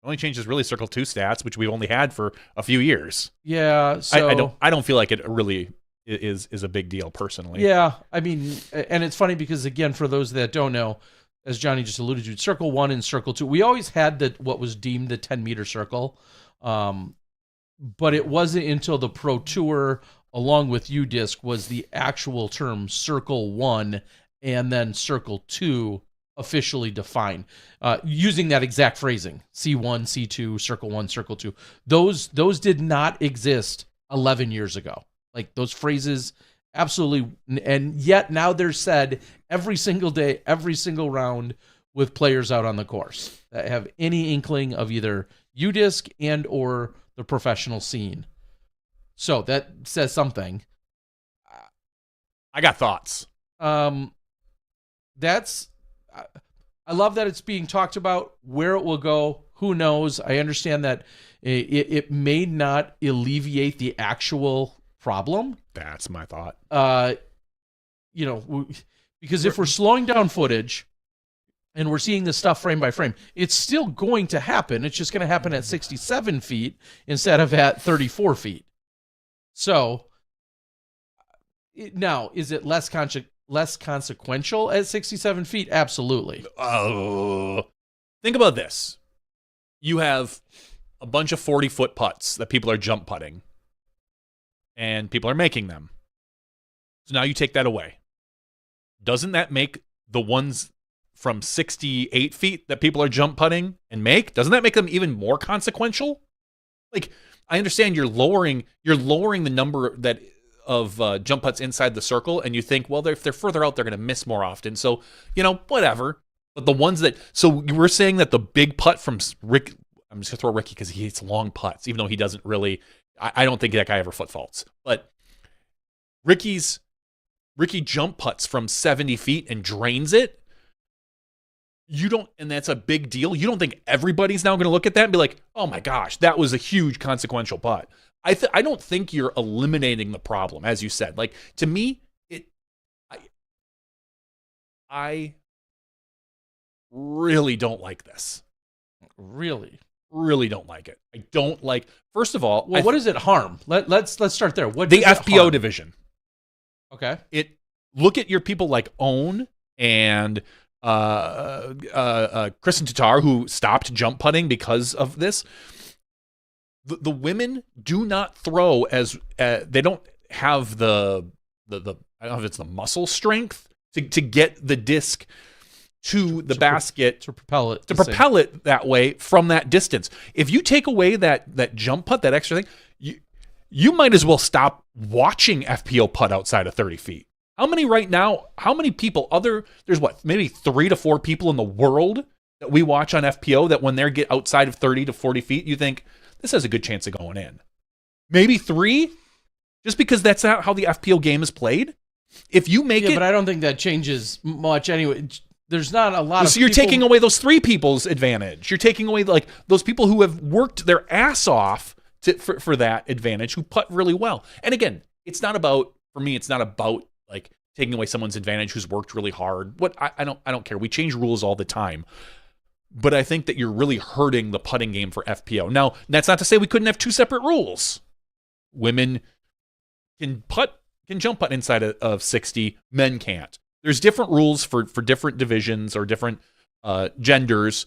It only changes really Circle 2 stats, which we've only had for a few years. Yeah, so I don't feel like it really is a big deal personally. Yeah, I mean, and it's funny because, again, for those that don't know, as Johnny just alluded to, Circle 1 and Circle 2, we always had what was deemed the 10-meter circle, but it wasn't until the Pro Tour, along with UDisc, was the actual term Circle 1 and then Circle 2 officially defined, using that exact phrasing, C1, C2, Circle 1, Circle 2. Those did not exist 11 years ago. Like, those phrases absolutely, and yet now they're said every single day, every single round, with players out on the course that have any inkling of either UDisc and or the professional scene. So that says something. I got thoughts. That's I love that it's being talked about. Where it will go, who knows? I understand that it may not alleviate the actual problem. That's my thought. Because if we're slowing down footage and we're seeing this stuff frame by frame, it's still going to happen. It's just going to happen at 67 feet instead of at 34 feet. So now, is it less consequential at 67 feet? Absolutely. Think about this. You have a bunch of 40-foot putts that people are jump putting, and people are making them. So now you take that away. Doesn't that make the ones from 68 feet that people are jump putting and make, doesn't that make them even more consequential? Like, I understand you're lowering the number of jump putts inside the circle, and you think, well, if they're further out, they're going to miss more often. So, whatever. But the ones so you were saying that the big putt from Rick, I'm just going to throw Ricky because he hates long putts, even though he doesn't really, I don't think that guy ever foot faults. But Ricky jump putts from 70 feet and drains it. And that's a big deal. You don't think everybody's now going to look at that and be like, oh my gosh, that was a huge consequential putt. I don't think you're eliminating the problem, as you said. Like, to me, I really don't like this. Really don't like it. I don't like. First of all, what does it harm? Let's start there. What the FPO division? Okay. Look at your people like Own and Kristen Tatar, who stopped jump putting because of this. The women do not throw as they don't have the I don't know if it's the muscle strength to get the disc to the basket to propel it that way from that distance. If you take away that jump putt, that extra thing, you might as well stop watching FPO putt outside of 30 feet. How many people there's maybe 3 to 4 people in the world that we watch on FPO that when they get outside of 30 to 40 feet, you think this has a good chance of going in. Maybe 3, just because that's how the FPO game is played. If you make it, but I don't think that changes much anyway. There's not a lot of. So you're taking away those 3 people's advantage. You're taking away those people who have worked their ass off for that advantage, who putt really well. And again, it's not about like taking away someone's advantage who's worked really hard. I don't care. We change rules all the time. But I think that you're really hurting the putting game for FPO. Now, that's not to say we couldn't have 2 separate rules. Women can jump putt inside of 60, men can't. There's different rules for different divisions or different genders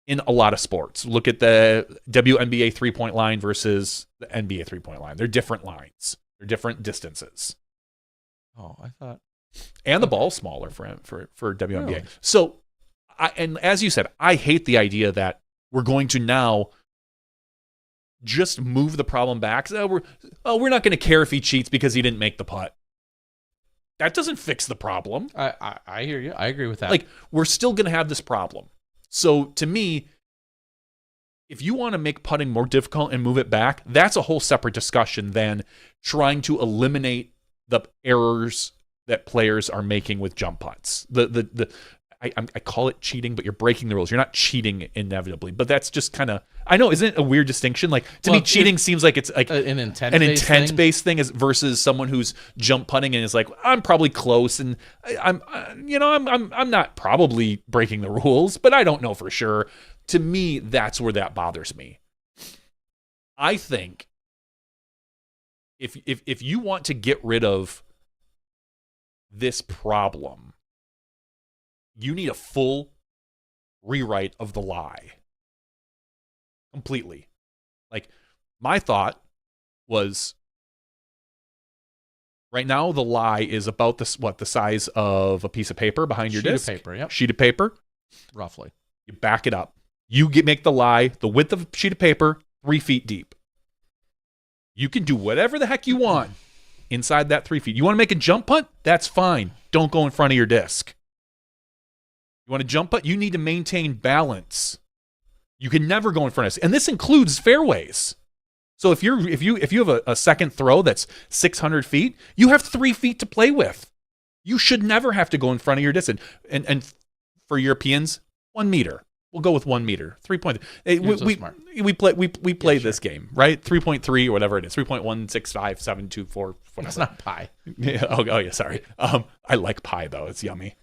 in a lot of sports. Look at the WNBA 3-point line versus the NBA 3-point line. They're different lines. They're different distances. Oh, I thought. And the ball's smaller for WNBA. Really? So, and as you said, I hate the idea that we're going to now just move the problem back. So we're not going to care if he cheats because he didn't make the putt. That doesn't fix the problem. I hear you. I agree with that. Like, we're still going to have this problem. So to me, if you want to make putting more difficult and move it back, that's a whole separate discussion than trying to eliminate the errors that players are making with jump putts. I call it cheating, but you're breaking the rules. You're not cheating inevitably, but that's just kind of, I know, isn't it a weird distinction? Like, to me, cheating seems like it's like an intent-based thing versus someone who's jump putting and is like, I'm probably close, and I'm not probably breaking the rules, but I don't know for sure. To me, that's where that bothers me. I think if you want to get rid of this problem, you need a full rewrite of the lie. Completely. Like, my thought was, right now the lie is about the size of a piece of paper behind your disc. Sheet of paper, yep. Sheet of paper. Roughly. You back it up. You make the lie the width of a sheet of paper, 3 feet deep. You can do whatever the heck you want inside that 3 feet. You want to make a jump putt? That's fine. Don't go in front of your disc. You want to jump putt? You need to maintain balance You can never go in front of us. And this includes fairways. So if you have a second throw that's 600 feet, you have 3 feet to play with. You should never have to go in front of your distance. And for Europeans, 1 meter. We'll go with 1 meter. 3.3. We play this game, right? 3.3 or whatever it is. 3.16572 whatever. That's not pi. Yeah. Oh yeah. Sorry. I like pie though. It's yummy.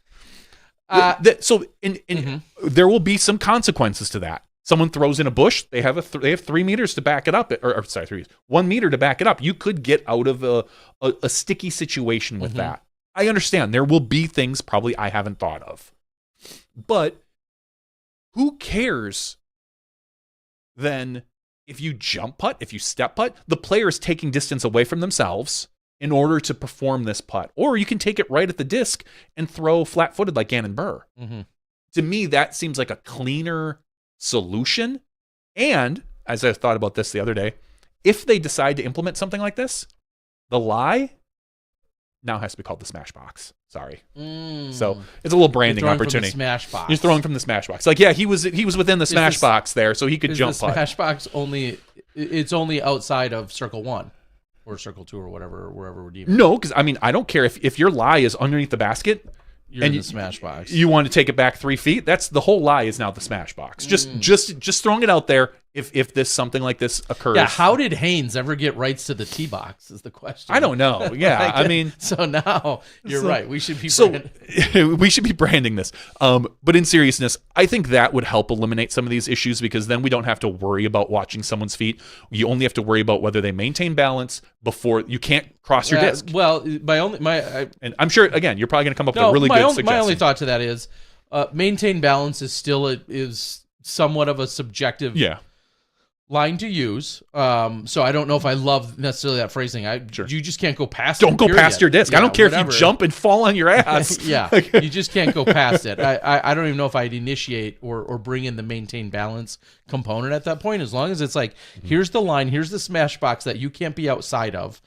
There will be some consequences to that. Someone throws in a bush. They have 3 meters to back it up, or sorry, 1 meter to back it up. You could get out of a sticky situation with that. I understand there will be things probably I haven't thought of, but who cares then if you jump putt, if you step putt? The player is taking distance away from themselves in order to perform this putt, or you can take it right at the disc and throw flat-footed like Gannon Burr. To me, that seems like a cleaner solution. And as I thought about this the other day, if they decide to implement something like this, the lie now has to be called the SmashBoxx. Sorry. So it's a little branding opportunity. SmashBoxx. You're throwing from the SmashBoxx. Like, yeah, he was within the SmashBoxx there, so he could jump putt. SmashBoxx only outside of Circle 1 or Circle 2 or whatever, wherever we're deep. No, because I don't care if your lie is underneath the basket. You're in the SmashBoxx. You want to take it back 3 feet. That's the whole lie is now the SmashBoxx. Just throwing it out there. If this something like this occurs. Yeah, how did Haynes ever get rights to the tee box is the question. I don't know. Yeah, I mean. So now you're right. We should be we should be branding this. But in seriousness, I think that would help eliminate some of these issues because then we don't have to worry about watching someone's feet. You only have to worry about whether they maintain balance before you can't cross your disc. Well, and I'm sure again you're probably going to come up with a really good suggestion. My only thought to that is maintain balance is still is somewhat of a subjective line to use. So I don't know if I love necessarily that phrasing. You just can't go past it. Don't go past your disc. I don't care if you jump and fall on your ass. You just can't go past it. I don't even know if I'd initiate or bring in the maintain balance component at that point, as long as it's like, here's the line, here's the SmashBoxx that you can't be outside of,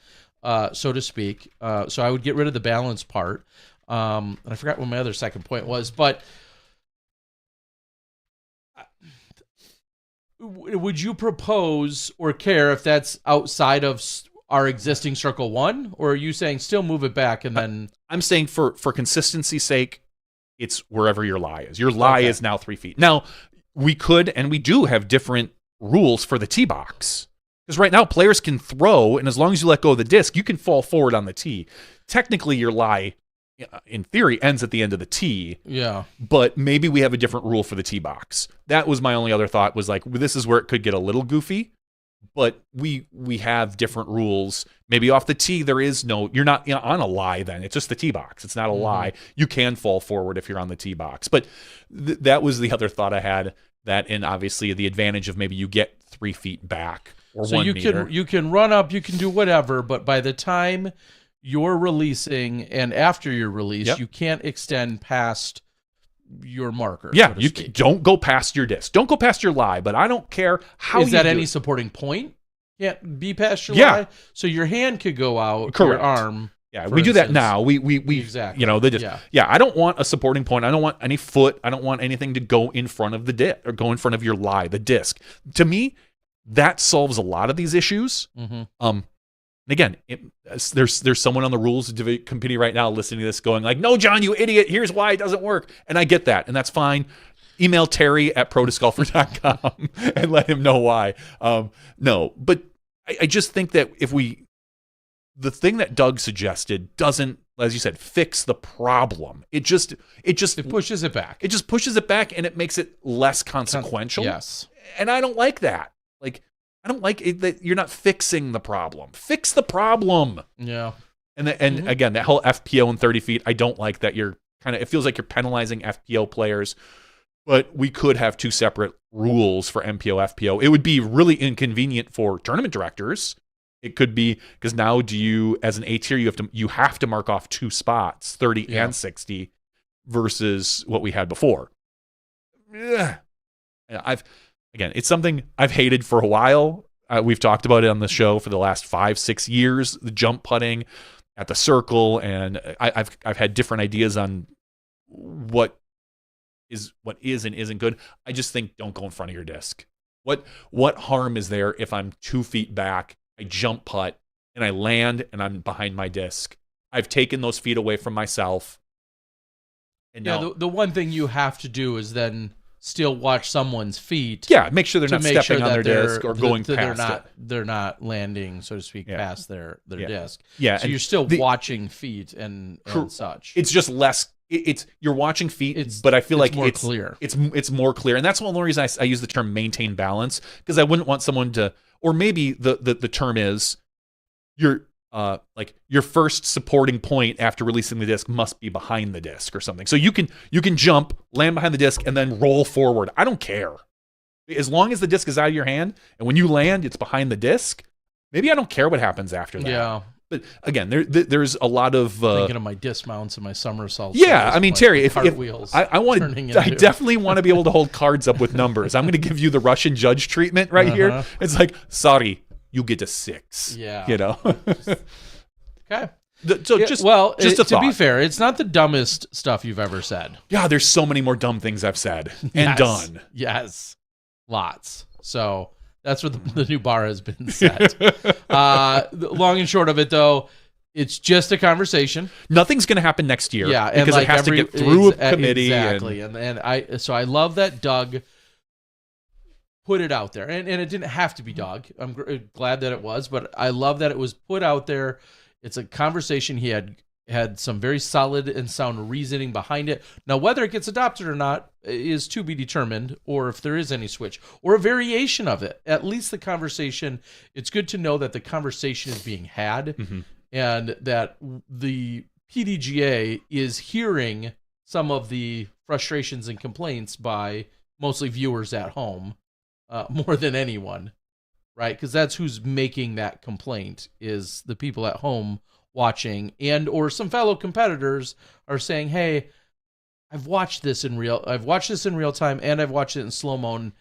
so to speak. So I would get rid of the balance part. And I forgot what my other second point was, but would you propose or care if that's outside of our existing Circle 1? Or are you saying still move it back and then... I'm saying for consistency's sake, it's wherever your lie is. Your lie is now 3 feet. Now, we could and we do have different rules for the tee box. Because right now, players can throw, and as long as you let go of the disc, you can fall forward on the tee. Technically, your lie, in theory, ends at the end of the tee. Yeah. But maybe we have a different rule for the tee box. That was my only other thought, was like, this is where it could get a little goofy, but we have different rules. Maybe off the tee, there is no, you're not on a lie then. It's just the tee box. It's not a lie. You can fall forward if you're on the tee box. But that was the other thought I had, and obviously the advantage of maybe you get 3 feet back or so 1 meter. You can run up, you can do whatever, but by the time you're releasing and after your release, you can't extend past your marker. Yeah, you don't go past your disc. Don't go past your lie, but I don't care how Is you that do any it. Supporting point? Can't be past your lie? So your hand could go out, your arm. Yeah, we do that now. We exactly. You know, they just I don't want a supporting point. I don't want any foot. I don't want anything to go in front of the disc or go in front of your lie, the disc. To me, that solves a lot of these issues. Again, there's someone on the rules committee right now listening to this going like, no, John, you idiot. Here's why it doesn't work. And I get that. And that's fine. Email Terry at ProDiscGolfer.com and let him know why. No, but I just think that the thing that Doug suggested doesn't, as you said, fix the problem. It pushes it back. It just pushes it back and it makes it less consequential. Yes. And I don't like that. Like, I don't like it that you're not fixing the problem. Fix the problem. Yeah. And again, that whole FPO and 30 feet, I don't like that it feels like you're penalizing FPO players, but we could have two separate rules for MPO, FPO. It would be really inconvenient for tournament directors. It could be because now as an A tier, you have to mark off 2 spots, 30 and 60 versus what we had before. Again, it's something I've hated for a while. We've talked about it on the show for the last 5-6 years, the jump putting at the circle, and I've had different ideas on what is what is and isn't good. I just think don't go in front of your disc. What harm is there if I'm 2 feet back, I jump putt, and I land and I'm behind my disc? I've taken those feet away from myself. And yeah, the one thing you have to do is then still watch someone's feet. Yeah, make sure they're not stepping on their disc or going past it. They're not landing, so to speak, past their disc. Yeah, so you're still watching feet and such. It's just less. It's you're watching feet, but I feel like more clear. It's more clear, and that's one of the reasons I use the term maintain balance, because I wouldn't want someone to, or maybe the term is your first supporting point after releasing the disc must be behind the disc or something. So you can jump, land behind the disc, and then roll forward. I don't care, as long as the disc is out of your hand, and when you land, it's behind the disc. Maybe I don't care what happens after that. Yeah. But again, there's a lot of thinking of my dismounts and my somersaults. Yeah, I mean, Terry, if I I definitely want to be able to hold cards up with numbers. I'm going to give you the Russian judge treatment right here. It's like, sorry, you get a 6. Yeah, you know. Okay. To be fair, it's not the dumbest stuff you've ever said. Yeah, there's so many more dumb things I've said and done. Yes, lots. So. That's what the new bar has been set. Long and short of it, though, it's just a conversation. Nothing's going to happen next year. Yeah, because it has to get through a committee. Exactly, and I love that Doug put it out there, and it didn't have to be Doug. I'm glad that it was, but I love that it was put out there. It's a conversation. He had some very solid and sound reasoning behind it. Now, whether it gets adopted or not is to be determined, or if there is any switch or a variation of it. At least the conversation, it's good to know that the conversation is being had, and that the PDGA is hearing some of the frustrations and complaints by mostly viewers at home, more than anyone, right? Because that's who's making that complaint, is the people at home watching, and or some fellow competitors are saying, hey, I've watched this in real time, and I've watched it in slow-mo,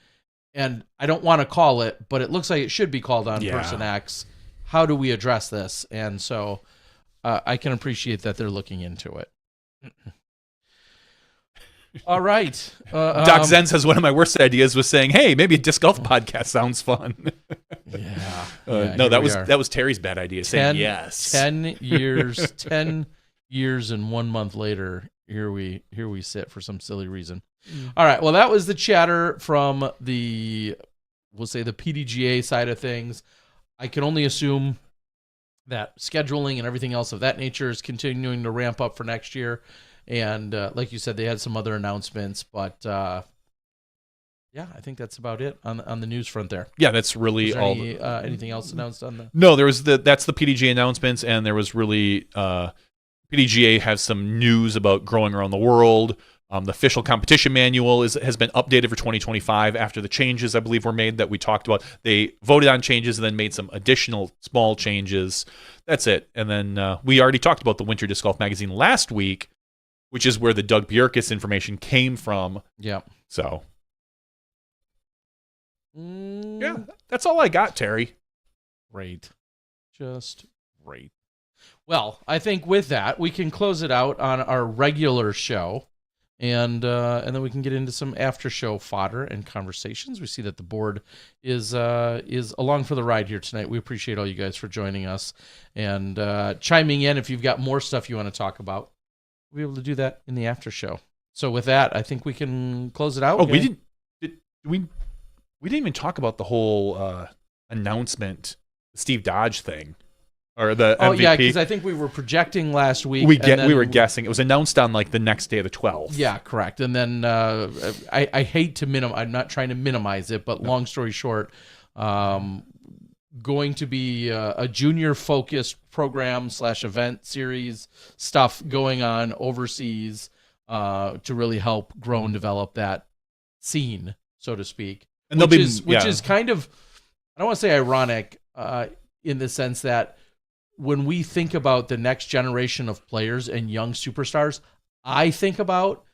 and I don't want to call it, but it looks like it should be called on person X. How do we address this? And so I can appreciate that they're looking into it. All right. Doc Zen says one of my worst ideas was saying, hey, maybe a disc golf podcast sounds fun. No, that was Terry's bad idea, saying yes. 10 years and 1 month later, here we sit for some silly reason. All right. Well, that was the chatter from we'll say the PDGA side of things. I can only assume that scheduling and everything else of that nature is continuing to ramp up for next year. And like you said, they had some other announcements, but I think that's about it on the news front there. Yeah, that's really all. Anything else announced on the? No, that's the PDGA announcements, and there was really PDGA has some news about growing around the world. The official competition manual has been updated for 2025 after the changes I believe were made that we talked about. They voted on changes and then made some additional small changes. That's it. And then we already talked about the Winter Disc Golf Magazine last week, which is where the Doug Bjerkes information came from. Yeah. So, yeah, that's all I got, Terry. Great. Just great. Well, I think with that, we can close it out on our regular show, and then we can get into some after-show fodder and conversations. We see that the board is along for the ride here tonight. We appreciate all you guys for joining us and chiming in if you've got more stuff you want to talk about. We'll be able to do that in the after show. So with that, I think we can close it out. Oh, we didn't even talk about the whole announcement, Steve Dodge thing, or the MVP. Oh yeah, because I think we were projecting last week. We were guessing. It was announced on like the next day of the 12th. Yeah, correct. And then I hate to minimize. I'm not trying to minimize it, but long story short, going to be a junior focused program / event series stuff going on overseas to really help grow and develop that scene, so to speak. And which is kind of, I don't want to say ironic in the sense that when we think about the next generation of players and young superstars, I think about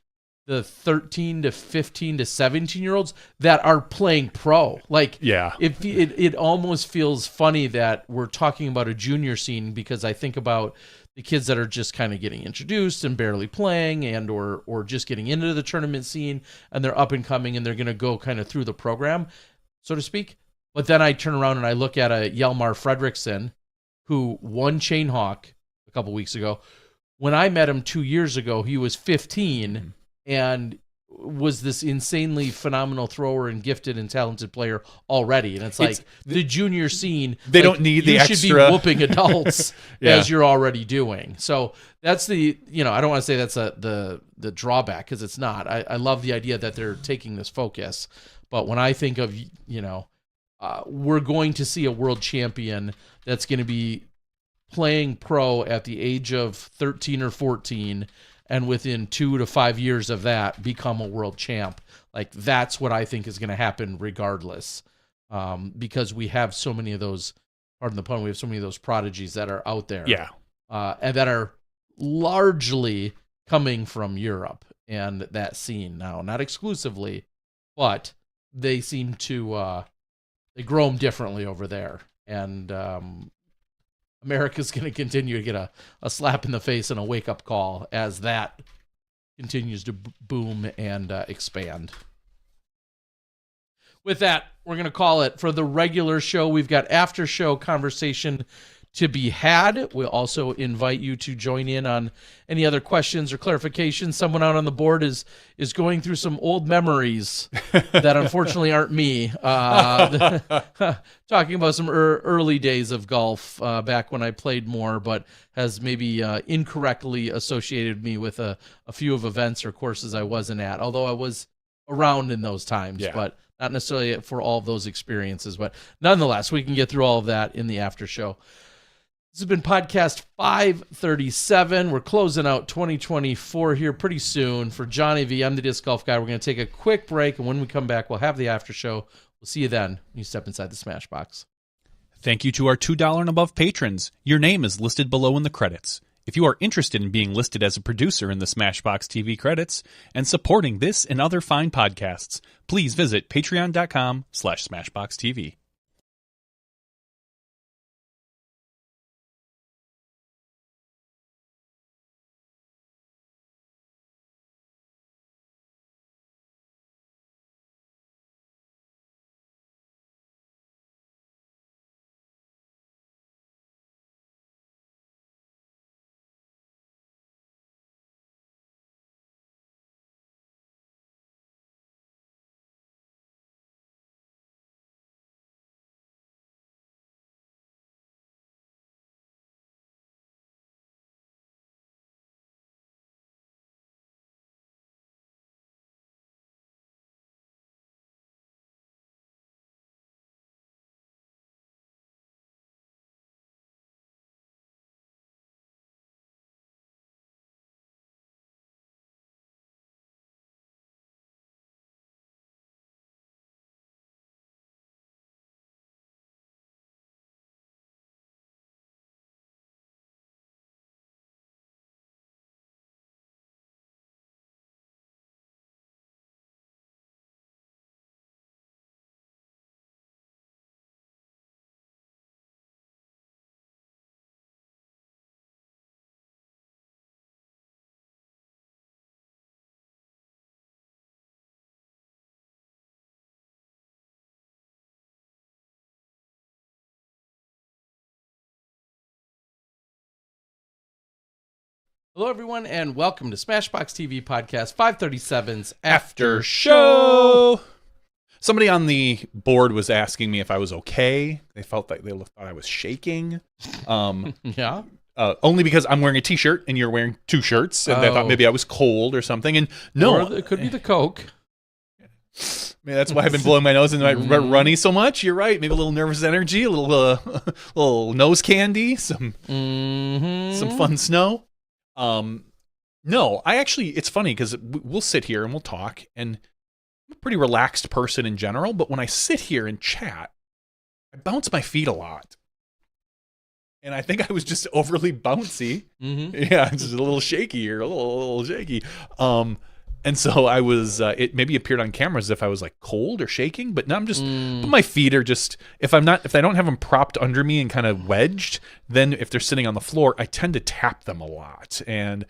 the 13 to 15 to 17-year-olds that are playing pro. Like, yeah, it almost feels funny that we're talking about a junior scene, because I think about the kids that are just kind of getting introduced and barely playing and or just getting into the tournament scene, and they're up and coming and they're going to go kind of through the program, so to speak. But then I turn around and I look at a Hjalmar Fredriksson who won Chain Hawk a couple weeks ago. When I met him 2 years ago, he was 15 and was this insanely phenomenal thrower and gifted and talented player already. And it's like the junior scene, they don't need the extra. You should be whooping adults as you're already doing. So that's the, I don't want to say that's the drawback, because it's not. I love the idea that they're taking this focus. But when I think of, we're going to see a world champion that's going to be playing pro at the age of 13 or 14, and within 2 to 5 years of that become a world champ. Like, that's what I think is going to happen regardless, because we have so many of those, pardon the pun, we have so many of those prodigies that are out there. Yeah. And that are largely coming from Europe and that scene now. Not exclusively, but they seem to, they grow them differently over there. And America's going to continue to get a slap in the face and a wake-up call as that continues to boom and expand. With that, we're going to call it for the regular show. We've got after-show conversation to be had. We'll also invite you to join in on any other questions or clarifications. Someone out on the board is going through some old memories that unfortunately aren't me. Talking about some early days of golf back when I played more, but has maybe incorrectly associated me with a few of events or courses I wasn't at, although I was around in those times, but not necessarily for all of those experiences. But nonetheless, we can get through all of that in the after show. This has been podcast 537. We're closing out 2024 here pretty soon. For Johnny V, I'm the Disc Golf Guy. We're going to take a quick break, and when we come back, we'll have the after show. We'll see you then when you step inside the Smashbox. Thank you to our $2 and above patrons. Your name is listed below in the credits. If you are interested in being listed as a producer in the SmashBoxxTV credits and supporting this and other fine podcasts, please visit patreon.com/SmashBoxxTV. Hello, everyone, and welcome to SmashBoxxTV Podcast 537's After Show. Somebody on the board was asking me if I was okay. They felt like they thought I was shaking. Yeah. Only because I'm wearing a t-shirt and you're wearing two shirts, and they thought maybe I was cold or something. And no, or it could be the Coke. Maybe that's why I've been blowing my nose and runny so much. You're right. Maybe a little nervous energy, a little nose candy, some fun snow. No, I actually, it's funny because we'll sit here and we'll talk, and I'm a pretty relaxed person in general, but when I sit here and chat, I bounce my feet a lot. And I think I was just overly bouncy. Yeah, just a little shaky or a little shaky. And so I was, it maybe appeared on camera as if I was like cold or shaking, but now I'm just, but my feet are just, if I don't have them propped under me and kind of wedged, then if they're sitting on the floor, I tend to tap them a lot. And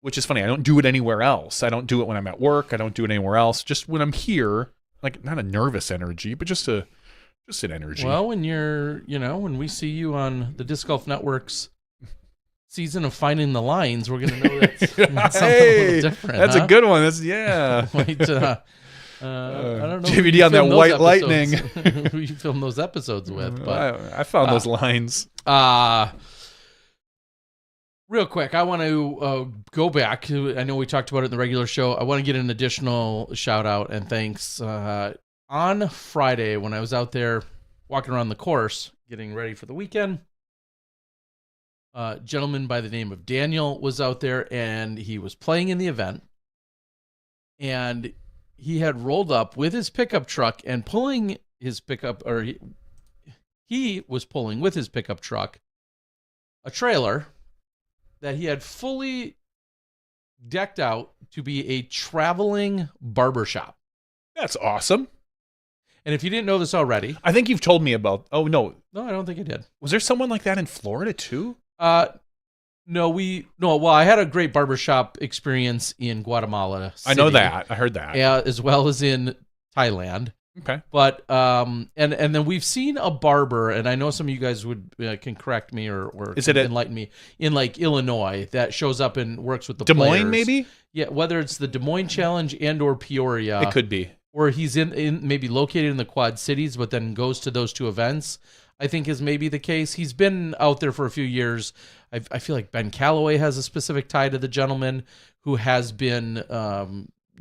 which is funny. I don't do it anywhere else. I don't do it when I'm at work. I don't do it anywhere else. Just when I'm here, like not a nervous energy, but just an energy. Well, when you're, when we see you on the Disc Golf Network's season of Finding the Lines, we're going to know that's something a little different. That's a good one. That's Wait, I don't know. JVD on that White Lightning. Who you film those episodes with? But I found those lines. Real quick, I want to go back. I know we talked about it in the regular show. I want to get an additional shout out and thanks. On Friday, when I was out there walking around the course, getting ready for the weekend, a gentleman by the name of Daniel was out there, and he was playing in the event. And he had rolled up with his pickup truck and pulling his pickup, or he was pulling with his pickup truck a trailer that he had fully decked out to be a traveling barbershop. That's awesome. And if you didn't know this already, I think you've told me about. Oh no, I don't think I did. Was there someone like that in Florida too? No. Well, I had a great barbershop experience in Guatemala City, I know that. I heard that. as well as in Thailand. Okay. But and then we've seen a barber, and I know some of you guys would can correct me or enlighten me, in like Illinois that shows up and works with the Des Moines, players. maybe. Yeah, whether it's the Des Moines Challenge and or Peoria, It could be. or he's in maybe located in the Quad Cities, but then goes to those two events, I think is maybe the case. He's been out there for a few years. I feel like Ben Calloway has a specific tie to the gentleman who has been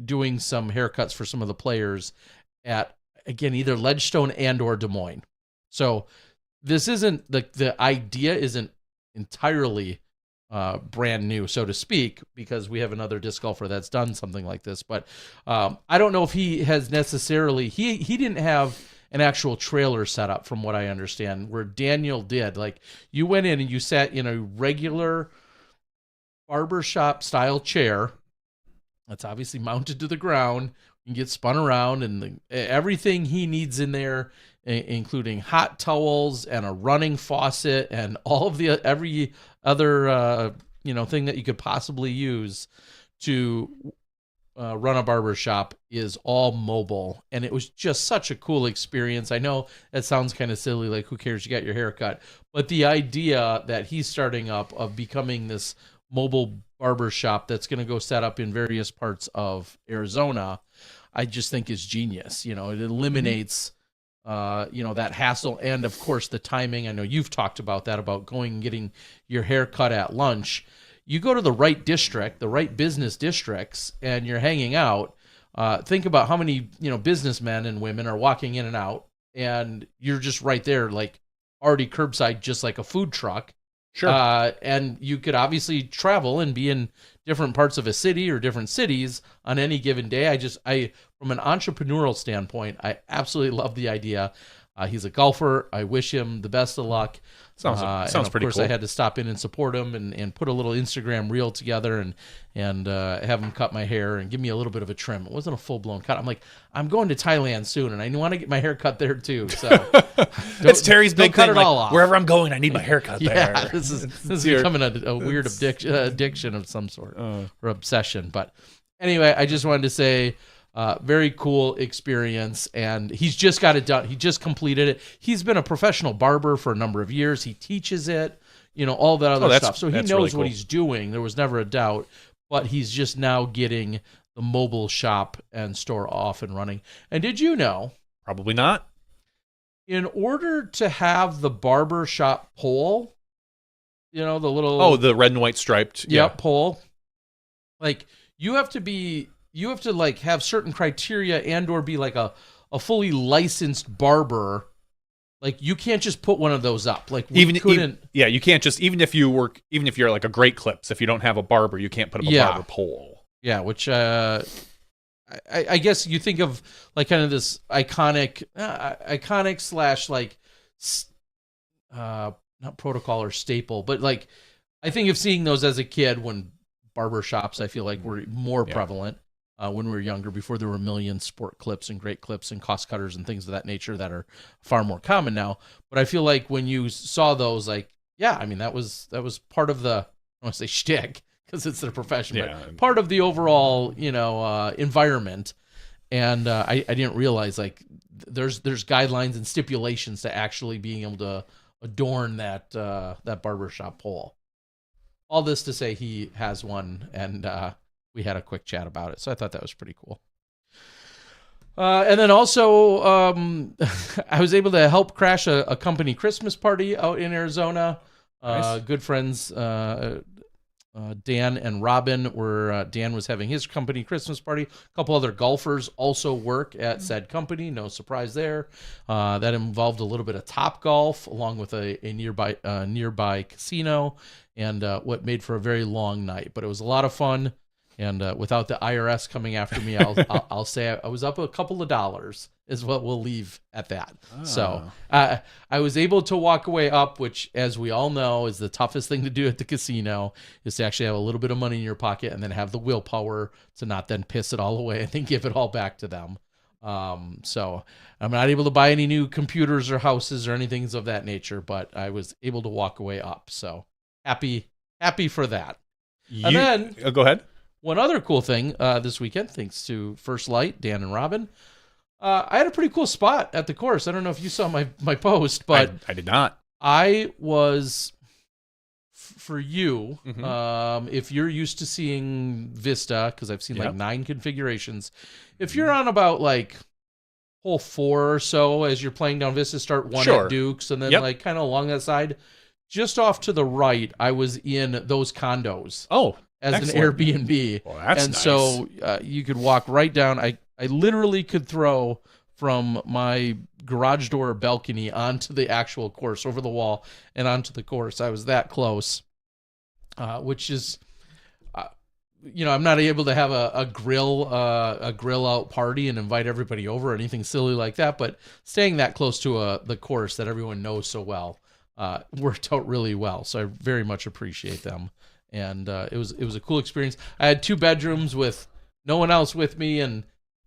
doing some haircuts for some of the players at, again, either Ledgestone and or Des Moines. So this isn't, the idea isn't entirely brand new, so to speak, because we have another disc golfer that's done something like this. But I don't know if he has necessarily, he didn't have an actual trailer set up, from what I understand, where Daniel did. Like, you went in and you sat in a regular barbershop style chair that's obviously mounted to the ground. You can get spun around, and everything he needs in there, including hot towels and a running faucet and all of the every other thing that you could possibly use to run a barber shop, is all mobile. And it was just such a cool experience. I know that sounds kind of silly, like, who cares, you got your hair cut, but the idea that he's starting up of becoming this mobile barber shop that's going to go set up in various parts of Arizona, I just think is genius. It eliminates that hassle, and of course the timing. I know you've talked about that, about going and getting your hair cut at lunch. You go to the right district, the right business districts, and you're hanging out. Think about how many businessmen and women are walking in and out, and you're just right there, like already curbside, just like a food truck. Sure. And you could obviously travel and be in different parts of a city or different cities on any given day. I from an entrepreneurial standpoint, I absolutely love the idea. He's a golfer. I wish him the best of luck. Sounds pretty cool. Of course, I had to stop in and support him and put a little Instagram reel together and have him cut my hair and give me a little bit of a trim. It wasn't a full-blown cut. I'm like, I'm going to Thailand soon, and I want to get my hair cut there too. So it's Terry's big cut thing. It like, all off. Wherever I'm going, I need my hair cut there. Yeah, this is becoming a weird addiction of some sort, or obsession. But anyway, I just wanted to say, very cool experience, and he's just got it done. He just completed it. He's been a professional barber for a number of years. He teaches it, all that other stuff. So he knows really cool. what he's doing. There was never a doubt, but he's just now getting the mobile shop and store off and running. And did you know? Probably not. In order to have the barber shop pole, the little... the red and white striped. Yeah, pole. Like, you have to like have certain criteria and or be like a fully licensed barber. Like, you can't just put one of those up. Like, you can't just, even if you're like a Great Clips, if you don't have a barber, you can't put up a barber pole. Yeah, which I guess you think of like kind of this iconic slash like not protocol or staple, but like I think of seeing those as a kid when barber shops, I feel like, were more prevalent. when we were younger, before there were a million sport clips and great clips and cost cutters and things of that nature that are far more common now. But I feel like when you saw those, like, yeah, I mean, that was part of the, I don't want to say shtick because it's their profession, but part of the overall, environment. And I didn't realize, like, there's guidelines and stipulations to actually being able to adorn that barbershop pole. All this to say he has one, and we had a quick chat about it. So I thought that was pretty cool. And then also, I was able to help crash a company Christmas party out in Arizona. Nice. Good friends, Dan and Robin Dan was having his company Christmas party. A couple other golfers also work at said company. No surprise there. That involved a little bit of Top Golf along with a nearby casino, and what made for a very long night. But it was a lot of fun. And without the IRS coming after me, I'll say I was up a couple of dollars is what we'll leave at that. Oh. So I was able to walk away up, which, as we all know, is the toughest thing to do at the casino, is to actually have a little bit of money in your pocket and then have the willpower to not then piss it all away and then give it all back to them. So I'm not able to buy any new computers or houses or anything of that nature, but I was able to walk away up. So happy for that. And then go ahead. One other cool thing this weekend, thanks to First Light, Dan and Robin, I had a pretty cool spot at the course. I don't know if you saw my post, but I did not. I was, for you, if you're used to seeing Vista, because I've seen like 9 configurations, if you're on about like hole 4 or so as you're playing down Vista, start 1 at Dukes, and then like kind of along that side, just off to the right, I was in those condos. Oh, as excellent. an Airbnb. Well, that's and nice. So you could walk right down. I literally could throw from my garage door balcony onto the actual course, over the wall and onto the course. I was that close, which is, I'm not able to have a grill out party and invite everybody over or anything silly like that, but staying that close to the course that everyone knows so well worked out really well. So I very much appreciate them. And it was a cool experience. I had 2 bedrooms with no one else with me, and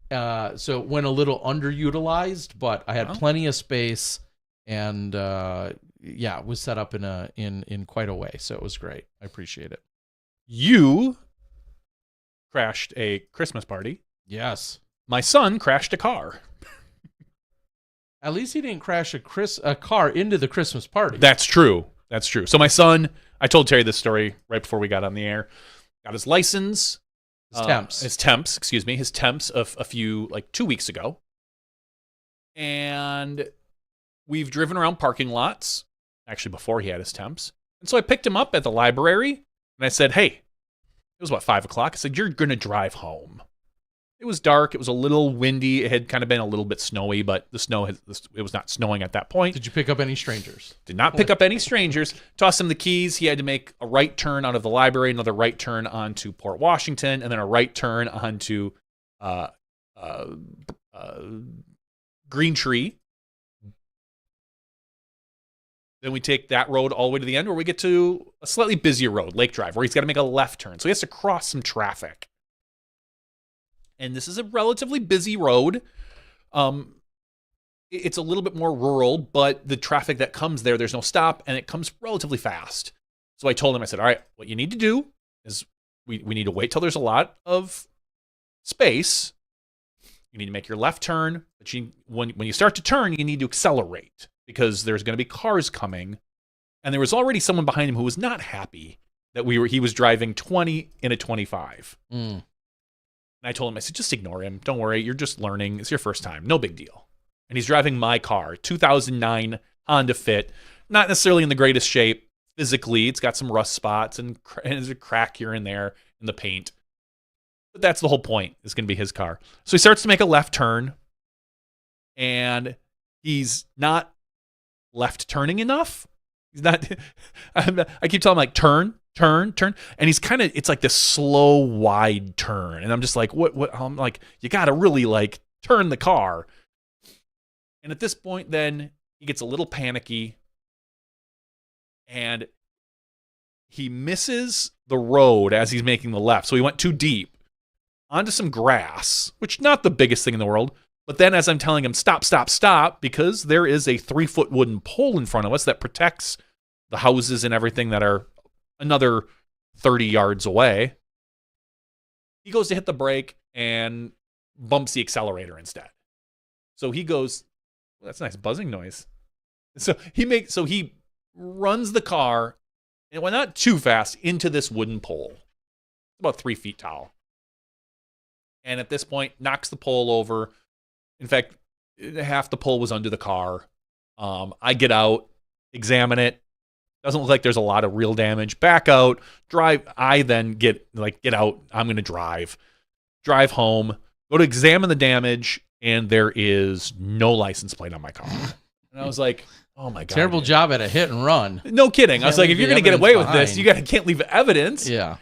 so it went a little underutilized, but I had plenty of space, and it was set up in quite a way. So it was great. I appreciate it. You crashed a Christmas party. Yes. My son crashed a car. At least he didn't crash a car into the Christmas party. That's true. So my son, I told Terry this story right before we got on the air, got his license. His temps a few, like 2 weeks ago. And we've driven around parking lots, actually before he had his temps. And so I picked him up at the library, and I said, hey, it was 5 o'clock. I said, you're going to drive home. It was dark. It was a little windy. It had kind of been a little bit snowy, but it was not snowing at that point. Did you pick up any strangers? Did not pick up any strangers. Tossed him the keys. He had to make a right turn out of the library, another right turn onto Port Washington, and then a right turn onto Green Tree. Then we take that road all the way to the end, where we get to a slightly busier road, Lake Drive, where he's got to make a left turn. So he has to cross some traffic. And this is a relatively busy road. It's a little bit more rural, but the traffic that comes there's no stop, and it comes relatively fast. So I told him, I said, all right, what you need to do is we need to wait till there's a lot of space. You need to make your left turn, but when you start to turn, you need to accelerate, because there's going to be cars coming. And there was already someone behind him who was not happy that he was driving 20 in a 25. And I told him, I said, just ignore him. Don't worry. You're just learning. It's your first time. No big deal. And he's driving my car, 2009 Honda Fit. Not necessarily in the greatest shape physically. It's got some rust spots and there's a crack here and there in the paint. But that's the whole point. It's going to be his car. So he starts to make a left turn. And he's not left turning enough. He's not. I keep telling him, like, turn. And he's it's like this slow, wide turn. And I'm just like, what? I'm like, you got to really, like, turn the car. And at this point, then he gets a little panicky, and he misses the road as he's making the left. So he went too deep onto some grass, which not the biggest thing in the world. But then as I'm telling him, stop, stop, stop, because there is a 3-foot wooden pole in front of us that protects the houses and everything that are another 30 yards away. He goes to hit the brake and bumps the accelerator instead. So he goes, well, that's a nice buzzing noise. So he runs the car, and well, not too fast, into this wooden pole. It's about 3 feet tall. And at this point, knocks the pole over. In fact, half the pole was under the car. I get out, examine it. Doesn't look like there's a lot of real damage. Back out, drive. I then get out. I'm going to drive home, go to examine the damage, and there is no license plate on my car. And I was like, oh my God. Terrible job at a hit and run. No kidding. I was like, if you're going to get away with this, you can't leave evidence. Yeah.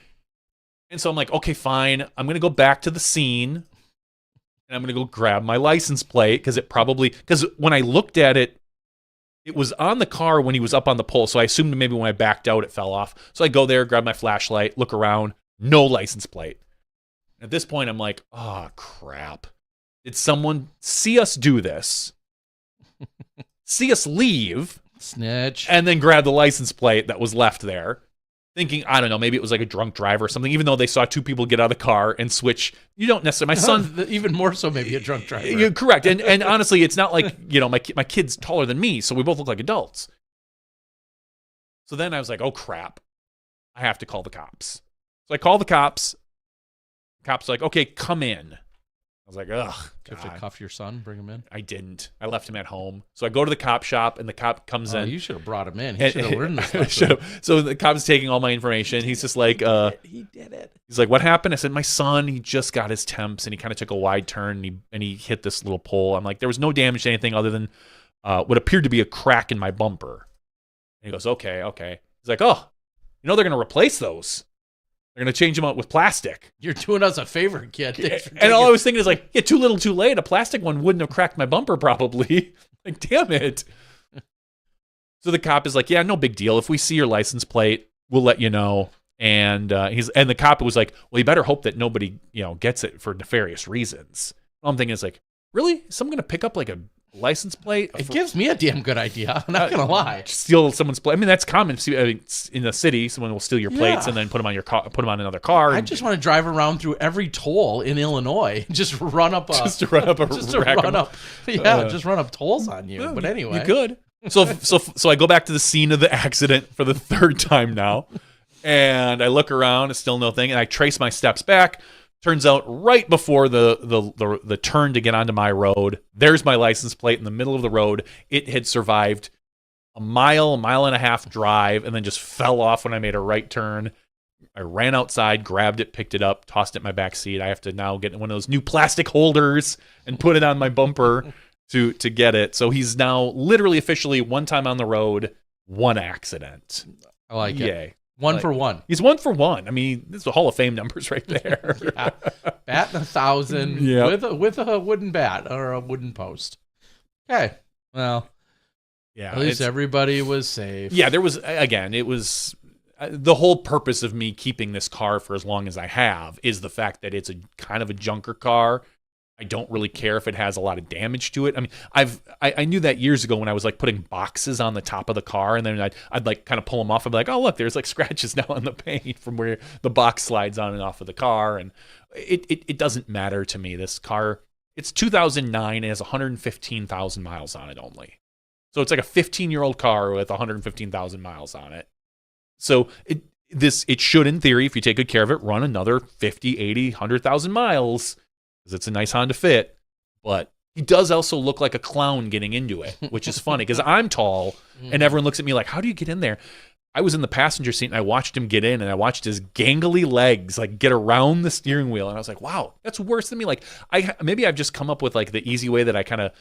And so I'm like, okay, fine. I'm going to go back to the scene, and I'm going to go grab my license plate, because when I looked at it, it was on the car when he was up on the pole, so I assumed maybe when I backed out, it fell off. So I go there, grab my flashlight, look around, no license plate. At this point, I'm like, oh, crap. Did someone see us do this, see us leave, snitch, and then grab the license plate that was left there? Thinking, I don't know, maybe it was like a drunk driver or something, even though they saw 2 people get out of the car and switch. You don't necessarily, my son. Even more so, maybe a drunk driver. You're correct. And honestly, it's not like, my kid's taller than me, so we both look like adults. So then I was like, oh crap, I have to call the cops. So I call the cops. The cops are like, okay, come in. I was like, ugh. You have to cuff your son, bring him in? I didn't. I left him at home. So I go to the cop shop, and the cop comes in. You should have brought him in. He should have learned this. So the cop's taking all my information. He's just like, he did it. He's like, what happened? I said, my son, he just got his temps, and he kind of took a wide turn, and he hit this little pole. I'm like, there was no damage to anything other than what appeared to be a crack in my bumper. And he goes, okay. He's like, oh, they're going to replace those. They're going to change them out with plastic. You're doing us a favor, kid. And all I was thinking is like, yeah, too little too late. A plastic one wouldn't have cracked my bumper probably. Like, damn it. So the cop is like, yeah, no big deal. If we see your license plate, we'll let you know. And the cop was like, well, you better hope that nobody, gets it for nefarious reasons. All I'm thinking is like, really? Is someone going to pick up like a license plate? It gives me a damn good idea. I'm not going to lie. Steal someone's plate. I mean, that's common. In the city, someone will steal your plates and then put them on your car, put them on another car. I just want to drive around through every toll in Illinois. Just run up just to run up tolls on you. But anyway, you could. So I go back to the scene of the accident for the 3rd time now, and I look around. It's still no thing, and I trace my steps back. Turns out right before the turn to get onto my road, there's my license plate in the middle of the road. It had survived a mile and a half drive, and then just fell off when I made a right turn. I ran outside, grabbed it, picked it up, tossed it in my back seat. I have to now get one of those new plastic holders and put it on my bumper to get it. So he's now literally officially 1 time on the road, 1 accident. I like it. Yay. One for one. He's 1 for 1. I mean, this is the Hall of Fame numbers right there. Yeah. Bat 1,000 with a wooden bat or a wooden post. Okay. Well, yeah. At least everybody was safe. Yeah, there was, again, it was the whole purpose of me keeping this car for as long as I have is the fact that it's a kind of a junker car. I don't really care if it has a lot of damage to it. I mean, I knew that years ago when I was like putting boxes on the top of the car, and then I'd like kind of pull them off. I'd be like, oh look, there's like scratches now on the paint from where the box slides on and off of the car, and it doesn't matter to me. This car, it's 2009, it has 115,000 miles on it only, so it's like a 15-year-old car with 115,000 miles on it. So it should, in theory, if you take good care of it, run another 50, 80, 100,000 miles. It's a nice Honda Fit, but he does also look like a clown getting into it, which is funny because I'm tall and everyone looks at me like, how do you get in there? I was in the passenger seat and I watched him get in, and I watched his gangly legs like get around the steering wheel, and I was like, wow, that's worse than me. Like maybe I've just come up with like the easy way that I kind of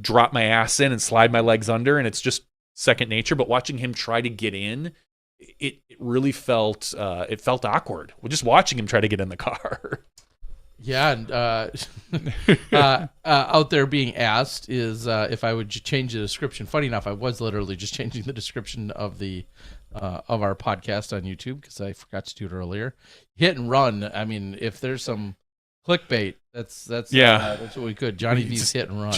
drop my ass in and slide my legs under, and it's just second nature. But watching him try to get in, it really felt awkward. Well, just watching him try to get in the car. Yeah, and out there being asked is if I would change the description. Funny enough, I was literally just changing the description of of our podcast on YouTube because I forgot to do it earlier. Hit and run. I mean, if there's some Clickbait. That's what we could. Johnny V's hit and run.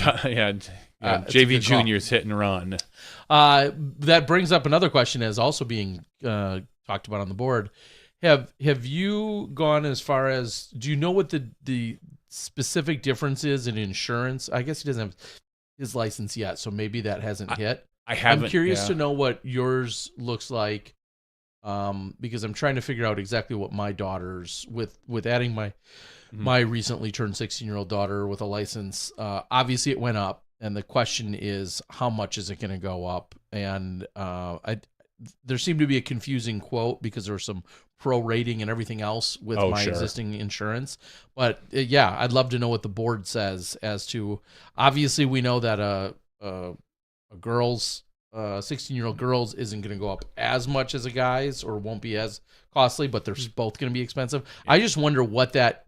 JV Junior's hit and run. That brings up another question as also being talked about on the board. Have you gone as far as, do you know what the specific difference is in insurance? I guess he doesn't have his license yet, so maybe that hasn't hit. I haven't. I'm curious to know what yours looks like, because I'm trying to figure out exactly what my daughter's, with adding my recently turned 16-year-old daughter with a license. Obviously, it went up, and the question is, how much is it going to go up? And there seemed to be a confusing quote because there was some prorating and everything else with my existing insurance. But yeah, I'd love to know what the board says as to. Obviously, we know that a girl's 16-year-old girls isn't going to go up as much as a guy's, or won't be as costly, but they're both going to be expensive. Yeah. I just wonder what that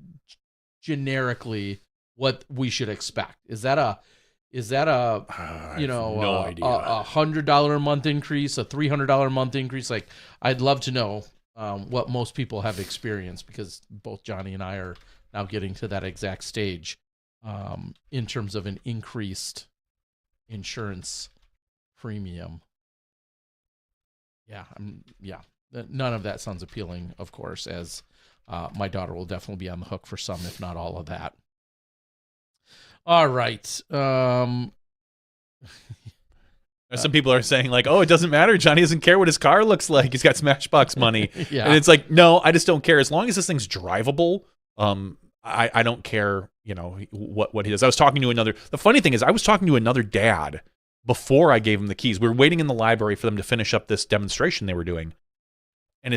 generically, what we should expect. Is that a no idea. A $100 a month increase, a $300 a month increase? Like, I'd love to know what most people have experienced, because both Johnny and I are now getting to that exact stage in terms of an increased insurance premium. None of that sounds appealing, of course, as my daughter will definitely be on the hook for some, if not all of that. All right. Some people are saying, like, oh, it doesn't matter. Johnny doesn't care what his car looks like. He's got Smashbox money. Yeah. And it's like, no, I just don't care. As long as this thing's drivable, I don't care, what he does. I was talking to the funny thing is, I was talking to another dad before I gave him the keys. We were waiting in the library for them to finish up this demonstration they were doing. And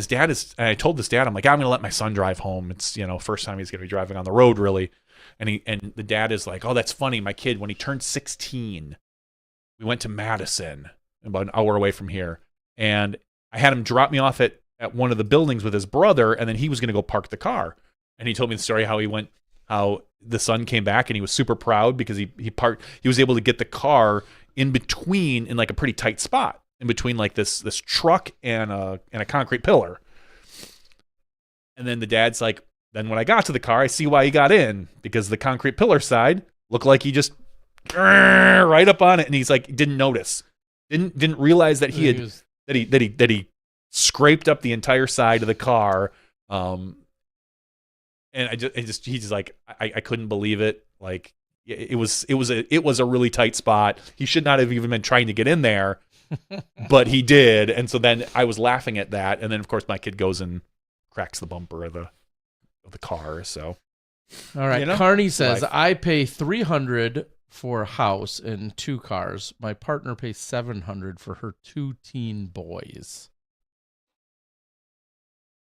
I told this dad, I'm like, I'm going to let my son drive home. It's, first time he's going to be driving on the road, really. And the dad is like, oh, that's funny. My kid, when he turned 16, we went to Madison, about an hour away from here. And I had him drop me off at one of the buildings with his brother, and then he was going to go park the car. And he told me the story how the son came back, and he was super proud because he was able to get the car in like a pretty tight spot, in between like this truck and a concrete pillar. And then the dad's like, then when I got to the car, I see why he got in, because the concrete pillar side looked like he just right up on it, and he's like, didn't notice, didn't realize that he scraped up the entire side of the car. And he's just like, I couldn't believe it. Like, it was a really tight spot. He should not have even been trying to get in there, but he did. And so then I was laughing at that. And then of course my kid goes and cracks the bumper of the car. So, all right. Carney says, I pay $300 for a house and 2 cars. My partner pays $700 for her 2 teen boys.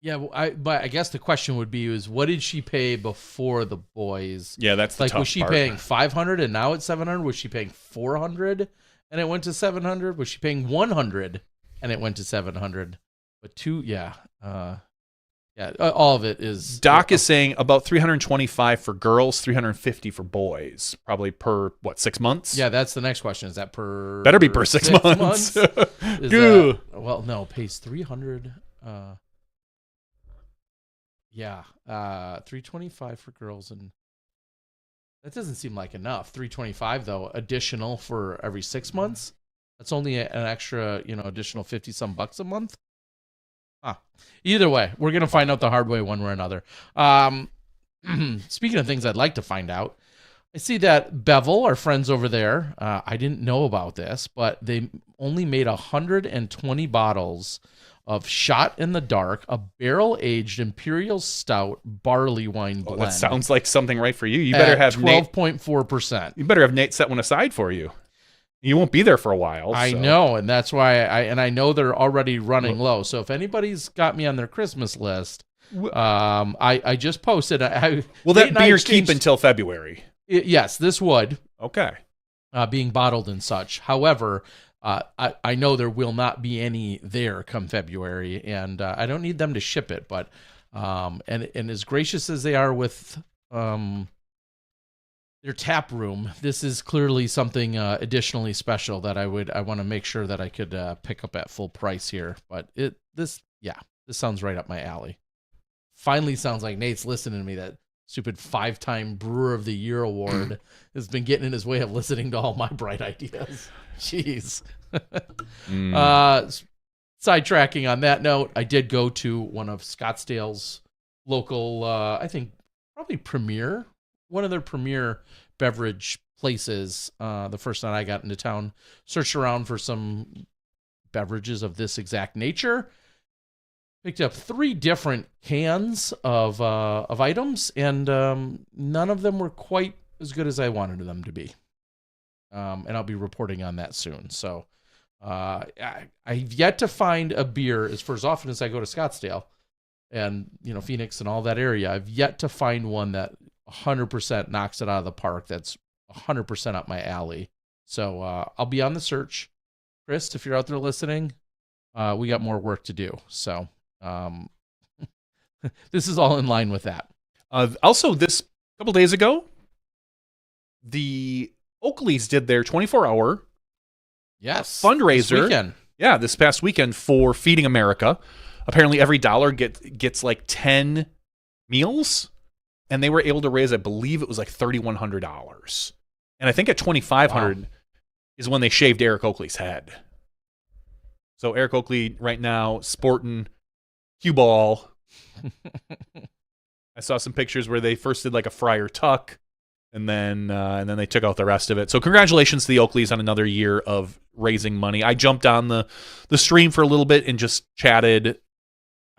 Yeah, but I guess the question would be, what did she pay before the boys? Yeah, that's the tough was she part. paying $500 and now it's $700? Was she paying $400 and it went to $700? Was she paying $100 and it went to $700? But all of it is. Doc is saying about $325 for girls, $350 for boys, probably per 6 months? Yeah, that's the next question. Is that per? Better be per 6 months. Well, no, pays $300. Yeah, $325 for girls, and that doesn't seem like enough. $325 though, additional for every 6 months. That's only an extra, additional $50-some a month. Either way, we're gonna find out the hard way one way or another. Speaking of things I'd like to find out, I see that Bevel, our friends over there, I didn't know about this, but they only made 120 bottles of Shot in the Dark, a barrel-aged Imperial Stout barley wine blend. That sounds like something right for you. You better have 12.4%. You better have Nate set one aside for you. You won't be there for a while. I know, and that's why I know they're already running low. So if anybody's got me on their Christmas list, I just posted. Will that be your keep until February? Yes, this would. Okay. Being bottled and such. However, I know there will not be any there come February, and I don't need them to ship it. But and as gracious as they are with their tap room, this is clearly something additionally special that I want to make sure that I could pick up at full price here. But this sounds right up my alley. Finally, sounds like Nate's listening to me. That stupid 5-time Brewer of the Year award has been getting in his way of listening to all my bright ideas. Jeez. Sidetracking on that note, I did go to one of Scottsdale's local, I think probably one of their premier beverage places. The first night I got into town, searched around for some beverages of this exact nature. Picked up 3 different cans of items, and none of them were quite as good as I wanted them to be. And I'll be reporting on that soon. So I've yet to find a beer, as far as often as I go to Scottsdale and Phoenix and all that area, I've yet to find one that 100% knocks it out of the park. That's 100% up my alley. So I'll be on the search. Chris, if you're out there listening, we got more work to do. So this is all in line with that. Also, this couple days ago, the Oakleys did their 24-hour fundraiser. This past weekend for Feeding America. Apparently, every dollar gets like 10 meals, and they were able to raise, I believe it was like $3,100. And I think at $2,500 is when they shaved Eric Oakley's head. So Eric Oakley right now sporting cue ball. I saw some pictures where they first did like a friar tuck, and then they took out the rest of it. So congratulations to the Oakleys on another year of raising money. I jumped on the stream for a little bit and just chatted.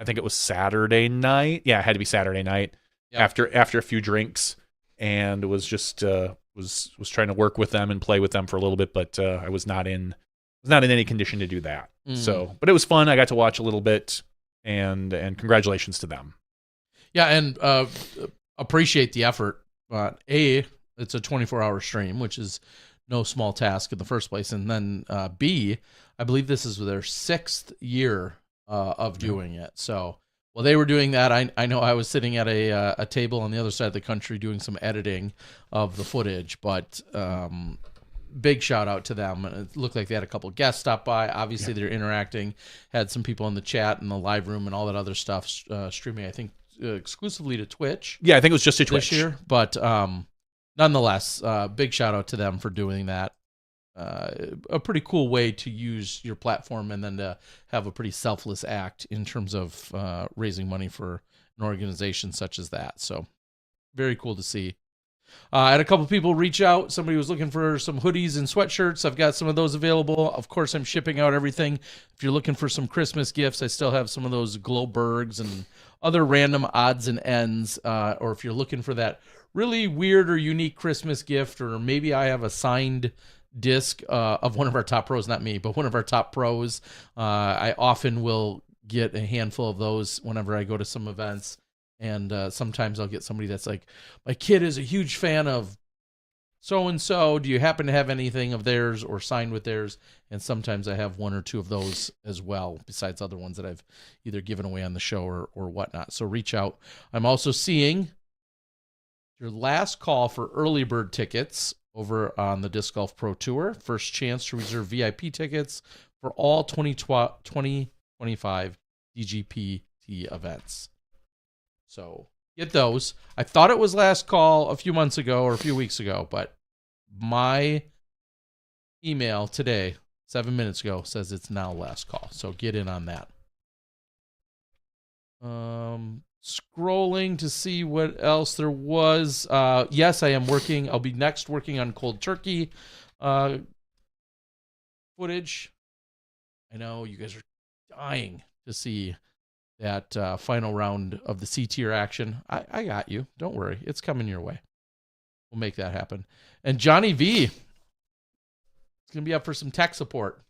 I think it was Saturday night. Yeah, it had to be Saturday night. Yep. After a few drinks, and was just was trying to work with them and play with them for a little bit, but I was not in any condition to do that. So, but it was fun. I got to watch a little bit, and congratulations to them. Yeah, and appreciate the effort. It's a 24-hour stream, which is no small task in the first place, and then B, I believe this is their 6th year of doing it. So while they were doing that, I know I was sitting at a table on the other side of the country doing some editing of the footage, but big shout out to them. It looked like they had a couple guests stop by. Obviously, they're interacting, had some people in the chat and the live room and all that other stuff, streaming, I think, exclusively to Twitch. Yeah, I think it was just to Twitch this year. But nonetheless, big shout out to them for doing that. A pretty cool way to use your platform and then to have a pretty selfless act in terms of raising money for an organization such as that. So very cool to see. I had a couple people reach out. Somebody was looking for some hoodies and sweatshirts. I've got some of those available. Of course, I'm shipping out everything. If you're looking for some Christmas gifts, I still have some of those Glowbergs and other random odds and ends. Or if you're looking for that really weird or unique Christmas gift, or maybe I have a signed disc of one of our top pros, not me, but one of our top pros. I often will get a handful of those whenever I go to some events. And sometimes I'll get somebody that's like, my kid is a huge fan of so-and-so. Do you happen to have anything of theirs or signed with theirs? And sometimes I have 1 or 2 of those as well, besides other ones that I've either given away on the show or whatnot. So reach out. I'm also seeing your last call for early bird tickets over on the Disc Golf Pro Tour. First chance to reserve VIP tickets for all 2025 DGPT events. So get those. I thought it was last call a few months ago or a few weeks ago, but my email today, 7 minutes ago, says it's now last call. So get in on that. Scrolling to see what else there was. Yes, I am working. I'll be next working on cold turkey footage. I know you guys are dying to see that final round of the C-tier action. I got you. Don't worry. It's coming your way. We'll make that happen. And Johnny V is going to be up for some tech support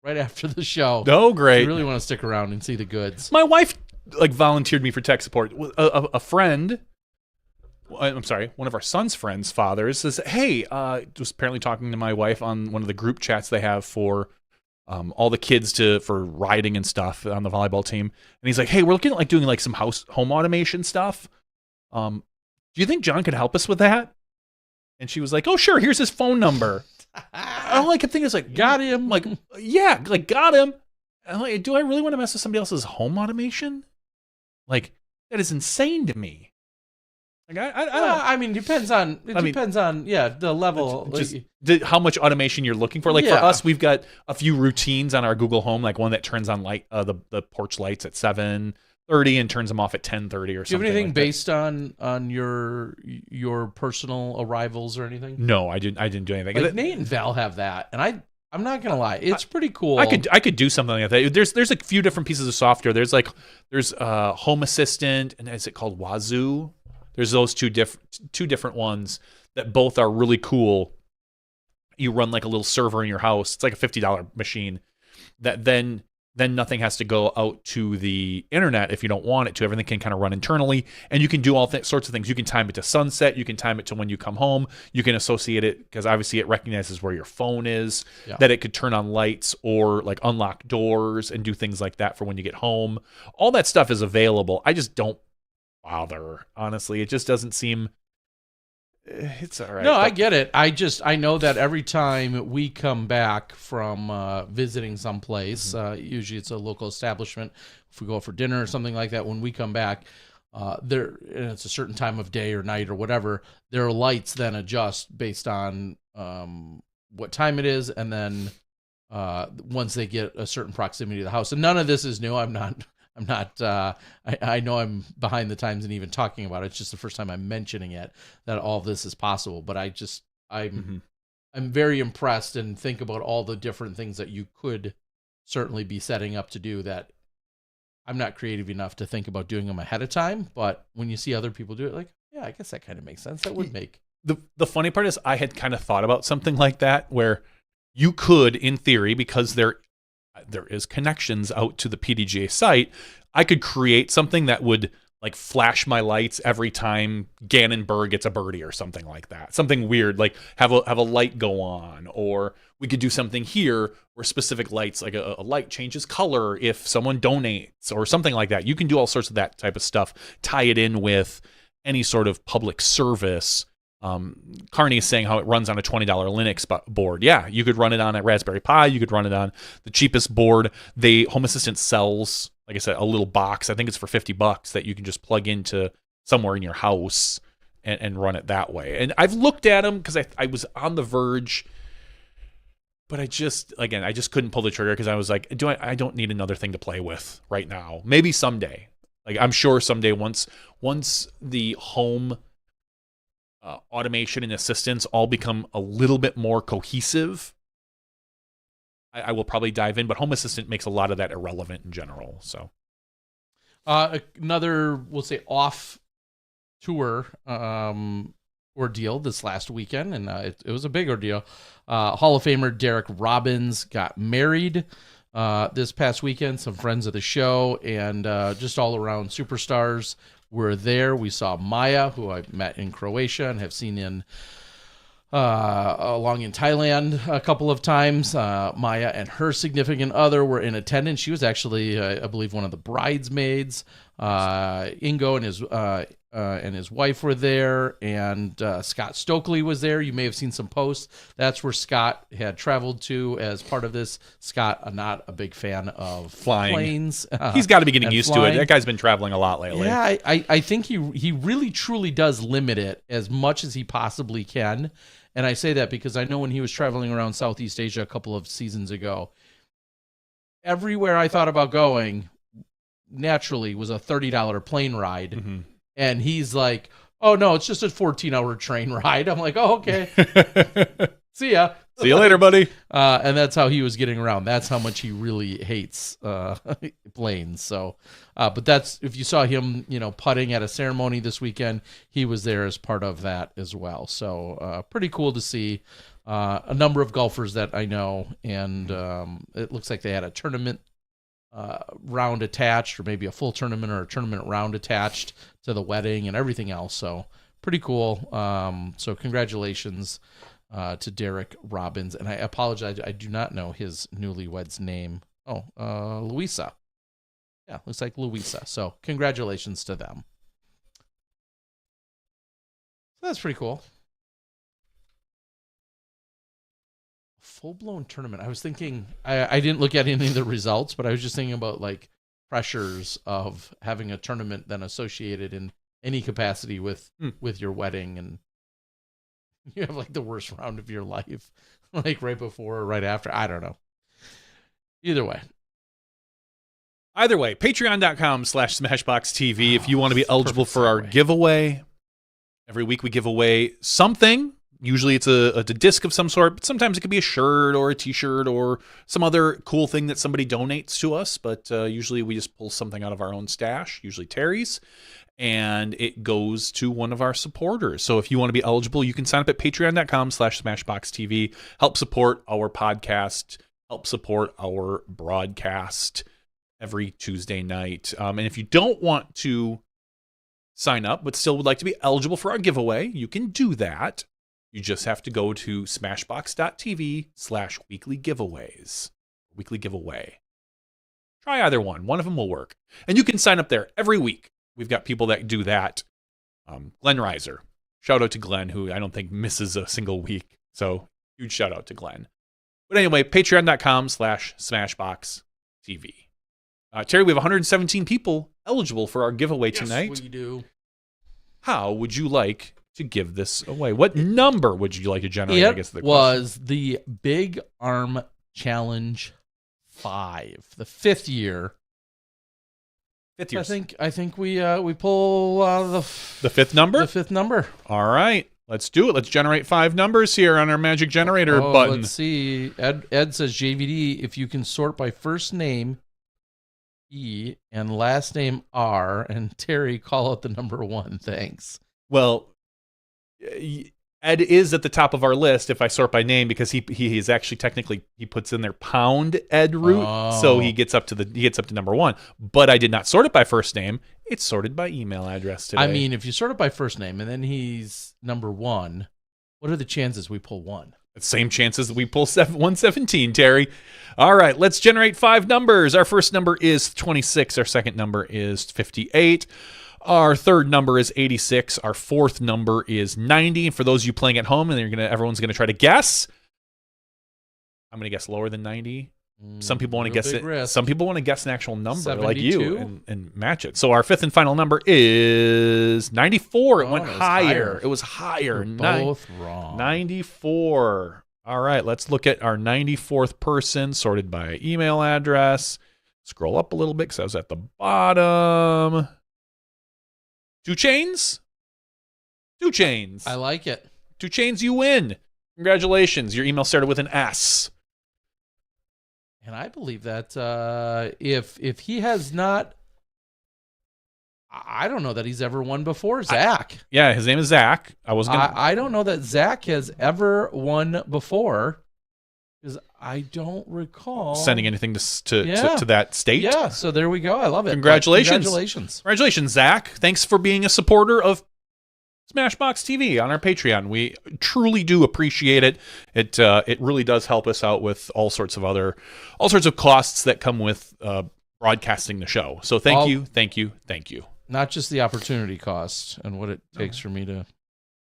right after the show. Oh, great. You really want to stick around and see the goods. My wife volunteered me for tech support. A friend, I'm sorry, one of our son's friends' fathers says, hey, was apparently talking to my wife on one of the group chats they have for all the kids for riding and stuff on the volleyball team. And he's like, hey, we're looking at doing some home automation stuff. Do you think John could help us with that? And she was like, oh, sure. Here's his phone number. All I kept thinking is got him. Yeah, got him. I'm like, do I really want to mess with somebody else's home automation? That is insane to me. Like I don't. I mean, depends on the level. Just how much automation you're looking for. Like for us, we've got a few routines on our Google Home, like one that turns on the porch lights at 7:30 and turns them off at 10:30 or something. Do you have anything like based on your personal arrivals or anything? No, I didn't do anything. Like Nate and Val have that, and I'm not gonna lie, it's pretty cool. I could do something like that. There's a few different pieces of software. There's Home Assistant, and is it called Wazoo? There's those two different ones that both are really cool. You run like a little server in your house. It's like a $50 machine that then nothing has to go out to the internet if you don't want it to. Everything can kind of run internally, and you can do all sorts of things. You can time it to sunset. You can time it to when you come home. You can associate it because obviously it recognizes where your phone is, that it could turn on lights or like unlock doors and do things like that for when you get home. All that stuff is available. I just don't bother. Honestly, it just doesn't seem. It's all right. No, I get it. I know that every time we come back from visiting someplace, usually it's a local establishment. If we go for dinner or something like that, when we come back, and it's a certain time of day or night or whatever, their lights then adjust based on what time it is, and then once they get a certain proximity to the house. And none of this is new. I'm not. I know I'm behind the times and even talking about it. It's just the first time I'm mentioning it that all of this is possible. But I'm very impressed and think about all the different things that you could certainly be setting up to do that I'm not creative enough to think about doing them ahead of time. But when you see other people do it, like, yeah, I guess that kind of makes sense. That would make the funny part is I had kind of thought about something like that where you could, in theory, because there is connections out to the PDGA site, I could create something that would like flash my lights every time Gannonburg gets a birdie or something like that. Something weird, like have a light go on, or we could do something here where specific lights, like a light changes color if someone donates or something like that. You can do all sorts of that type of stuff, tie it in with any sort of public service. Carney is saying how it runs on a $20 Linux board. Yeah, you could run it on a Raspberry Pi. You could run it on the cheapest board. Home Assistant sells, like I said, a little box. I think it's for $50 that you can just plug into somewhere in your house and run it that way. And I've looked at them because I was on the verge, but I just couldn't pull the trigger because I was like, I don't need another thing to play with right now. Maybe someday. Like I'm sure someday once the home automation and assistance all become a little bit more cohesive, I will probably dive in, but Home Assistant makes a lot of that irrelevant in general. So another, we'll say, off tour ordeal this last weekend, and it was a big ordeal. Hall of Famer Derek Robbins got married this past weekend. Some friends of the show and just all around superstars were there. We saw Maya, who I met in Croatia and have seen along in Thailand a couple of times. Maya and her significant other were in attendance. She was actually, I believe, one of the bridesmaids. Ingo and his wife were there, and Scott Stokely was there. You may have seen some posts. That's where Scott had traveled to as part of this. Scott, not a big fan of flying planes. He's got to be getting used flying. to it. That guy's been traveling a lot lately. Yeah, I think he really truly does limit it as much as he possibly can. And I say that because I know when he was traveling around Southeast Asia a couple of seasons ago, everywhere I thought about going naturally was a $30 plane ride. Mm-hmm. And he's like, oh, no, it's just a 14-hour train ride. I'm like, oh, okay. See ya. See you later, buddy. And that's how he was getting around. That's how much he really hates planes. So, but that's, if you saw him, putting at a ceremony this weekend, he was there as part of that as well. So, pretty cool to see a number of golfers that I know. And it looks like they had a tournament round attached, or maybe a full tournament or a tournament round attached to the wedding and everything else. So, pretty cool. So, congratulations to Derek Robbins. And I apologize, I do not know his newlywed's name. Oh, Louisa. Yeah, looks like Louisa. So congratulations to them. So that's pretty cool. Full-blown tournament. I was thinking, I didn't look at any of the results, but I was just thinking about like pressures of having a tournament then associated in any capacity with your wedding, and you have like the worst round of your life, like right before or right after. I don't know. Either way, patreon.com/SmashBoxxTV if you want to be eligible for our giveaway. Every week we give away something. Usually it's a disc of some sort, but sometimes it could be a shirt or a t-shirt or some other cool thing that somebody donates to us. But usually we just pull something out of our own stash, usually Terry's, and it goes to one of our supporters. So if you want to be eligible, you can sign up at patreon.com/SmashBoxxTV. Help support our podcast, help support our broadcast every Tuesday night. And if you don't want to sign up but still would like to be eligible for our giveaway, you can do that. You just have to go to smashbox.tv/weekly giveaways. Weekly giveaway. Try either one. One of them will work. And you can sign up there every week. We've got people that do that. Glenn Reiser. Shout out to Glenn, who I don't think misses a single week. So huge shout out to Glenn. But anyway, patreon.com/smashboxtv. Terry, we have 117 people eligible for our giveaway tonight. Yes, we do. How would you like to give this away? What number would you like to generate? I guess It was the Big Arm Challenge 5, the 5th year. 5th year. I think we pull the 5th number. The 5th number. All right, let's do it. Let's generate 5 numbers here on our magic generator button. Let's see. Ed says, JVD, if you can sort by first name E and last name R, and Terry, call out the number 1. Thanks. Well, Ed is at the top of our list if I sort by name, because he is actually technically, he puts in their pound Ed root, so he gets up to number 1. But I did not sort it by first name. It's sorted by email address today. I mean, if you sort it by first name and then he's number 1, what are the chances we pull 1? Same chances that we pull 117, Terry. All right, let's generate 5 numbers. Our first number is 26. Our second number is 58. Our third number is 86. Our fourth number is 90. And for those of you playing at home, and everyone's gonna try to guess, I'm gonna guess lower than 90. Some people want to guess it. Risk. Some people want to guess an actual number 72? like you and match it. So our fifth and final number is 94. It went higher. It was higher. Both wrong. 94. All right, let's look at our 94th person sorted by email address. Scroll up a little bit because I was at the bottom. 2 chains? 2 chains. I like it. 2 chains, you win. Congratulations. Your email started with an S. And I believe that if he has not, I don't know that he's ever won before. Zach. Yeah, his name is Zach. I don't know that Zach has ever won before, because I don't recall sending anything to that state. Yeah, so there we go. I love it. Congratulations, Zach. Thanks for being a supporter of SmashBoxx TV on our Patreon. We truly do appreciate it. It really does help us out with all sorts of costs that come with broadcasting the show. So thank you. Not just the opportunity cost and what it takes for me to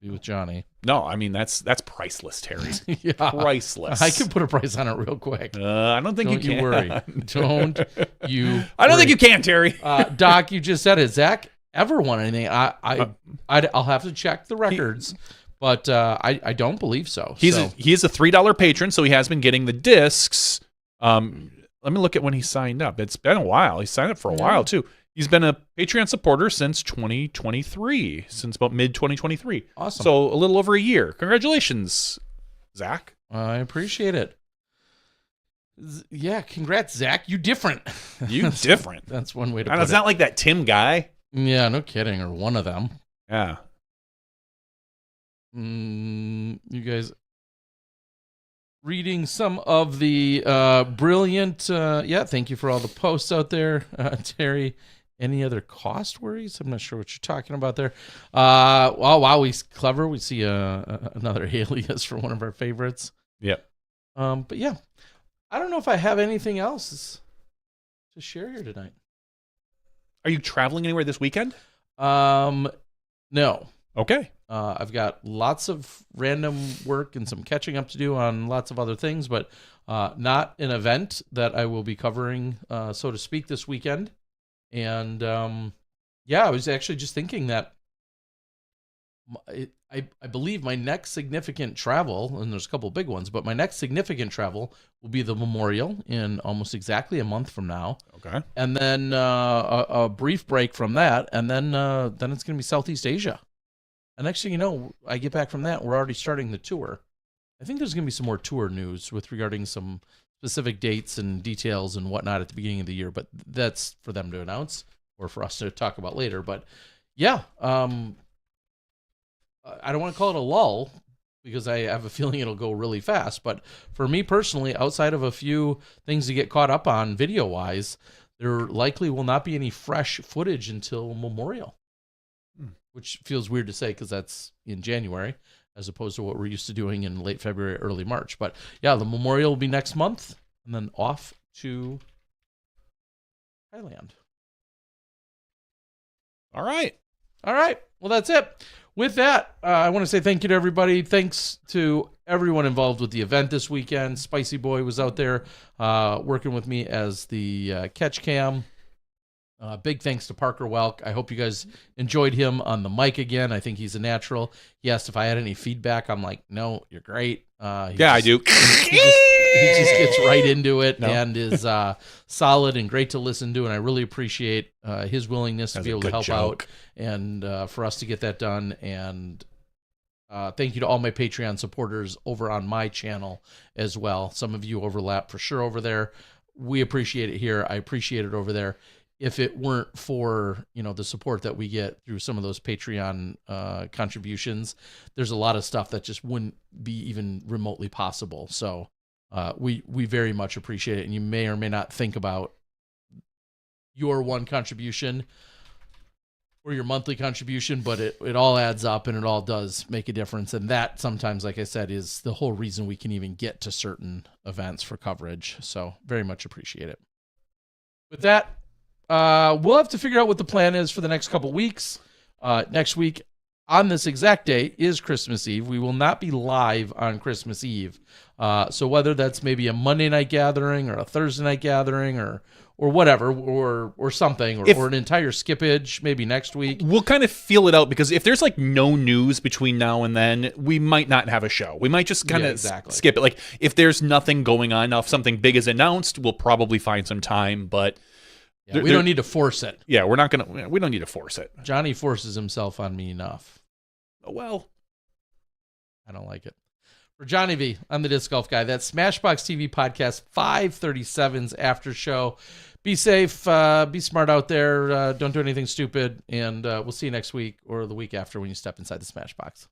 be with Johnny. No, I mean that's priceless, Terry. Yeah, priceless. I can put a price on it real quick. I don't think you can. Don't you worry. Don't you? I don't think you can, Terry. Doc, you just said it. Zach ever won anything? I'll have to check the records, but I don't believe so. He is a $3 patron, so he has been getting the discs. Let me look at when he signed up. It's been a while. He signed up for a while too. He's been a Patreon supporter since 2023, since about mid-2023. Awesome. So a little over a year. Congratulations, Zach. I appreciate it. Yeah, congrats, Zach. You different. You different. That's one way to put it. It's not like that Tim guy. Yeah, no kidding. Or one of them. Yeah. You guys reading some of the brilliant, thank you for all the posts out there, Terry. Any other cost worries? I'm not sure what you're talking about there. Wow, he's clever. We see another alias for one of our favorites. Yep. But yeah, I don't know if I have anything else to share here tonight. Are you traveling anywhere this weekend? No. Okay. I've got lots of random work and some catching up to do on lots of other things, but not an event that I will be covering, so to speak, this weekend. And I was actually just thinking that I believe my next significant travel, and there's a couple big ones, but my next significant travel will be the Memorial in almost exactly a month from now. Okay. And then a brief break from that, and then it's going to be Southeast Asia. And next thing you know, I get back from that, we're already starting the tour. I think there's going to be some more tour news regarding some specific dates and details and whatnot at the beginning of the year, but that's for them to announce or for us to talk about later. But yeah, I don't want to call it a lull because I have a feeling it'll go really fast. But for me personally, outside of a few things to get caught up on video-wise, there likely will not be any fresh footage until Memorial, which feels weird to say because that's in January as opposed to what we're used to doing in late February, early March. But yeah, the Memorial will be next month and then off to Thailand. All right. Well, that's it. With that, I want to say thank you to everybody. Thanks to everyone involved with the event this weekend. Spicy Boy was out there working with me as the catch cam. Big thanks to Parker Welk. I hope you guys enjoyed him on the mic again. I think he's a natural. He asked if I had any feedback. I'm like, no, you're great. I do. He just gets right into it and is solid and great to listen to. And I really appreciate his willingness to be able to help out and for us to get that done. And thank you to all my Patreon supporters over on my channel as well. Some of you overlap for sure over there. We appreciate it here. I appreciate it over there. If it weren't for, the support that we get through some of those Patreon contributions, there's a lot of stuff that just wouldn't be even remotely possible. So we very much appreciate it. And you may or may not think about your one contribution or your monthly contribution, but it all adds up and it all does make a difference. And that sometimes, like I said, is the whole reason we can even get to certain events for coverage. So very much appreciate it. With that, we'll have to figure out what the plan is for the next couple weeks. Next week on this exact day is Christmas Eve. We will not be live on Christmas Eve. So whether that's maybe a Monday night gathering or a Thursday night gathering or whatever, or something, or an entire skippage maybe next week. We'll kind of feel it out because if there's like no news between now and then, we might not have a show. We might just kind of skip it. Like if there's nothing going on, now if something big is announced, we'll probably find some time, but yeah, we don't need to force it. Yeah, we don't need to force it. Johnny forces himself on me enough. Oh, well. I don't like it. For Johnny V, I'm the Disc Golf Guy. That's SmashBoxxTV Podcast 537's after show. Be safe. Be smart out there. Don't do anything stupid. And we'll see you next week or the week after when you step inside the Smashbox.